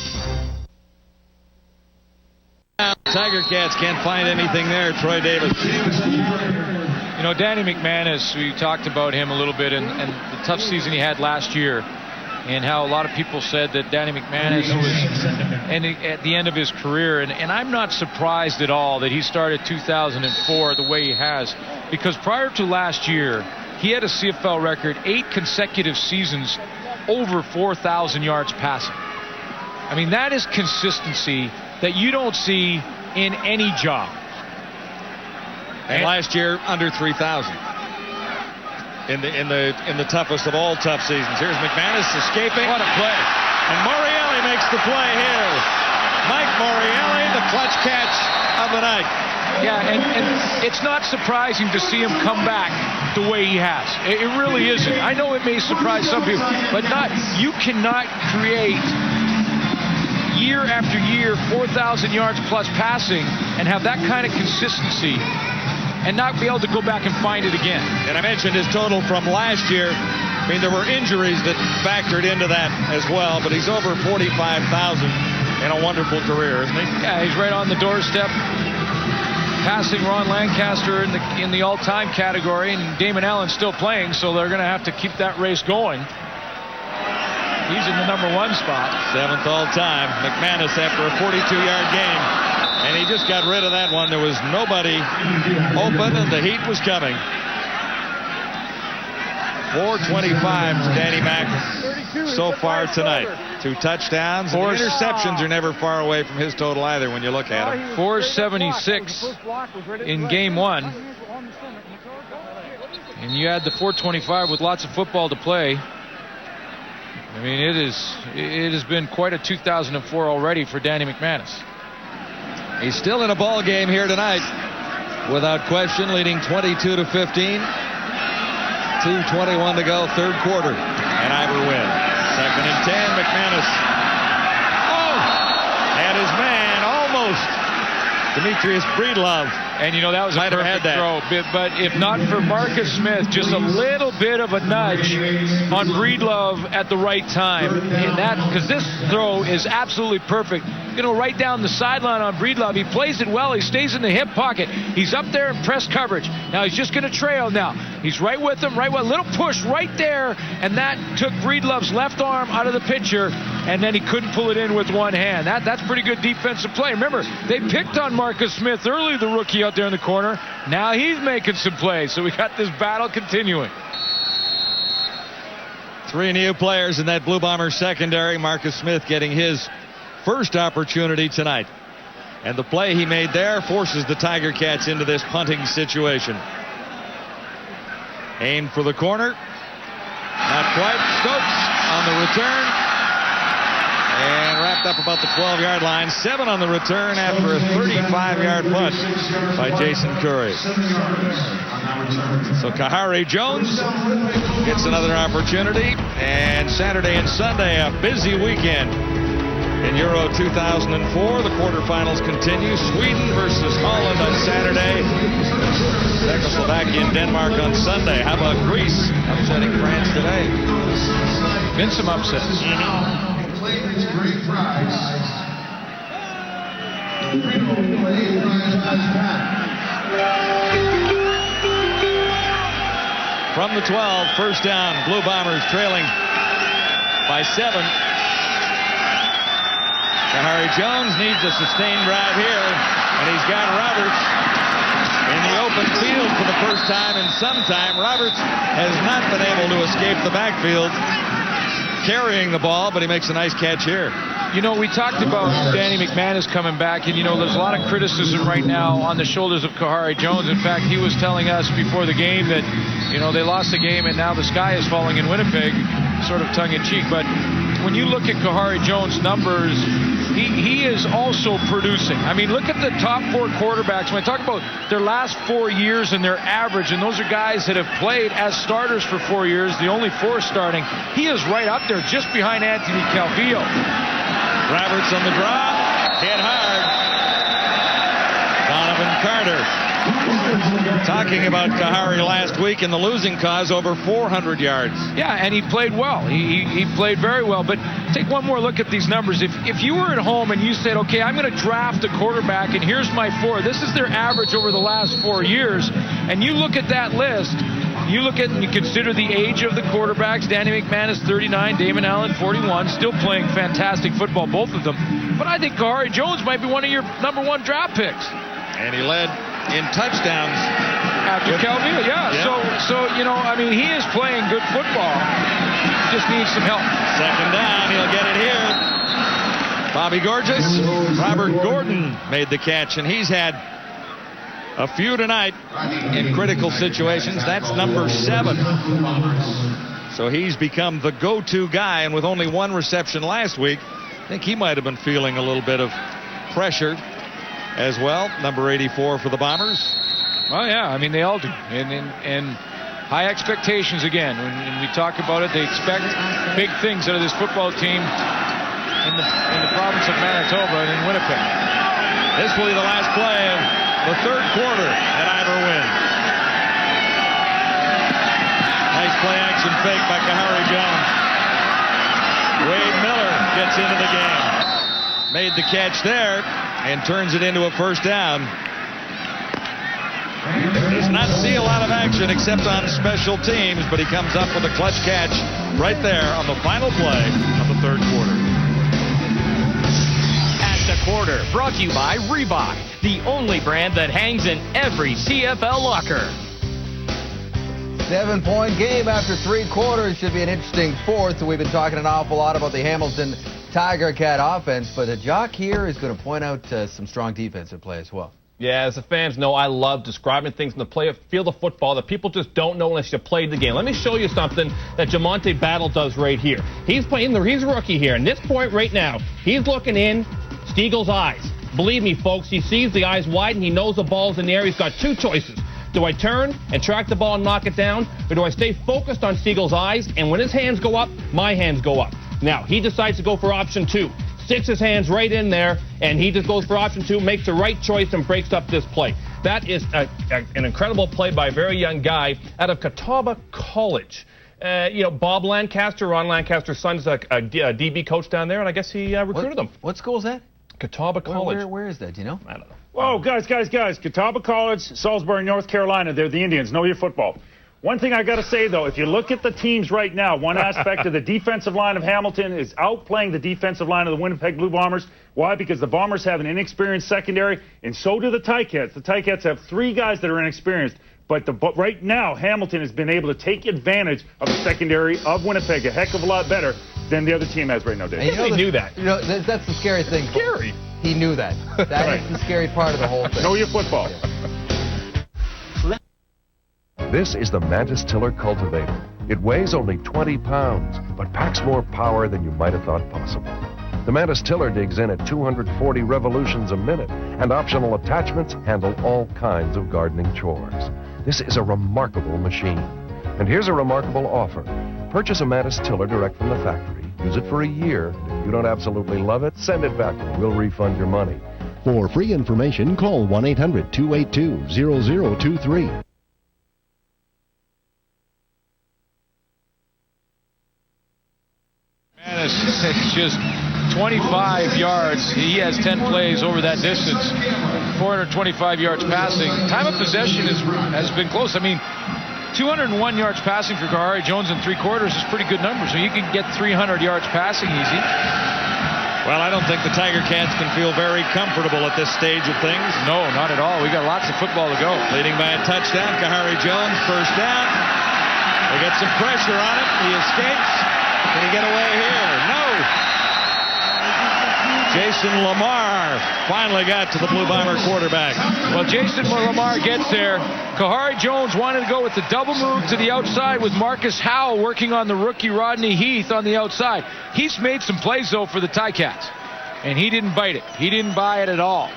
Tiger Cats can't find anything there. Troy Davis. You know, Danny McManus, we talked about him a little bit and the tough season he had last year, and how a lot of people said that Danny McManus was at the end of his career. And I'm not surprised at all that he started 2004 the way he has, because prior to last year, he had a CFL record 8 consecutive seasons over 4,000 yards passing. I mean, that is consistency that you don't see in any job. And last year, under 3,000 in the toughest of all tough seasons. Here's McManus escaping. What a play! And Morielli makes the play here. Mike Morielli, the clutch catch of the night. Yeah, and it's not surprising to see him come back the way he has. It really isn't. I know it may surprise some people, but you cannot create year after year 4,000 yards plus passing and have that kind of consistency and not be able to go back and find it again. And I mentioned his total from last year. I mean, there were injuries that factored into that as well, but he's over 45,000 in a wonderful career, isn't he? Yeah, he's right on the doorstep, passing Ron Lancaster in the all-time category, and Damon Allen's still playing, so they're going to have to keep that race going. He's in the #1 spot. 7th all-time. McManus after a 42-yard game. And he just got rid of that one. There was nobody open, and the heat was coming. 425 to Danny Mac so far tonight. 2 touchdowns. And the interceptions are never far away from his total either when you look at him. 476 in game 1. And you add the 425 with lots of football to play. I mean, it has been quite a 2004 already for Danny McManus. He's still in a ball game here tonight, without question, leading 22-15. 2:21 to go, 3rd quarter. And Ivor win. 2nd and 10, McManus. Oh! And his man almost. Demetrius Breedlove. And, you know, that was a perfect throw. But if not for Marcus Smith, just a little bit of a nudge on Breedlove at the right time. And because this throw is absolutely perfect. right down the sideline on Breedlove. He plays it well. He stays in the hip pocket. He's up there in press coverage. Now he's just going to trail now. He's right with him, right with a little push right there, and that took Breedlove's left arm out of the pitcher, and then he couldn't pull it in with one hand. That's pretty good defensive play. Remember, they picked on Marcus Smith early, the rookie out there in the corner. Now he's making some plays, so we got this battle continuing. 3 new players in that Blue Bombers secondary. Marcus Smith getting his first opportunity tonight. And the play he made there forces the Tiger Cats into this punting situation. Aimed for the corner. Not quite. Stokes on the return. And wrapped up about the 12-yard line. 7 on the return after a 35-yard punt by Jason Curry. So Kahari Jones gets another opportunity. And Saturday and Sunday, a busy weekend. In Euro 2004, the quarterfinals continue. Sweden versus Holland on Saturday. Czechoslovakia and Denmark on Sunday. How about Greece upsetting France today? Been some upsets. From the 12, first down. Blue Bombers trailing by 7. Kahari Jones needs a sustained drive here, and he's got Roberts in the open field for the first time in some time. Roberts has not been able to escape the backfield carrying the ball, but he makes a nice catch here. You know, we talked about Danny McManus coming back, and, there's a lot of criticism right now on the shoulders of Kahari Jones. In fact, he was telling us before the game that, they lost the game, and now the sky is falling in Winnipeg, sort of tongue-in-cheek. But when you look at Kahari Jones' numbers, he is also producing. I mean, look at the top 4 quarterbacks. When I talk about their last 4 years and their average, and those are guys that have played as starters for 4 years, the only 4 starting, he is right up there just behind Anthony Calvillo. Roberts on the draw, hit hard. Donovan Carter talking about Kahari last week in the losing cause, over 400 yards. Yeah, and he played well. He played very well. But take one more look at these numbers. If you were at home and you said, okay, I'm going to draft a quarterback, and here's my 4. This is their average over the last 4 years. And you look at that list. You look at and you consider the age of the quarterbacks. Danny McManus, 39. Damon Allen, 41. Still playing fantastic football, both of them. But I think Kahari Jones might be one of your number 1 draft picks. And he led in touchdowns after Calvillo. Yeah. So he is playing good football. Just needs some help. Second down. He'll get it here. Bobby Gorges. Robert Gordon made the catch, and he's had a few tonight in critical situations. That's number 7. So he's become the go-to guy, and with only 1 reception last week, I think he might have been feeling a little bit of pressure as well. Number 84 for the Bombers. Well, yeah, I mean, they all do. And high expectations again. When we talk about it, they expect big things out of this football team in the province of Manitoba and in Winnipeg. This will be the last play of the 3rd quarter at Ivor Wynn. Nice play action fake by Kahari Jones. Wade Miller gets into the game. Made the catch there and turns it into a first down. Does not see a lot of action except on special teams, but he comes up with a clutch catch right there on the final play of the 3rd quarter. At the quarter, brought to you by Reebok, the only brand that hangs in every CFL locker. 7-point game after 3 quarters. Should be an interesting 4th. We've been talking an awful lot about the Hamilton Tiger Cat offense, but the Jock here is going to point out some strong defensive play as well. Yeah, as the fans know, I love describing things in the field of football that people just don't know unless you played the game. Let me show you something that Jamonte Battle does right here. He's a rookie here, and this point right now, he's looking in Steagle's eyes. Believe me, folks, he sees the eyes widen, he knows the ball's in the air. He's got 2 choices. Do I turn and track the ball and knock it down, or do I stay focused on Steagle's eyes, and when his hands go up, my hands go up? Now, he decides to go for option 2. Sticks his hands right in there, and he just goes for option 2, makes the right choice, and breaks up this play. That is an incredible play by a very young guy out of Catawba College. Bob Lancaster, Ron Lancaster's son, is a DB coach down there, and I guess he recruited him. What school is that? Catawba College. Where is that? Do you know? I don't know. Whoa, guys. Catawba College, Salisbury, North Carolina. They're the Indians. Know your football. One thing I got to say, though, if you look at the teams right now, one aspect of the defensive line of Hamilton is outplaying the defensive line of the Winnipeg Blue Bombers. Why? Because the Bombers have an inexperienced secondary, and so do the Ticats. The Ticats have 3 guys that are inexperienced. But right now, Hamilton has been able to take advantage of the secondary of Winnipeg a heck of a lot better than the other team has right now, Dave. He knew that. You know, that's the scary thing. Scary. He knew that. That is the scary part of the whole thing. Know your football. This is the Mantis Tiller Cultivator. It weighs only 20 pounds, but packs more power than you might have thought possible. The Mantis Tiller digs in at 240 revolutions a minute, and optional attachments handle all kinds of gardening chores. This is a remarkable machine. And here's a remarkable offer. Purchase a Mantis Tiller direct from the factory, use it for a year, and if you don't absolutely love it, send it back and we'll refund your money. For free information, call 1-800-282-0023. It's just 25 yards. He has 10 plays over that distance. 425 yards passing. Time of possession has been close. I mean, 201 yards passing for Kahari Jones in 3 quarters is pretty good number. So you can get 300 yards passing easy. Well, I don't think the Tiger Cats can feel very comfortable at this stage of things. No, not at all. We got lots of football to go. Leading by a touchdown, Kahari Jones, first down. They get some pressure on him. He escapes. Can he get away here? No. Jason Lamar finally got to the Blue Bomber quarterback. Well, Jason Lamar gets there. Kahari Jones wanted to go with the double move to the outside with Marcus Howell working on the rookie Rodney Heath on the outside. He's made some plays, though, for the Ticats, and he didn't bite it. He didn't buy it at all.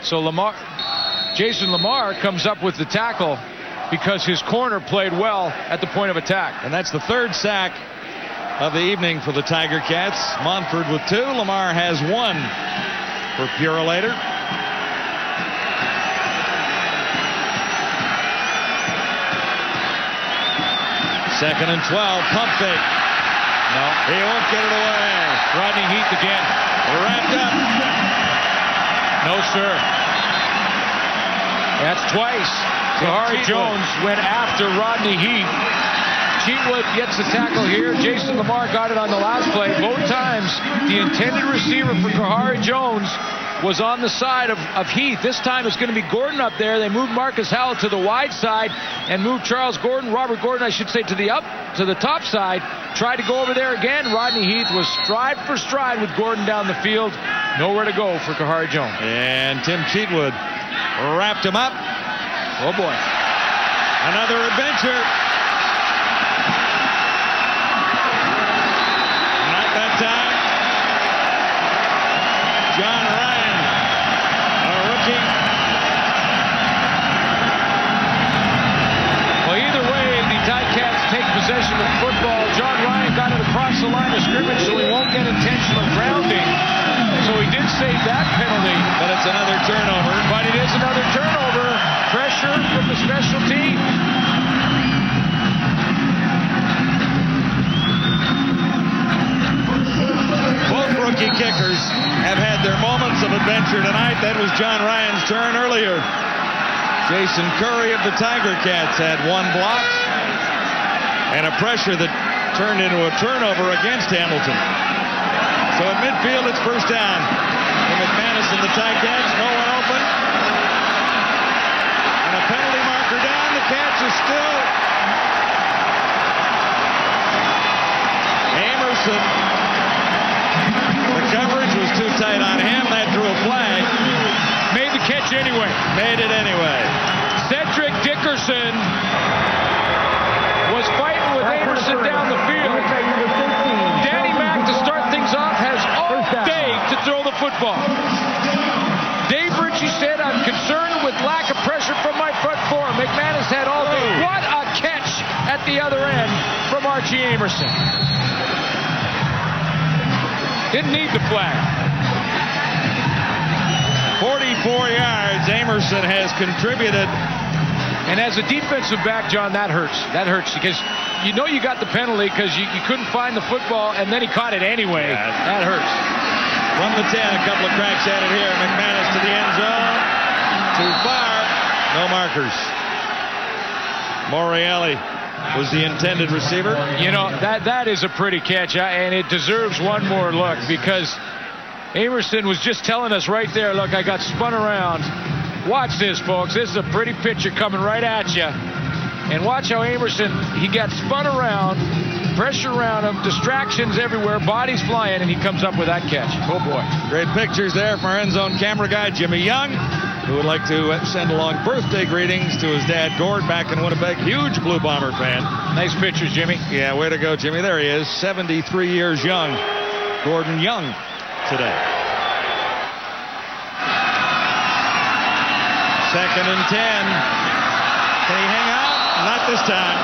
So Jason Lamar comes up with the tackle because his corner played well at the point of attack. And that's the 3rd sack of the evening for the Tiger Cats. Montford with 2. Lamar has 1 for Purolator. Second and 12. Pump fake. No, he won't get it away. Rodney Heath again. Wrapped up. No, sir. That's twice. Kahari Jones went after Rodney Heath. Cheatwood gets the tackle here. Jason Lamar got it on the last play. Both times, the intended receiver for Kahari Jones was on the side of Heath. This time it's going to be Gordon up there. They moved Marcus Howell to the wide side and moved Robert Gordon, I should say, to the top side. Tried to go over there again. Rodney Heath was stride for stride with Gordon down the field. Nowhere to go for Kahari Jones. And Tim Cheatwood wrapped him up. Oh, boy. Another adventure. Not that time. John Ryan, a rookie. Well, either way, the Ticats take possession of the football. John Ryan got it across the line of scrimmage, so he won't get intentional grounding. So he did save that penalty. But it's another turnover. But it is another turnover. Pressure from the special team. Both rookie kickers have had their moments of adventure tonight. That was John Ryan's turn earlier. Jason Curry of the Tiger Cats had 1 block and a pressure that turned into a turnover against Hamilton. So at midfield, it's first down for McManus and the Ticats. No one open. And a penalty marker down. The catch is still Amerson. The coverage was too tight on him. That drew a flag. Made the catch anyway. Made it anyway. Cedric Dickerson was fighting with Amerson down the field. Danny Mack, to start things off, has all day to throw the football. Dave Ritchie said, I'm concerned with lack of pressure from my front four. McManus had all day. What a catch at the other end from Archie Amerson. Didn't need the flag. 44 yards. Amerson has contributed. And as a defensive back, John, that hurts. That hurts because you know you got the penalty because you couldn't find the football, and then he caught it anyway. Yeah, that hurts. From the 10, a couple of cracks at it here. McManus to the end zone. Too far. No markers. Morreale was the intended receiver. You know, that is a pretty catch, and it deserves one more look because Amerson was just telling us right there, look, I got spun around. Watch this, folks. This is a pretty picture coming right at you. And watch how Amerson, he got spun around, pressure around him, distractions everywhere, bodies flying, and he comes up with that catch. Oh, boy. Great pictures there from our end zone camera guy, Jimmy Young, who would like to send along birthday greetings to his dad, Gord, back in Winnipeg. Huge Blue Bomber fan. Nice pictures, Jimmy. Yeah, way to go, Jimmy. There he is, 73 years young. Gordon Young today. 2nd and 10. Can he hang on? Not this time.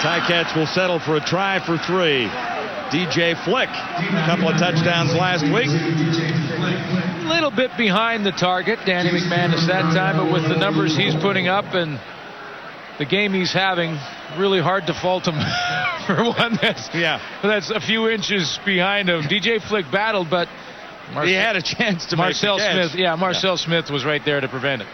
Ticats will settle for a try for 3. DJ Flick, a couple of touchdowns last week. A little bit behind the target, Danny McManus that time, but with the numbers he's putting up and the game he's having, really hard to fault him for one that's a few inches behind him. DJ Flick battled, but he had a chance to Marcel make the catch. Smith. Marcel Smith was right there to prevent it.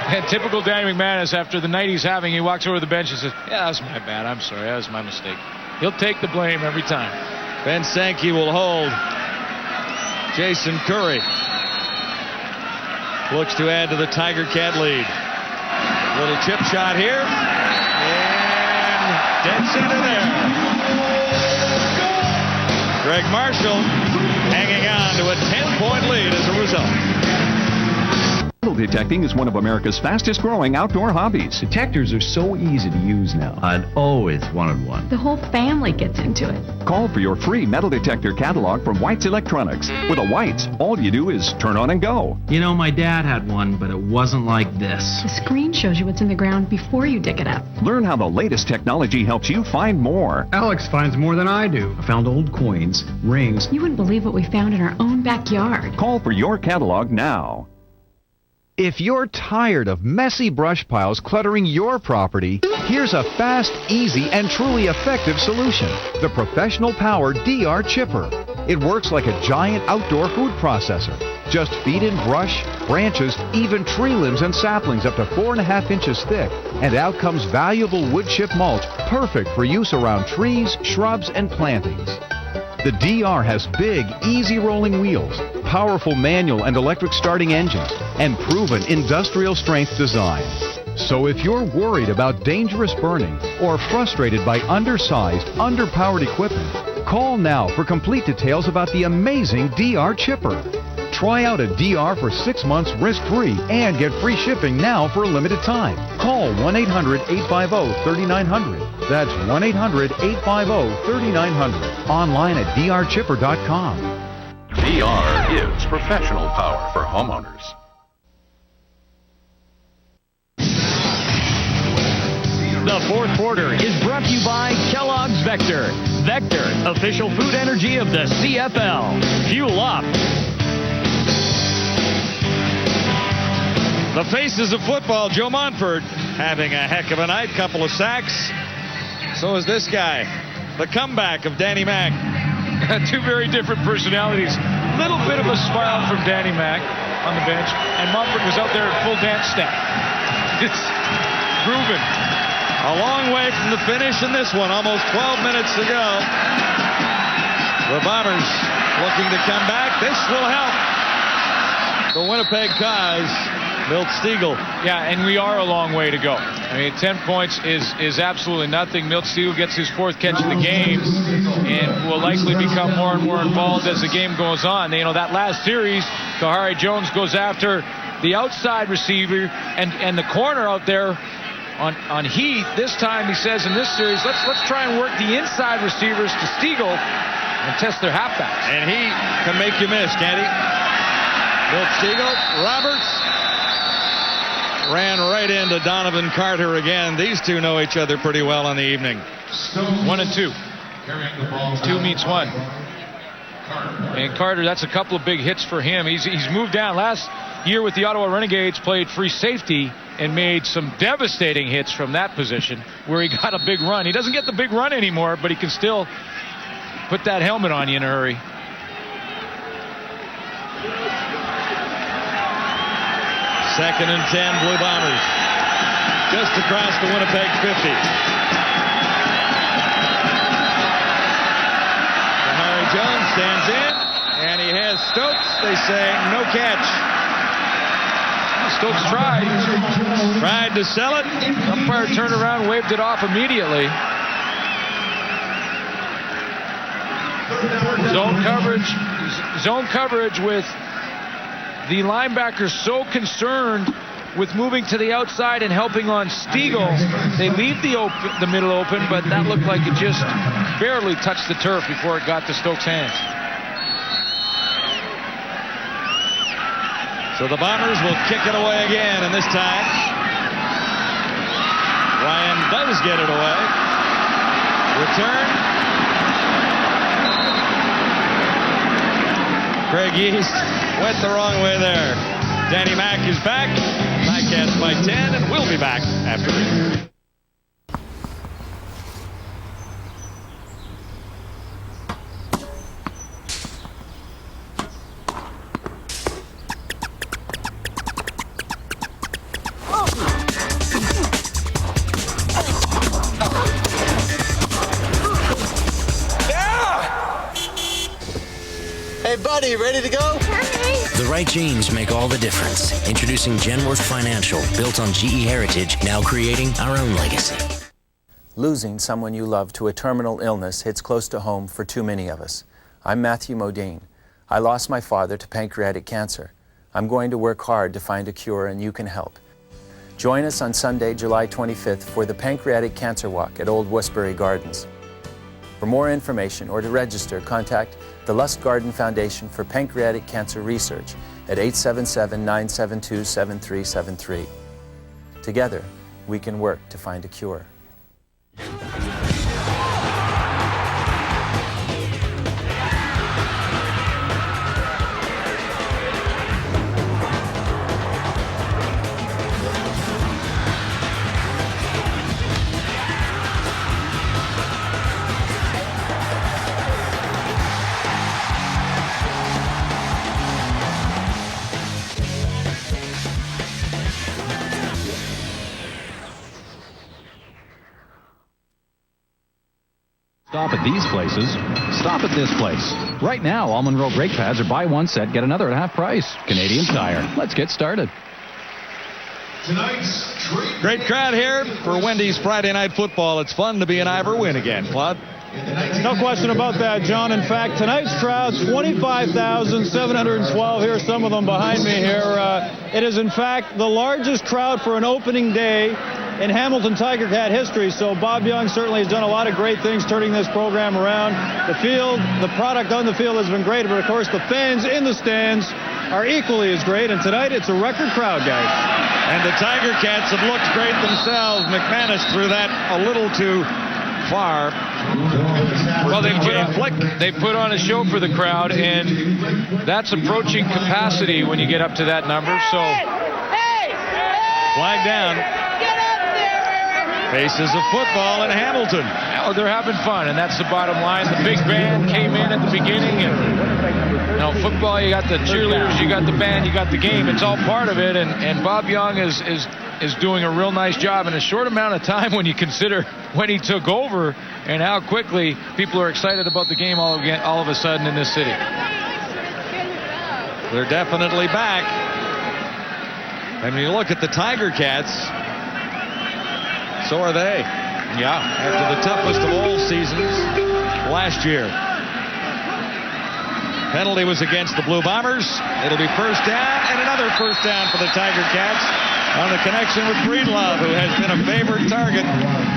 And typical Danny McManus, after the night he's having, he walks over to the bench and says, yeah, that was my bad. I'm sorry. That was my mistake. He'll take the blame every time. Ben Sankey will hold. Jason Curry looks to add to the Tiger Cat lead. Little chip shot here. And dead center there. Greg Marshall hanging on to a 10-point lead as a result. Metal detecting is one of America's fastest growing outdoor hobbies. Detectors are so easy to use now. I'd always wanted one. The whole family gets into it. Call for your free metal detector catalog from White's Electronics. With a White's, all you do is turn on and go. You know, my dad had one, but it wasn't like this. The screen shows you what's in the ground before you dig it up. Learn how the latest technology helps you find more. Alex finds more than I do. I found old coins, rings. You wouldn't believe what we found in our own backyard. Call for your catalog now. If you're tired of messy brush piles cluttering your property, here's a fast, easy, and truly effective solution. The Professional Power DR Chipper. It works like a giant outdoor food processor. Just feed in brush, branches, even tree limbs and saplings up to 4.5 inches thick, and out comes valuable wood chip mulch, perfect for use around trees, shrubs, and plantings. The DR has big, easy rolling wheels, powerful manual and electric starting engines, and proven industrial strength design. So if you're worried about dangerous burning or frustrated by undersized, underpowered equipment, call now for complete details about the amazing DR Chipper. Try out a DR for 6 months risk-free and get free shipping now for a limited time. Call 1-800-850-3900. That's 1-800-850-3900. Online at drchipper.com. DR is professional power for homeowners. The fourth quarter is brought to you by Kellogg's Vector. Vector, official food energy of the CFL. Fuel up. The faces of football, Joe Montford having a heck of a night, couple of sacks. So is this guy. The comeback of Danny Mac. Two very different personalities. Little bit of a smile from Danny Mac on the bench, and Montford was out there in full dance step. It's grooving. A long way from the finish in this one. Almost 12 minutes to go. The Bombers looking to come back. This will help the Winnipeg cause. Milt Stegall. Yeah, and we are a long way to go. I mean, 10 points is absolutely nothing. Milt Stegall gets his fourth catch of the game and will likely become more and more involved as the game goes on. You know, that last series, Kahari Jones goes after the outside receiver and the corner out there on Heath. This time, he says in this series, let's try and work the inside receivers to Stegall and test their halfbacks. And he can make you miss, can't he? Milt Stegall, Roberts. Ran right into Donovan Carter again. These two know each other pretty well in the evening. 1 and 2. 2 meets 1. And Carter, that's a couple of big hits for him. He's moved down. Last year with the Ottawa Renegades, played free safety and made some devastating hits from that position where he got a big run. He doesn't get the big run anymore, but he can still put that helmet on you in a hurry. Second and 10, Blue Bombers. Just across the Winnipeg 50. Harry Jones stands in, and he has Stokes. They say no catch. Stokes tried to sell it. Umpire turned around, waved it off immediately. Zone coverage with the linebackers so concerned with moving to the outside and helping on Stiegel. They leave the middle open, but that looked like it just barely touched the turf before it got to Stokes' hands. So the Bombers will kick it away again, and this time Ryan does get it away. Return. Craig East went the wrong way there. Danny Mack is back. Ticats by 10, and we'll be back after this. Hey, buddy, ready to go? The right genes make all the difference. Introducing Genworth Financial, built on GE heritage, now creating our own legacy. Losing someone you love to a terminal illness hits close to home for too many of us. I'm Matthew Modine. I lost my father to pancreatic cancer. I'm going to work hard to find a cure, and you can help. Join us on Sunday, July 25th for the Pancreatic Cancer Walk at Old Westbury Gardens. For more information or to register, contact the Lust Garden Foundation for Pancreatic Cancer Research at 877-972-7373. Together, we can work to find a cure. Stop at these places. Stop at this place. Right now, all Monroe brake pads are buy one set, get another at half price. Canadian Tire. Let's get started. Great crowd here for Wendy's Friday Night Football. It's fun to be an Ivor win again. Claude? No question about that, John. In fact, tonight's crowd, 25,712. Here are some of them behind me here. It is, in fact, the largest crowd for an opening day in Hamilton Tiger Cat history. So Bob Young certainly has done a lot of great things turning this program around. The field, the product on the field has been great, but of course the fans in the stands are equally as great. And tonight it's a record crowd, guys. And the Tiger Cats have looked great themselves. McManus threw that a little too far. Well, they put on a show for the crowd, and that's approaching capacity when you get up to that number. So flag down. Faces of football in Hamilton. Oh, they're having fun, and that's the bottom line. The big band came in at the beginning, and football, you got the cheerleaders, you got the band, you got the game. It's all part of it, and Bob Young is doing a real nice job in a short amount of time when you consider when he took over and how quickly people are excited about the game all of a sudden in this city. They're definitely back. And when you look at the Tiger Cats, so are they. Yeah, after the toughest of all seasons last year. Penalty was against the Blue Bombers. It'll be first down, and another first down for the Tiger Cats on the connection with Breedlove, who has been a favorite target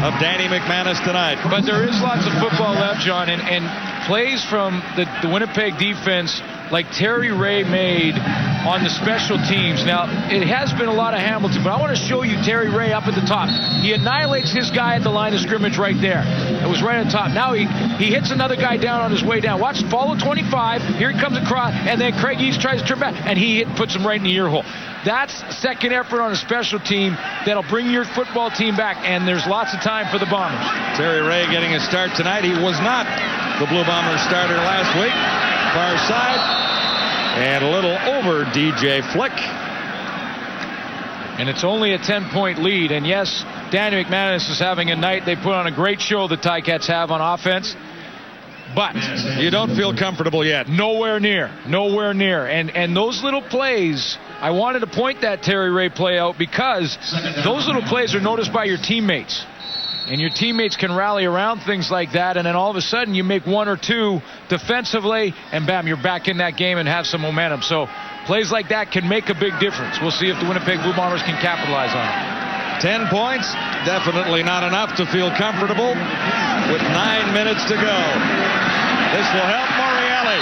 of Danny McManus tonight. But there is lots of football left, John, and plays from the Winnipeg defense like Terry Ray made on the special teams. Now, it has been a lot of Hamilton, but I want to show you Terry Ray up at the top. He annihilates his guy at the line of scrimmage right there. It was right on top. Now he hits another guy down on his way down. Watch, follow 25. Here he comes across, and then Craig East tries to turn back, and he puts him right in the ear hole. That's second effort on a special team that'll bring your football team back, and there's lots of time for the Bombers. Terry Ray getting a start tonight. He was not the Blue Bombers starter last week. Far side. And a little over DJ Flick. And it's only a 10-point lead. And yes, Danny McManus is having a night. They put on a great show, the Ticats have on offense. But you don't feel comfortable yet. Nowhere near. Nowhere near. And those little plays, I wanted to point that Terry Ray play out because those little plays are noticed by your teammates. And your teammates can rally around things like that, and then all of a sudden you make one or two defensively, and bam, you're back in that game and have some momentum. So plays like that can make a big difference. We'll see if the Winnipeg Blue Bombers can capitalize on it. 10 points, definitely not enough to feel comfortable with 9 minutes to go. This will help Morreale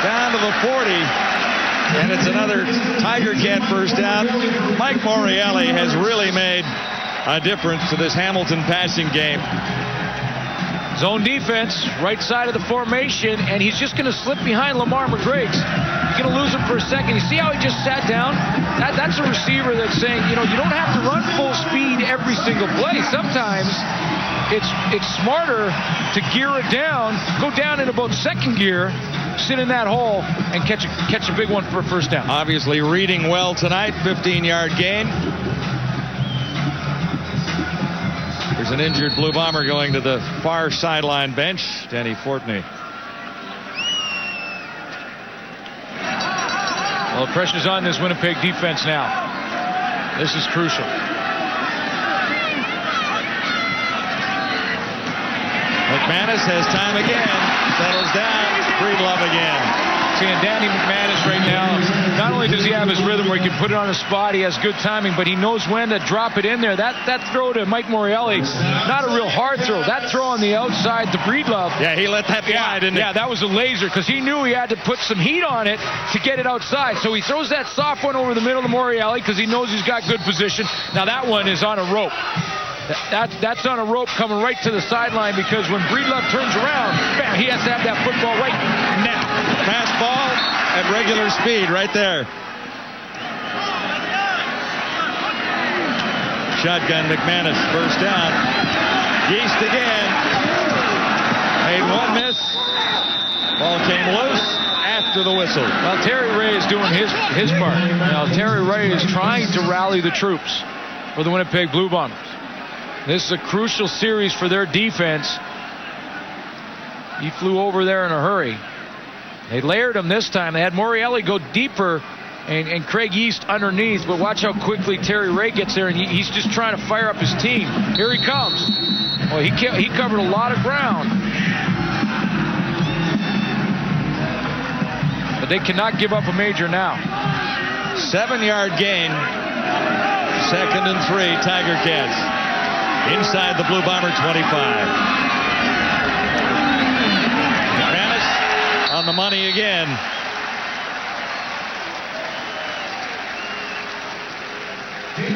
down to the 40, and it's another Tiger Cat first down. Mike Morreale has really made a difference to this Hamilton passing game. Zone defense, right side of the formation, and he's just going to slip behind Lamar McGriggs. You're going to lose him for a second. You see how he just sat down? That's a receiver that's saying, you don't have to run full speed every single play. Sometimes it's smarter to gear it down, go down in about second gear, sit in that hole, and catch a big one for a first down. Obviously reading well tonight, 15-yard gain. There's an injured Blue Bomber going to the far sideline bench, Danny Fortney. Well, the pressure's on this Winnipeg defense now. This is crucial. McManus has time again. Settles down. Breedlove again. Seeing Danny McManus right now, not only does he have his rhythm where he can put it on a spot, he has good timing, but he knows when to drop it in there. That throw to Mike Morreale, not a real hard throw. That throw on the outside to Breedlove. Yeah, he let that fly, didn't he? Yeah, that was a laser because he knew he had to put some heat on it to get it outside. So he throws that soft one over the middle of Morreale because he knows he's got good position. Now that one is on a rope. That's on a rope coming right to the sideline because when Breedlove turns around, bam, he has to have that football right now. Fastball at regular speed right there. Shotgun McManus, first down. Yeast again. Made one miss. Ball came loose after the whistle. Well, Terry Ray is doing his part. Now, Terry Ray is trying to rally the troops for the Winnipeg Blue Bombers. This is a crucial series for their defense. He flew over there in a hurry. They layered him this time. They had Morreale go deeper and Craig Yeast underneath, but watch how quickly Terry Ray gets there, and he's just trying to fire up his team. Here he comes. Well, he covered a lot of ground. But they cannot give up a major now. 7-yard gain. 2nd and 3, Tiger Cats. Inside the Blue Bomber 25. McManus on the money again.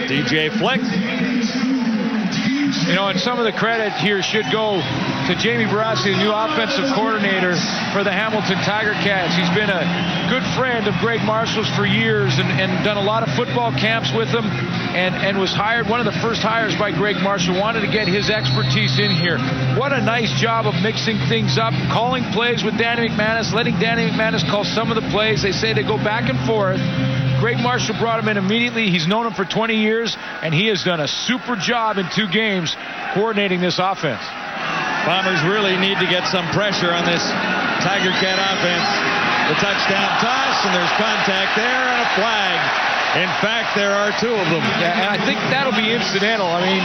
DJ Flick. And some of the credit here should go to Jamie Barassi, the new offensive coordinator for the Hamilton Tiger Cats. He's been a good friend of Greg Marshall's for years and done a lot of football camps with him and was hired, one of the first hires by Greg Marshall, wanted to get his expertise in here. What a nice job of mixing things up, calling plays with Danny McManus, letting Danny McManus call some of the plays. They say they go back and forth. Greg Marshall brought him in immediately. He's known him for 20 years, and he has done a super job in 2 games coordinating this offense. Bombers really need to get some pressure on this Tiger Cat offense. The touchdown toss, and there's contact there and a flag. In fact, there are 2 of them. Yeah, and I think that'll be incidental. I mean,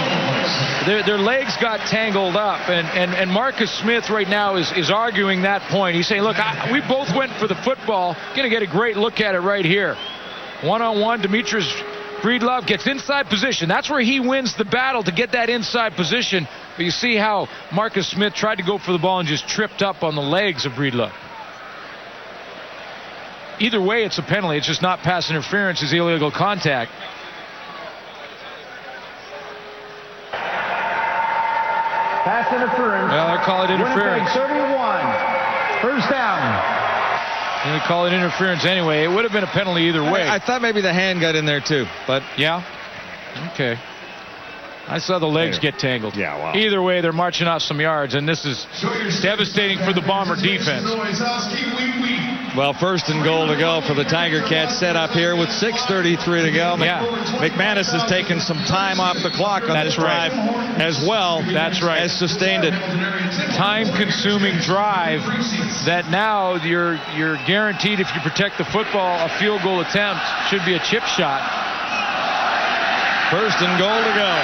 their legs got tangled up, and Marcus Smith right now is arguing that point. He's saying, look, we both went for the football. Going to get a great look at it right here. One-on-one, Demetrius Breedlove gets inside position. That's where he wins the battle, to get that inside position. But you see how Marcus Smith tried to go for the ball and just tripped up on the legs of Breedlove. Either way, it's a penalty. It's just not pass interference. It's illegal contact. Pass interference. Well, they're calling it interference. Winnipeg 31. First down. And they call it interference anyway. It would have been a penalty either way. I thought maybe the hand got in there too, but yeah. Okay. I saw the legs get tangled. Yeah, wow. Either way, they're marching off some yards, and this is devastating for the Bomber defense. Well, 1st and goal to go for the Tiger Cats, set up here with 6:33 to go. McManus has taken some time off the clock on this drive as well. That's right. Has sustained it. Time-consuming drive that now you're guaranteed, if you protect the football, a field goal attempt should be a chip shot. 1st and goal to go.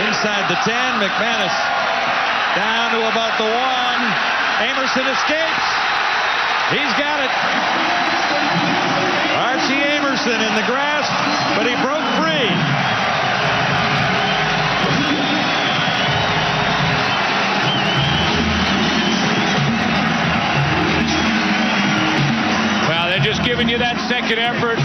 Inside the 10, McManus down to about the 1. Amerson escapes. He's got it. Archie Amerson in the grasp, but he broke free. Well, they're just giving you that second effort.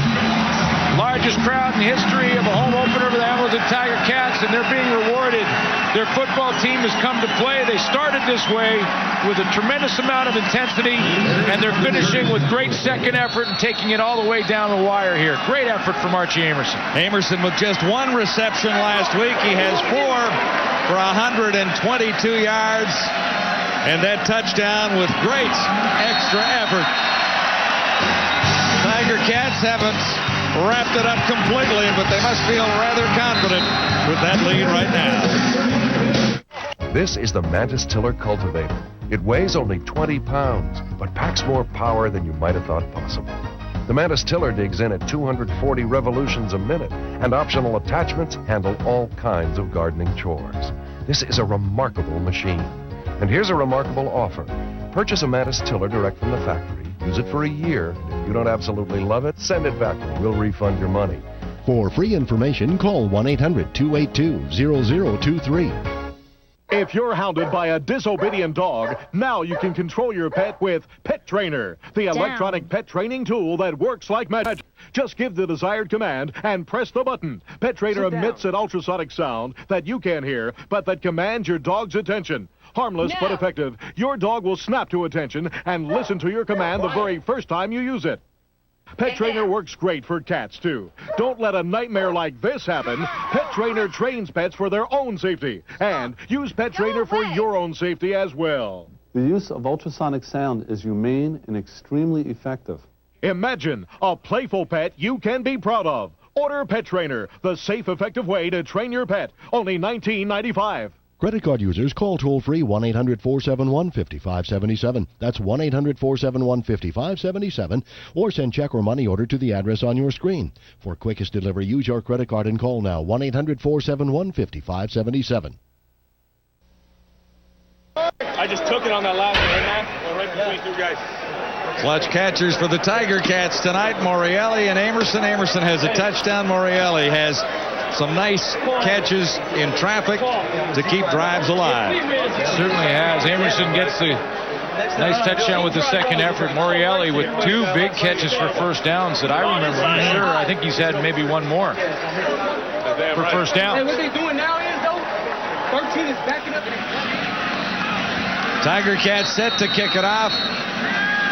Largest crowd in history of a home opener for the Hamilton Tiger Cats, and they're being rewarded. Their football team has come to play. They started this way with a tremendous amount of intensity, and they're finishing with great second effort and taking it all the way down the wire here. Great effort from Archie Amerson. Amerson with just 1 reception last week. He has 4 for 122 yards, and that touchdown with great extra effort. Tiger Cats haven't wrapped it up completely, but they must feel rather confident with that lead right now. This is the Mantis Tiller Cultivator. It weighs only 20 pounds, but packs more power than you might have thought possible. The Mantis Tiller digs in at 240 revolutions a minute, and optional attachments handle all kinds of gardening chores. This is a remarkable machine. And here's a remarkable offer. Purchase a Mantis Tiller direct from the factory. Use it for a year. If you don't absolutely love it, send it back and we'll refund your money. For free information, call 1-800-282-0023. If you're hounded by a disobedient dog, now you can control your pet with Pet Trainer, the electronic pet training tool that works like magic. Just give the desired command and press the button. Pet Trainer emits an ultrasonic sound that you can't hear, but that commands your dog's attention. Harmless but effective, your dog will snap to attention and listen to your command the very first time you use it. Pet Trainer works great for cats, too. Don't let a nightmare like this happen. Pet Trainer trains pets for their own safety. And use Pet Trainer for your own safety as well. The use of ultrasonic sound is humane and extremely effective. Imagine a playful pet you can be proud of. Order Pet Trainer, the safe, effective way to train your pet. Only $19.95. Credit card users, call toll-free 1-800-471-5577. That's 1-800-471-5577. Or send check or money order to the address on your screen. For quickest delivery, use your credit card and call now. 1-800-471-5577. I just took it on that last one, right between 2 guys. Clutch catchers for the Tiger Cats tonight, Morielli and Amerson. Amerson has a touchdown. Morielli has some nice catches in traffic to keep drives alive. Certainly has. Amerson gets the nice touchdown with the second effort. Morielli with 2 big catches for first downs that I remember. I'm sure. I think he's had maybe one more for first down. Hey, what they doing now is, though, 13 is backing up. Tiger Cats set to kick it off.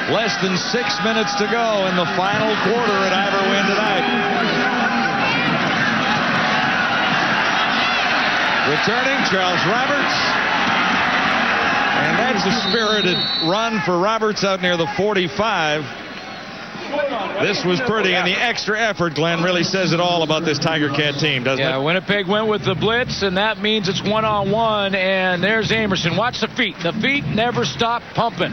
Less than 6 minutes to go in the final quarter at Ivor Wynne tonight. Returning, Charles Roberts. And that's a spirited run for Roberts out near the 45. This was pretty, and the extra effort, Glenn, really says it all about this Tiger Cat team, doesn't it? Yeah, Winnipeg went with the blitz, and that means it's one-on-one, and there's Amerson. Watch the feet. The feet never stop pumping.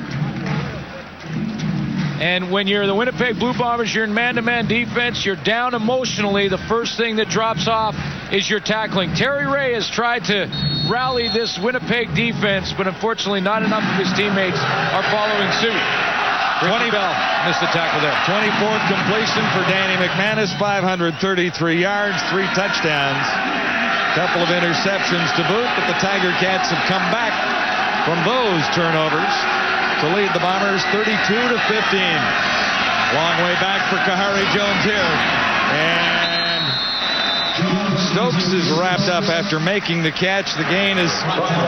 And when you're the Winnipeg Blue Bombers, you're in man-to-man defense, you're down emotionally. The first thing that drops off is your tackling. Terry Ray has tried to rally this Winnipeg defense, but unfortunately not enough of his teammates are following suit. 20 Bell missed the tackle there. 24th completion for Danny McManus, 533 yards, 3 touchdowns. Couple of interceptions to boot, but the Tiger Cats have come back from those turnovers to lead the Bombers 32-15. Long way back for Kahari Jones here. And Stokes is wrapped up after making the catch. The gain is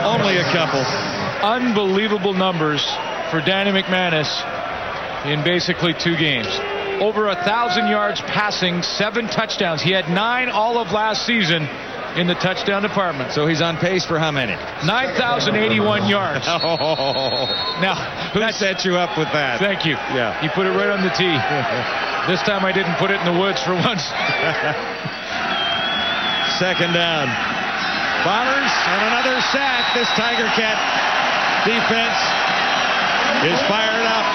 only a couple. Unbelievable numbers for Danny McManus in basically 2 games. Over 1,000 yards passing, 7 touchdowns. He had 9 all of last season. in the touchdown department. So he's on pace for how many? 9,081 yards. Now, who set you up with that? Thank you. Yeah. You put it right on the tee. This time I didn't put it in the woods for once. Second down. Bombers and another sack. This Tiger Cat defense is fired up.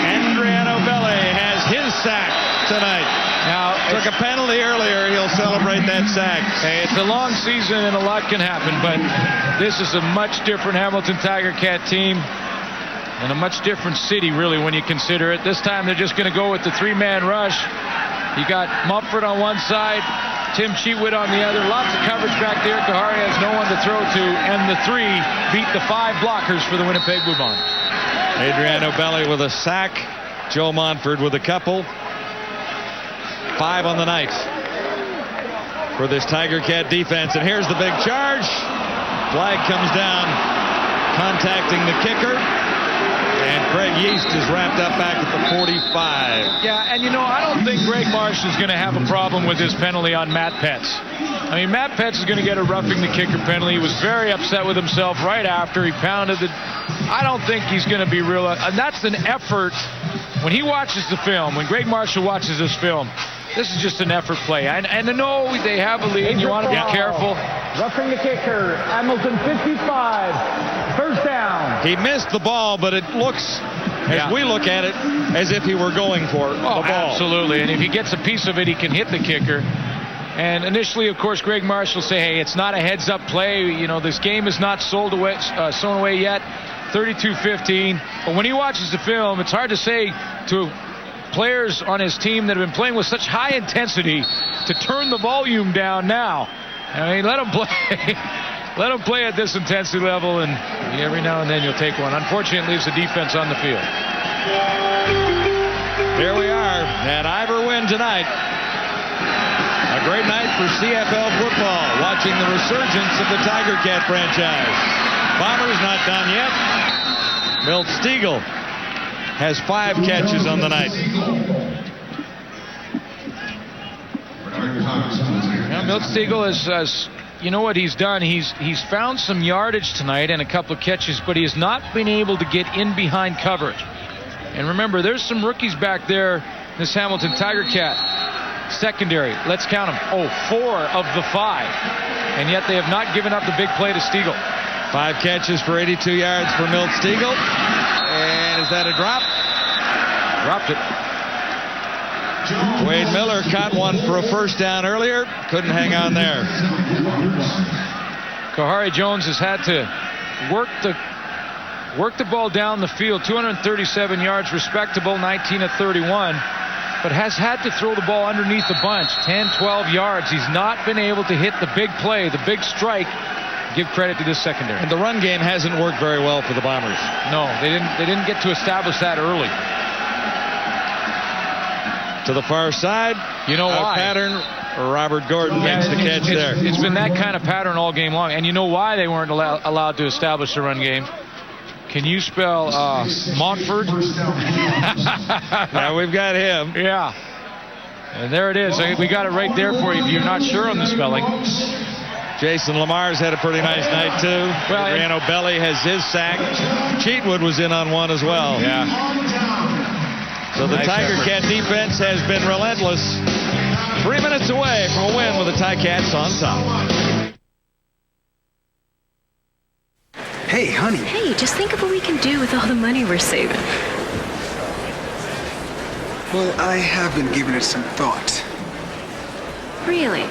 Adriano Belli has his sack tonight. Now, took a penalty earlier. He'll celebrate that sack. Hey, it's a long season and a lot can happen, but this is a much different Hamilton Tiger Cat team and a much different city, really, when you consider it. This time they're just going to go with the three-man rush. You got Mumford on one side, Tim Cheatwood on the other. Lots of coverage back there. Kahari has no one to throw to, and the three beat the 5 blockers for the Winnipeg Blue Bombers. Adriano Belli with a sack. Joe Montford with a couple. 5 on the night for this Tiger Cat defense. And here's the big charge. Flag comes down, contacting the kicker. And Craig Yeast is wrapped up back at the 45. Yeah, and I don't think Greg Marshall's going to have a problem with his penalty on Matt Petz. I mean, Matt Petz is going to get a roughing the kicker penalty. He was very upset with himself right after he pounded the... I don't think he's going to be real... And that's an effort. When he watches the film, when Greg Marshall watches this film, this is just an effort play. And I know they have a lead, and you want to be careful. Roughing the kicker, Hamilton 55, first down. He missed the ball, but it looks, as we look at it, as if he were going for the ball. Absolutely, and if he gets a piece of it, he can hit the kicker. And initially, of course, Greg Marshall say, hey, it's not a heads-up play. This game is not sown away yet. 32-15. But when he watches the film, it's hard to say to players on his team that have been playing with such high intensity to turn the volume down now. I mean, let them play. Let them play at this intensity level, and every now and then you'll take one. Unfortunately, it leaves the defense on the field. Here we are at Ivor Wynn tonight. A great night for CFL football, watching the resurgence of the Tiger Cat franchise. Bombers not done yet. Milt Stegall has 5 catches on the night. Milt Stegall has you know what he's done? He's found some yardage tonight and a couple of catches, but he has not been able to get in behind coverage. And remember, there's some rookies back there, this Hamilton Tiger Cat secondary. Let's count them. 4 of the 5. And yet they have not given up the big play to Stegall. 5 catches for 82 yards for Milt Stegall. And is that a drop? Dropped it. Wade Miller caught one for a first down earlier. Couldn't hang on there. Kahari Jones has had to work the ball down the field. 237 yards, respectable, 19 of 31. But has had to throw the ball underneath the bunch. 10, 12 yards. He's not been able to hit the big play, the big strike. Give credit to this secondary. And the run game hasn't worked very well for the Bombers. No, they didn't get to establish that early. To the far side. You know why? Pattern. Robert Gordon makes the catch there. It's been that kind of pattern all game long. And you know why they weren't allowed to establish the run game? Can you spell Montford? Now we've got him. Yeah. And there it is. We got it right there for you if you're not sure on the spelling. Jason Lamar's had a pretty nice night, too. Well, Adriano Belli has his sack. Cheatwood was in on one as well. Yeah. So the Tiger Cat defense has been relentless. 3 minutes away from a win with the Ticats on top. Hey, honey. Hey, just think of what we can do with all the money we're saving. Well, I have been giving it some thought. Really?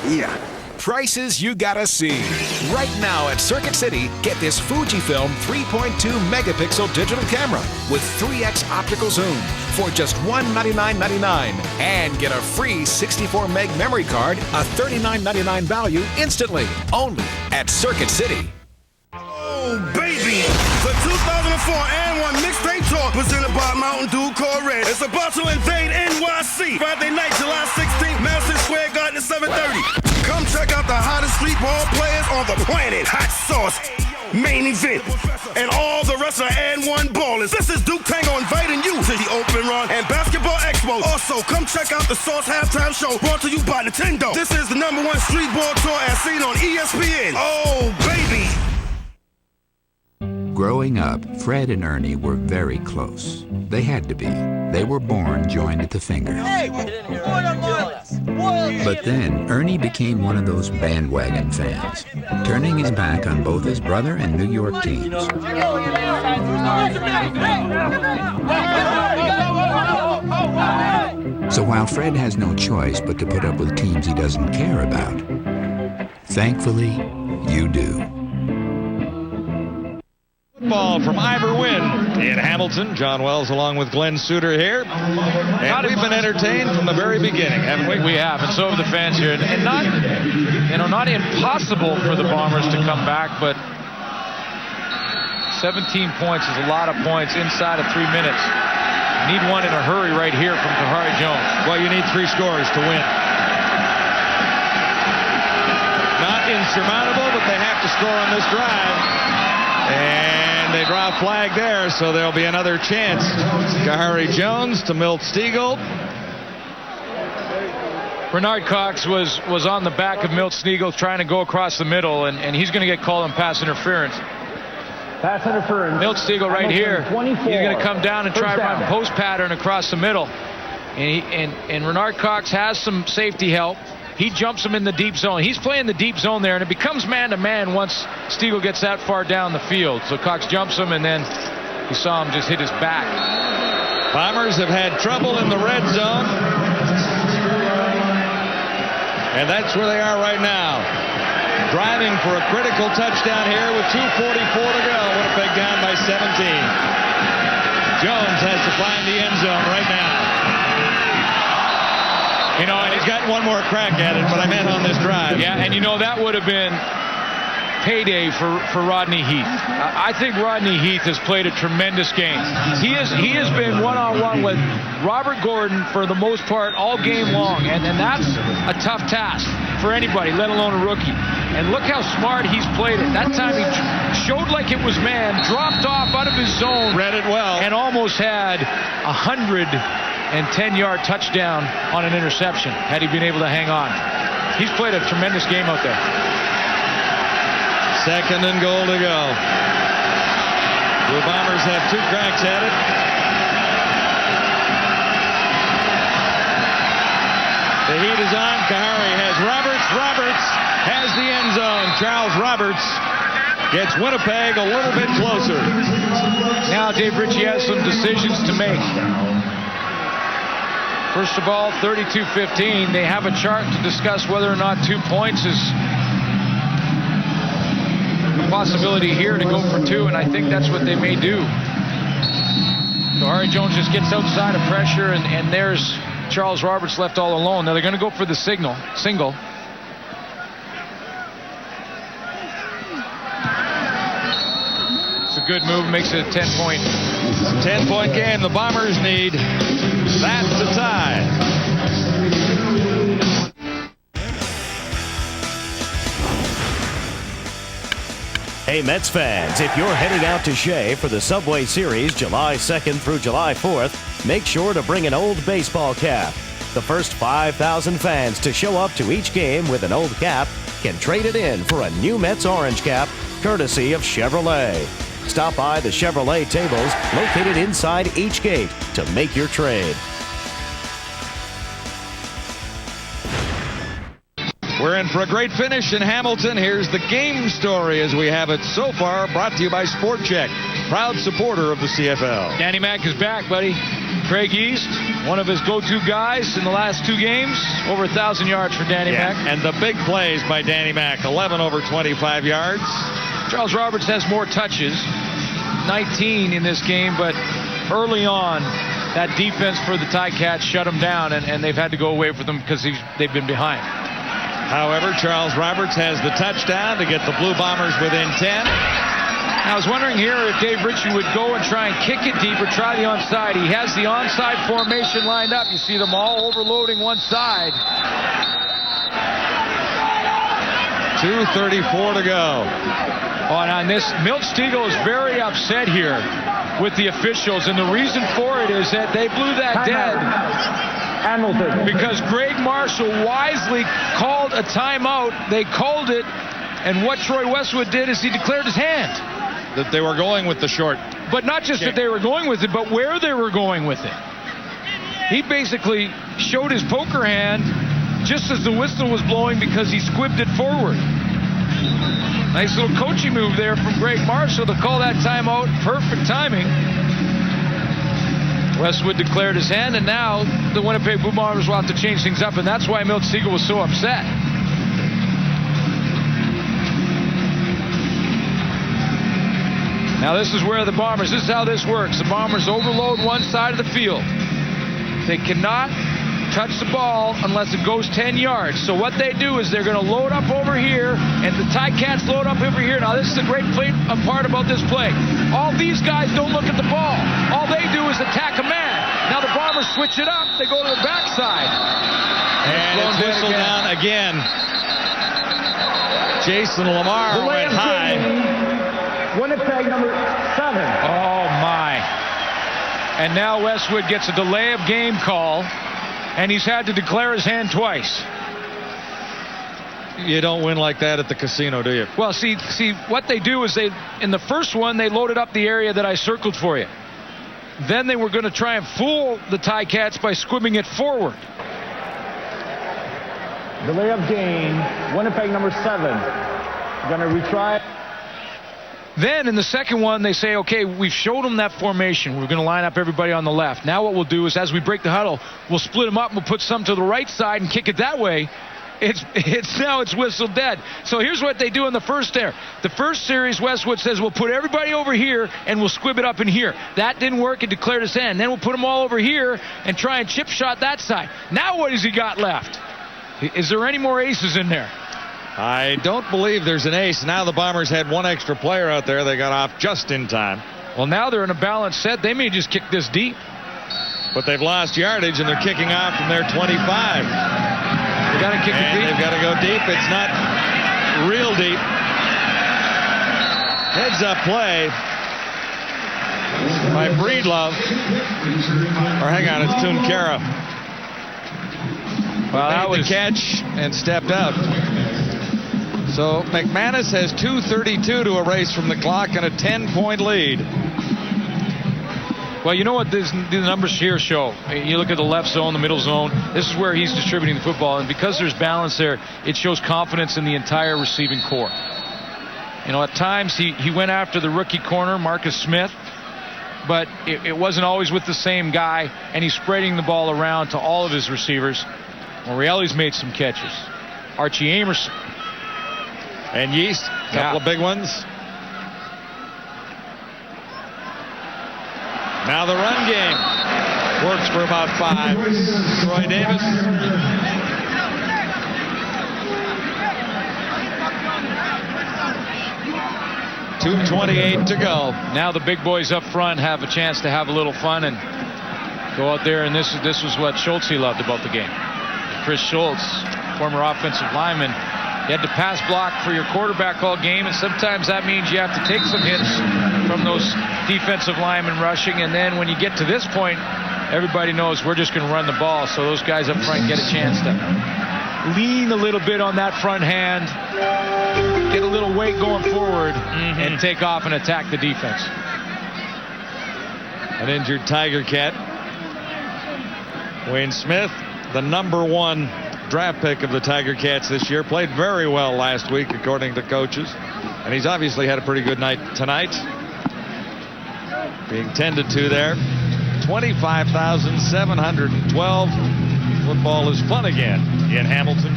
Yeah. Prices you gotta see. Right now at Circuit City, get this Fujifilm 3.2 megapixel digital camera with 3x optical zoom for just $199.99 and get a free 64 meg memory card, a $39.99 value instantly, only at Circuit City. Oh, baby! The 2004 and 1 mixtape tour presented by Mountain Dew Core Red. It's about to invade NYC. Friday night, July 16th, Madison Square Garden at 7:30. Come check out the hottest street ball players on the planet. Hot Sauce, Main Event, and all the rest of and 1 ballers. This is Duke Tango inviting you to the Open Run and Basketball Expo. Also, Yo, come check out the Sauce Halftime Show brought to you by Nintendo. This is the #1 street ball tour as seen on ESPN. Oh, baby. Growing up, Fred and Ernie were very close. They had to be. They were born joined at the finger. But then, Ernie became one of those bandwagon fans, turning his back on both his brother and New York teams. So while Fred has no choice but to put up with teams he doesn't care about, thankfully, you do. Ball from Ivor Wynn in Hamilton. John Wells along with Glenn Suter here. And we've been entertained from the very beginning, haven't we? We have, and so have the fans here. And not impossible for the Bombers to come back, but 17 points is a lot of points inside of 3 minutes. Need one in a hurry right here from Kahari Jones. Well, you need 3 scores to win. Not insurmountable, but they have to score on this drive. And they draw a flag there, so there'll be another chance. Kahari Jones to Milt Stegall. Bernard Cox was on the back of Milt Stegall trying to go across the middle, and he's going to get called on pass interference. Pass interference. Milt Stegall right here. 24. He's going to come down and try to run post pattern across the middle. And Bernard Cox has some safety help. He jumps him in the deep zone. He's playing the deep zone there, and it becomes man-to-man once Stegall gets that far down the field. So Cox jumps him, and then you saw him just hit his back. Bombers have had trouble in the red zone. And that's where they are right now. Driving for a critical touchdown here with 2:44 to go. Winnipeg down by 17. Jones has to find the end zone right now. You know, and he's got one more crack at it, but I meant on this drive. Yeah, and you know, that would have been payday for Rodney Heath. I think Rodney Heath has played a tremendous game. He has been one-on-one with Robert Gordon for the most part all game long, and that's a tough task for anybody, let alone a rookie. And look how smart he's played it. That time he showed like it was man, dropped off out of his zone, read it well, and almost had 110-yard touchdown on an interception had he been able to hang on. He's played a tremendous game out there. 2nd and goal to go. The Bombers have 2 cracks at it. The heat is on. Kahari has Roberts. Roberts has the end zone. Charles Roberts gets Winnipeg a little bit closer. Now Dave Ritchie has some decisions to make. First of all, 32-15. They have a chart to discuss whether or not 2 points is a possibility here to go for 2, and I think that's what they may do. Kahari Jones just gets outside of pressure, and there's Charles Roberts left all alone. Now they're going to go for the single. It's a good move, makes it a 10-point. 10-point game. The Bombers need that to tie. Hey, Mets fans, if you're heading out to Shea for the Subway Series July 2nd through July 4th, make sure to bring an old baseball cap. The first 5,000 fans to show up to each game with an old cap can trade it in for a new Mets orange cap, courtesy of Chevrolet. Stop by the Chevrolet tables located inside each gate to make your trade. We're in for a great finish in Hamilton. Here's the game story as we have it so far, brought to you by Sport Check, proud supporter of the CFL. Danny Mac is back, buddy. Craig East, one of his go-to guys in the last 2 games. Over 1,000 yards for Danny Mac. And the big plays by Danny Mac, 11 over 25 yards. Charles Roberts has more touches, 19 in this game, but early on, that defense for the Ticats shut him down, and they've had to go away with them because they've been behind. However, Charles Roberts has the touchdown to get the Blue Bombers within 10. I was wondering here if Dave Ritchie would go and try and kick it deep or try the onside. He has the onside formation lined up. You see them all overloading one side. 2:34 to go. On this, Milt Stegall is very upset here with the officials, and the reason for it is that they blew that dead Hamilton. Because Greg Marshall wisely called a timeout. They called it, and what Troy Westwood did is he declared his hand. That they were going with the short. But not just that they were going with it, but where they were going with it. He basically showed his poker hand just as the whistle was blowing because he squibbed it forward. Nice little coaching move there from Greg Marshall to call that timeout. Perfect timing. Westwood declared his hand, and now the Winnipeg Blue Bombers will have to change things up, and that's why Milt Siegel was so upset. Now this is where the Bombers, this is how this works. The Bombers overload one side of the field. They cannot touch the ball unless it goes 10 yards. So what they do is they're going to load up over here, and the Ticats load up over here. Now this is the great part about this play. All these guys don't look at the ball. All they do is attack a man. Now the Bombers switch it up. They go to the backside. And it's whistled down again. Jason Lamar went high. Winnipeg number 7. Oh, my. And now Westwood gets a delay of game call, and he's had to declare his hand twice. You don't win like that at the casino, do you? Well, see, what they do is in the first one, they loaded up the area that I circled for you. Then they were going to try and fool the Ticats by squibbing it forward. Delay of game. Winnipeg number 7. Going to retry. Then in the second one, they say, okay, we've showed them that formation. We're going to line up everybody on the left. Now what we'll do is as we break the huddle, we'll split them up and we'll put some to the right side and kick it that way. It's whistled dead. So here's what they do in the first there. The first series, Westwood says, we'll put everybody over here and we'll squib it up in here. That didn't work. It declared his hand. Then we'll put them all over here and try and chip shot that side. Now what has he got left? Is there any more aces in there? I don't believe there's an ace. Now the Bombers had one extra player out there. They got off just in time. Well, now they're in a balanced set. They may just kick this deep. But they've lost yardage, and they're kicking off from their 25. They got to kick it deep. They've got to go deep. It's not real deep. Heads-up play by Breedlove. Or hang on, it's Tunkara. Well, that was the catch and stepped out. So McManus has 2:32 to erase from the clock and a 10-point lead. Well, you know what the numbers here show? You look at the left zone, the middle zone. This is where he's distributing the football. And because there's balance there, it shows confidence in the entire receiving corps. You know, at times he went after the rookie corner, Marcus Smith. But it wasn't always with the same guy. And he's spreading the ball around to all of his receivers. Morreale's made some catches. Archie Amerson. And Yeast, a couple of big ones. Now the run game works for about 5. Troy Davis. .228 to go. Now the big boys up front have a chance to have a little fun and go out there, and this was what Schultz loved about the game. Chris Schultz, former offensive lineman, you had to pass block for your quarterback all game, and sometimes that means you have to take some hits from those defensive linemen rushing, and then when you get to this point, everybody knows we're just going to run the ball, so those guys up front get a chance to lean a little bit on that front hand, get a little weight going forward, and take off and attack the defense. An injured Tiger Cat. Wayne Smith, the #1 draft pick of the Tiger Cats this year, played very well last week according to coaches, and he's obviously had a pretty good night tonight, being tended to there. 25,712. Football is fun again in Hamilton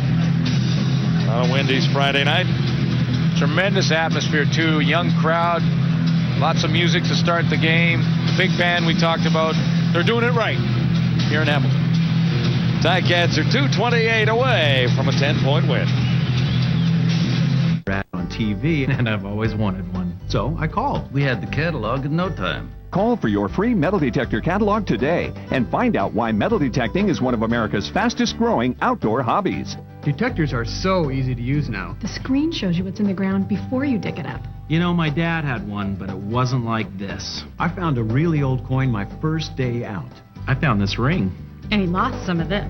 on a Wendy's Friday night. Tremendous atmosphere too, young crowd, lots of music to start the game. The big band we talked about, they're doing it right here in Hamilton. Ticats are 2:28 away from a 10-point win. On TV, and I've always wanted one. So I called. We had the catalog in no time. Call for your free metal detector catalog today and find out why metal detecting is one of America's fastest growing outdoor hobbies. Detectors are so easy to use now. The screen shows you what's in the ground before you dig it up. You know, my dad had one, but it wasn't like this. I found a really old coin my first day out. I found this ring. And he lost some of this.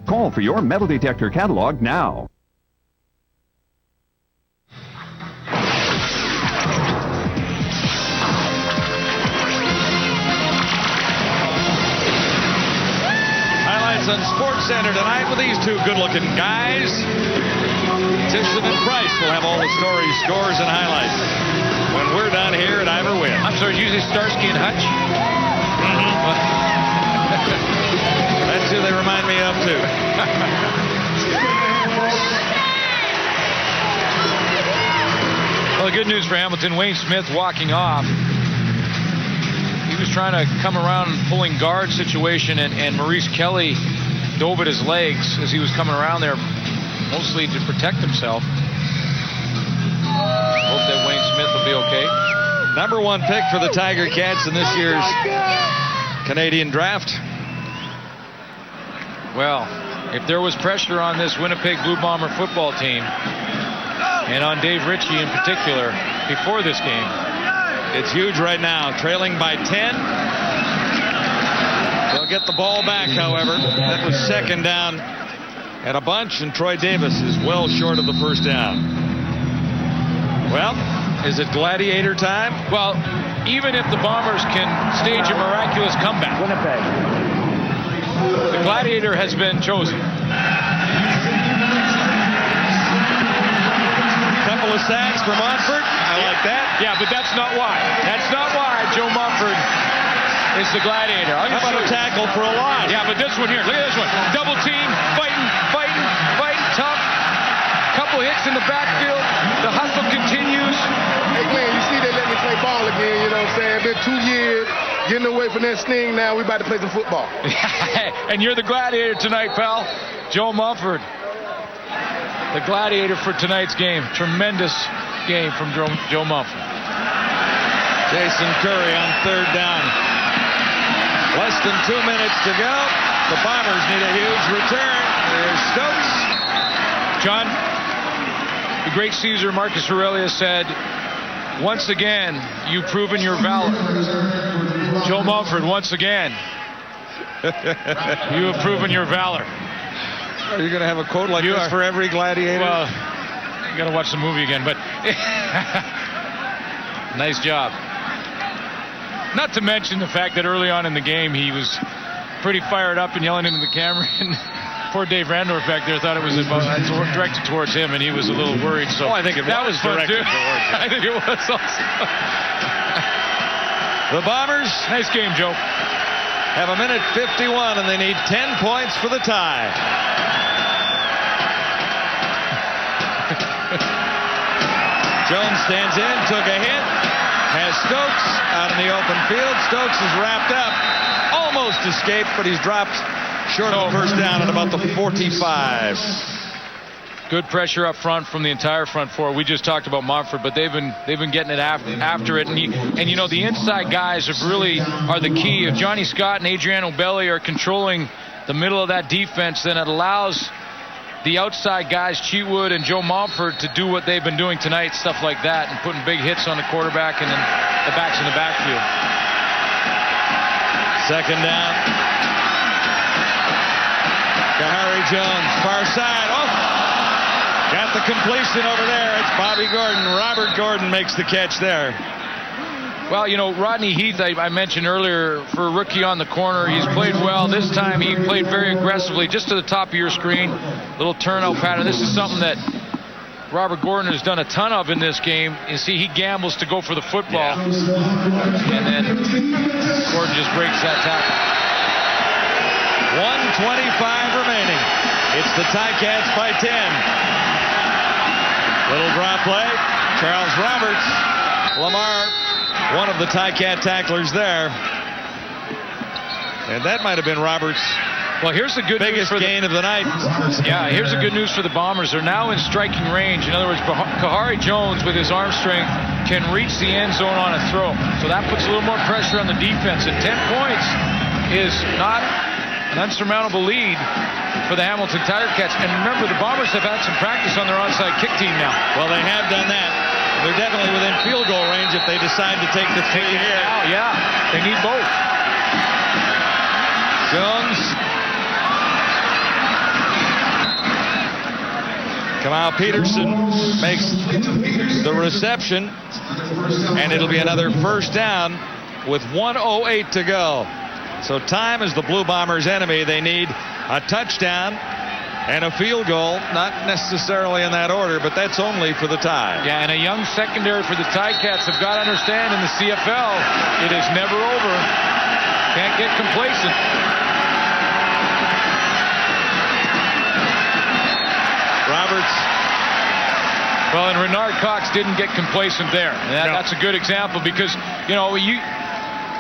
Call for your metal detector catalog now. Highlights on SportsCenter tonight with these two good-looking guys. Tishman and Price will have all the stories, scores, and highlights when we're done here at Ivor Wynn. I'm sorry, usually Starsky and Hutch? That's who they remind me of, too. Well, the good news for Hamilton, Wayne Smith walking off. He was trying to come around pulling guard situation, and Maurice Kelly dove at his legs as he was coming around there, mostly to protect himself. Hope that Wayne Smith will be okay. Number 1 pick for the Tiger Cats in this year's Canadian draft. Well, if there was pressure on this Winnipeg Blue Bomber football team, and on Dave Ritchie in particular, before this game, it's huge right now, trailing by 10. They'll get the ball back, however. That was second down and a bunch, and Troy Davis is well short of the first down. Well, is it gladiator time? Well, even if the Bombers can stage a miraculous comeback, Winnipeg. The gladiator has been chosen. Couple of sacks for Montfort. I like that. Yeah, but that's not why. That's not why Joe Montfort is the gladiator. How about a tackle for a loss? Yeah, but this one here. Look at this one. Double team, fighting, tough. Couple hits in the backfield. The hustle continues. Hey, Glenn, you see they let me play ball again, you know what I'm saying? Been 2 years, getting away from that sting, now we about to play some football. And you're the gladiator tonight, pal. Joe Mumford, the gladiator for tonight's game. Tremendous game from Joe Mumford. Jason Curry on third down. Less than 2 minutes to go. The Bombers need a huge return. There's Stokes. John, the great Caesar Marcus Aurelius said, once again, you've proven your valor. Joe Mumford, once again, you have proven your valor. Are you going to have a quote like this for every gladiator? Well, you got to watch the movie again, but nice job. Not to mention the fact that early on in the game, he was pretty fired up and yelling into the camera. And poor Dave Randorf back there thought it was directed towards him, and he was a little worried. So I think that was fun too. towards him. I think it was also. The Bombers, nice game, Joe, have 1:51, and they need 10 points for the tie. Jones stands in, took a hit, has Stokes out in the open field. Stokes is wrapped up, almost escaped, but he's dropped short of the first down at about the 45. Good pressure up front from the entire front four. We just talked about Montfort, but they've been getting it after it. And you know, the inside guys are the key. If Johnny Scott and Adriano Belli are controlling the middle of that defense, then it allows the outside guys, Cheatwood and Joe Montfort, to do what they've been doing tonight, stuff like that, and putting big hits on the quarterback and then the backs in the backfield. Second down. Kahari Jones, far side. Oh! Got the completion over there. It's Bobby Gordon. Robert Gordon makes the catch there. Well, you know, Rodney Heath, I mentioned earlier, for a rookie on the corner, he's played well. This time he played very aggressively, just to the top of your screen. Little turnout pattern. This is something that Robert Gordon has done a ton of in this game. You see, he gambles to go for the football. Yeah. And then Gordon just breaks that tackle. 1:25 remaining. It's the Ticats by 10. Little drop play. Charles Roberts. Lamar, one of the Ticat tacklers there. And that might have been Roberts' here's the good biggest news for gain of the night. Yeah, here's the good news for the Bombers. They're now in striking range. In other words, Kahari Jones, with his arm strength, can reach the end zone on a throw. So that puts a little more pressure on the defense. And 10 points is not an unsurmountable lead for the Hamilton Tiger Cats. And remember, the Bombers have had some practice on their onside kick team now. Well, they have done that. They're definitely within field goal range if they decide to take the three here. Yeah, they need both. Jones Kamal Peterson makes the reception, and it'll be another first down with 1:08 to go. So time is the Blue Bombers' enemy. They need a touchdown and a field goal, not necessarily in that order, but that's only for the tie. Yeah, and a young secondary for the Ticats have got to understand in the CFL, it is never over. Can't get complacent. Roberts. Well, and Renard Cox didn't get complacent there. That's a good example because,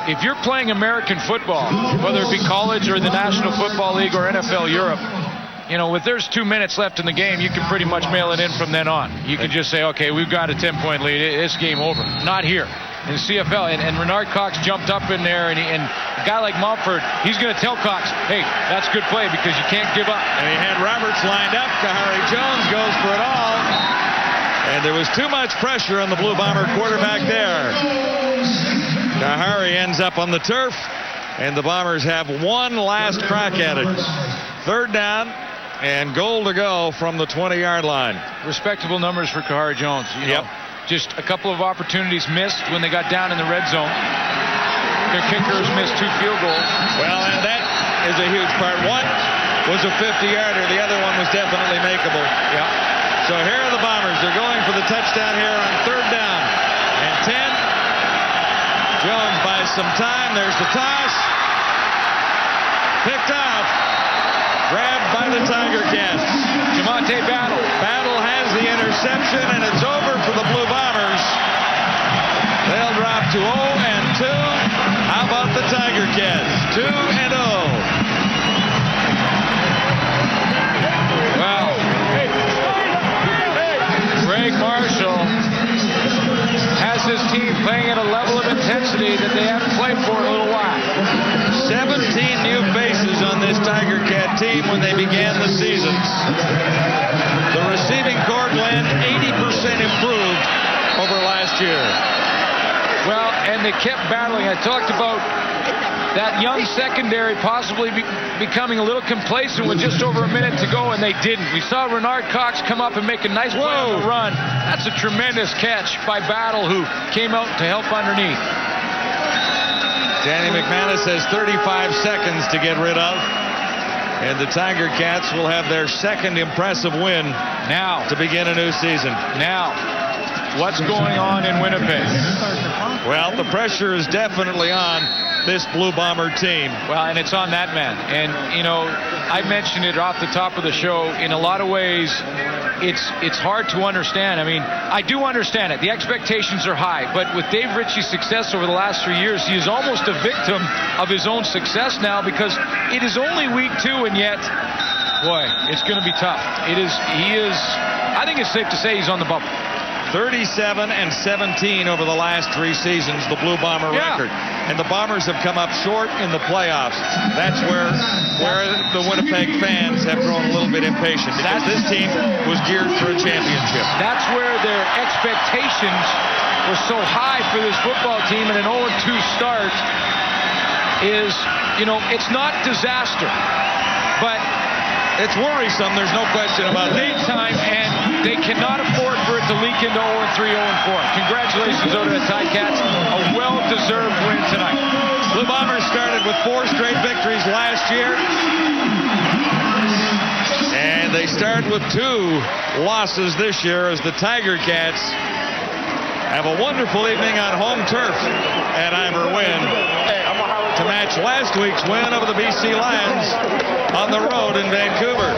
if you're playing American football, whether it be college or the National Football League or NFL Europe, if there's 2 minutes left in the game, you can pretty much mail it in from then on. You can just say, okay, we've got a 10-point lead. It's game over. Not here. In the CFL, and Renard Cox jumped up in there, and a guy like Mumford, he's going to tell Cox, hey, that's good play because you can't give up. And he had Roberts lined up. Kahari Jones goes for it all. And there was too much pressure on the Blue Bomber quarterback there. Kahari ends up on the turf, and the Bombers have one last crack at it. Third down and goal to go from the 20-yard line. Respectable numbers for Kahari Jones. Just a couple of opportunities missed when they got down in the red zone. Their kickers missed 2 field goals. Well, and that is a huge part. One was a 50-yarder. The other one was definitely makeable. Yeah. So here are the Bombers. They're going for the touchdown here on third down and 10. Jones buys some time. There's the toss. Picked off. Grabbed by the Tiger Cats. Jamonte Battle. Battle has the interception, and it's over for the Blue Bombers. They'll drop to 0-2. How about the Tiger Cats? 2-0. Well, Greg Marshall has his team playing at a level of intensity that they haven't played for in a little while. 17 new faces on this Tiger Cat team when they began the season. The receiving corps, Glenn, 80% improved over last year. Well, and they kept battling. I talked about that young secondary possibly becoming a little complacent with just over a minute to go, and they didn't. We saw Renard Cox come up and make a nice play on the run. That's a tremendous catch by Battle, who came out to help underneath. Danny McManus has 35 seconds to get rid of. And the Tiger Cats will have their second impressive win now to begin a new season. Now, what's going on in Winnipeg? Well, the pressure is definitely on this Blue Bomber team. Well, and it's on that man. And, I mentioned it off the top of the show. In a lot of ways, it's hard to understand. I mean, I do understand it. The expectations are high. But with Dave Ritchie's success over the last 3 years, he is almost a victim of his own success now because it is only week 2, and yet, boy, it's going to be tough. I think it's safe to say he's on the bubble. 37-17 over the last 3 seasons, the Blue Bomber record. And the Bombers have come up short in the playoffs. That's where the Winnipeg fans have grown a little bit impatient because this team was geared for a championship. That's where their expectations were so high for this football team, and an 0-2 start is, it's not disaster, but it's worrisome. There's no question about that. Big time, and they cannot afford for it to leak into 0-3, 0-4. Congratulations over to the Ticats. A well-deserved win tonight. Blue Bombers started with 4 straight victories last year. And they start with 2 losses this year as the Tiger Cats have a wonderful evening on home turf at Ivor Wynn to match last week's win over the BC Lions on the road in Vancouver.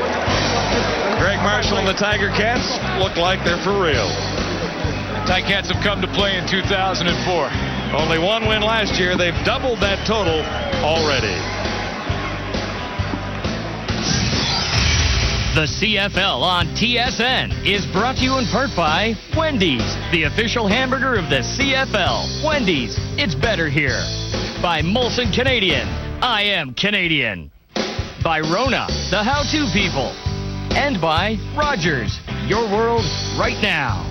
Greg Marshall and the Tiger Cats look like they're for real. The Ticats have come to play in 2004. Only 1 win last year. They've doubled that total already. The CFL on TSN is brought to you in part by Wendy's, the official hamburger of the CFL. Wendy's, it's better here. By Molson Canadian, I am Canadian. By Rona, the how-to people. And by Rogers, your world right now.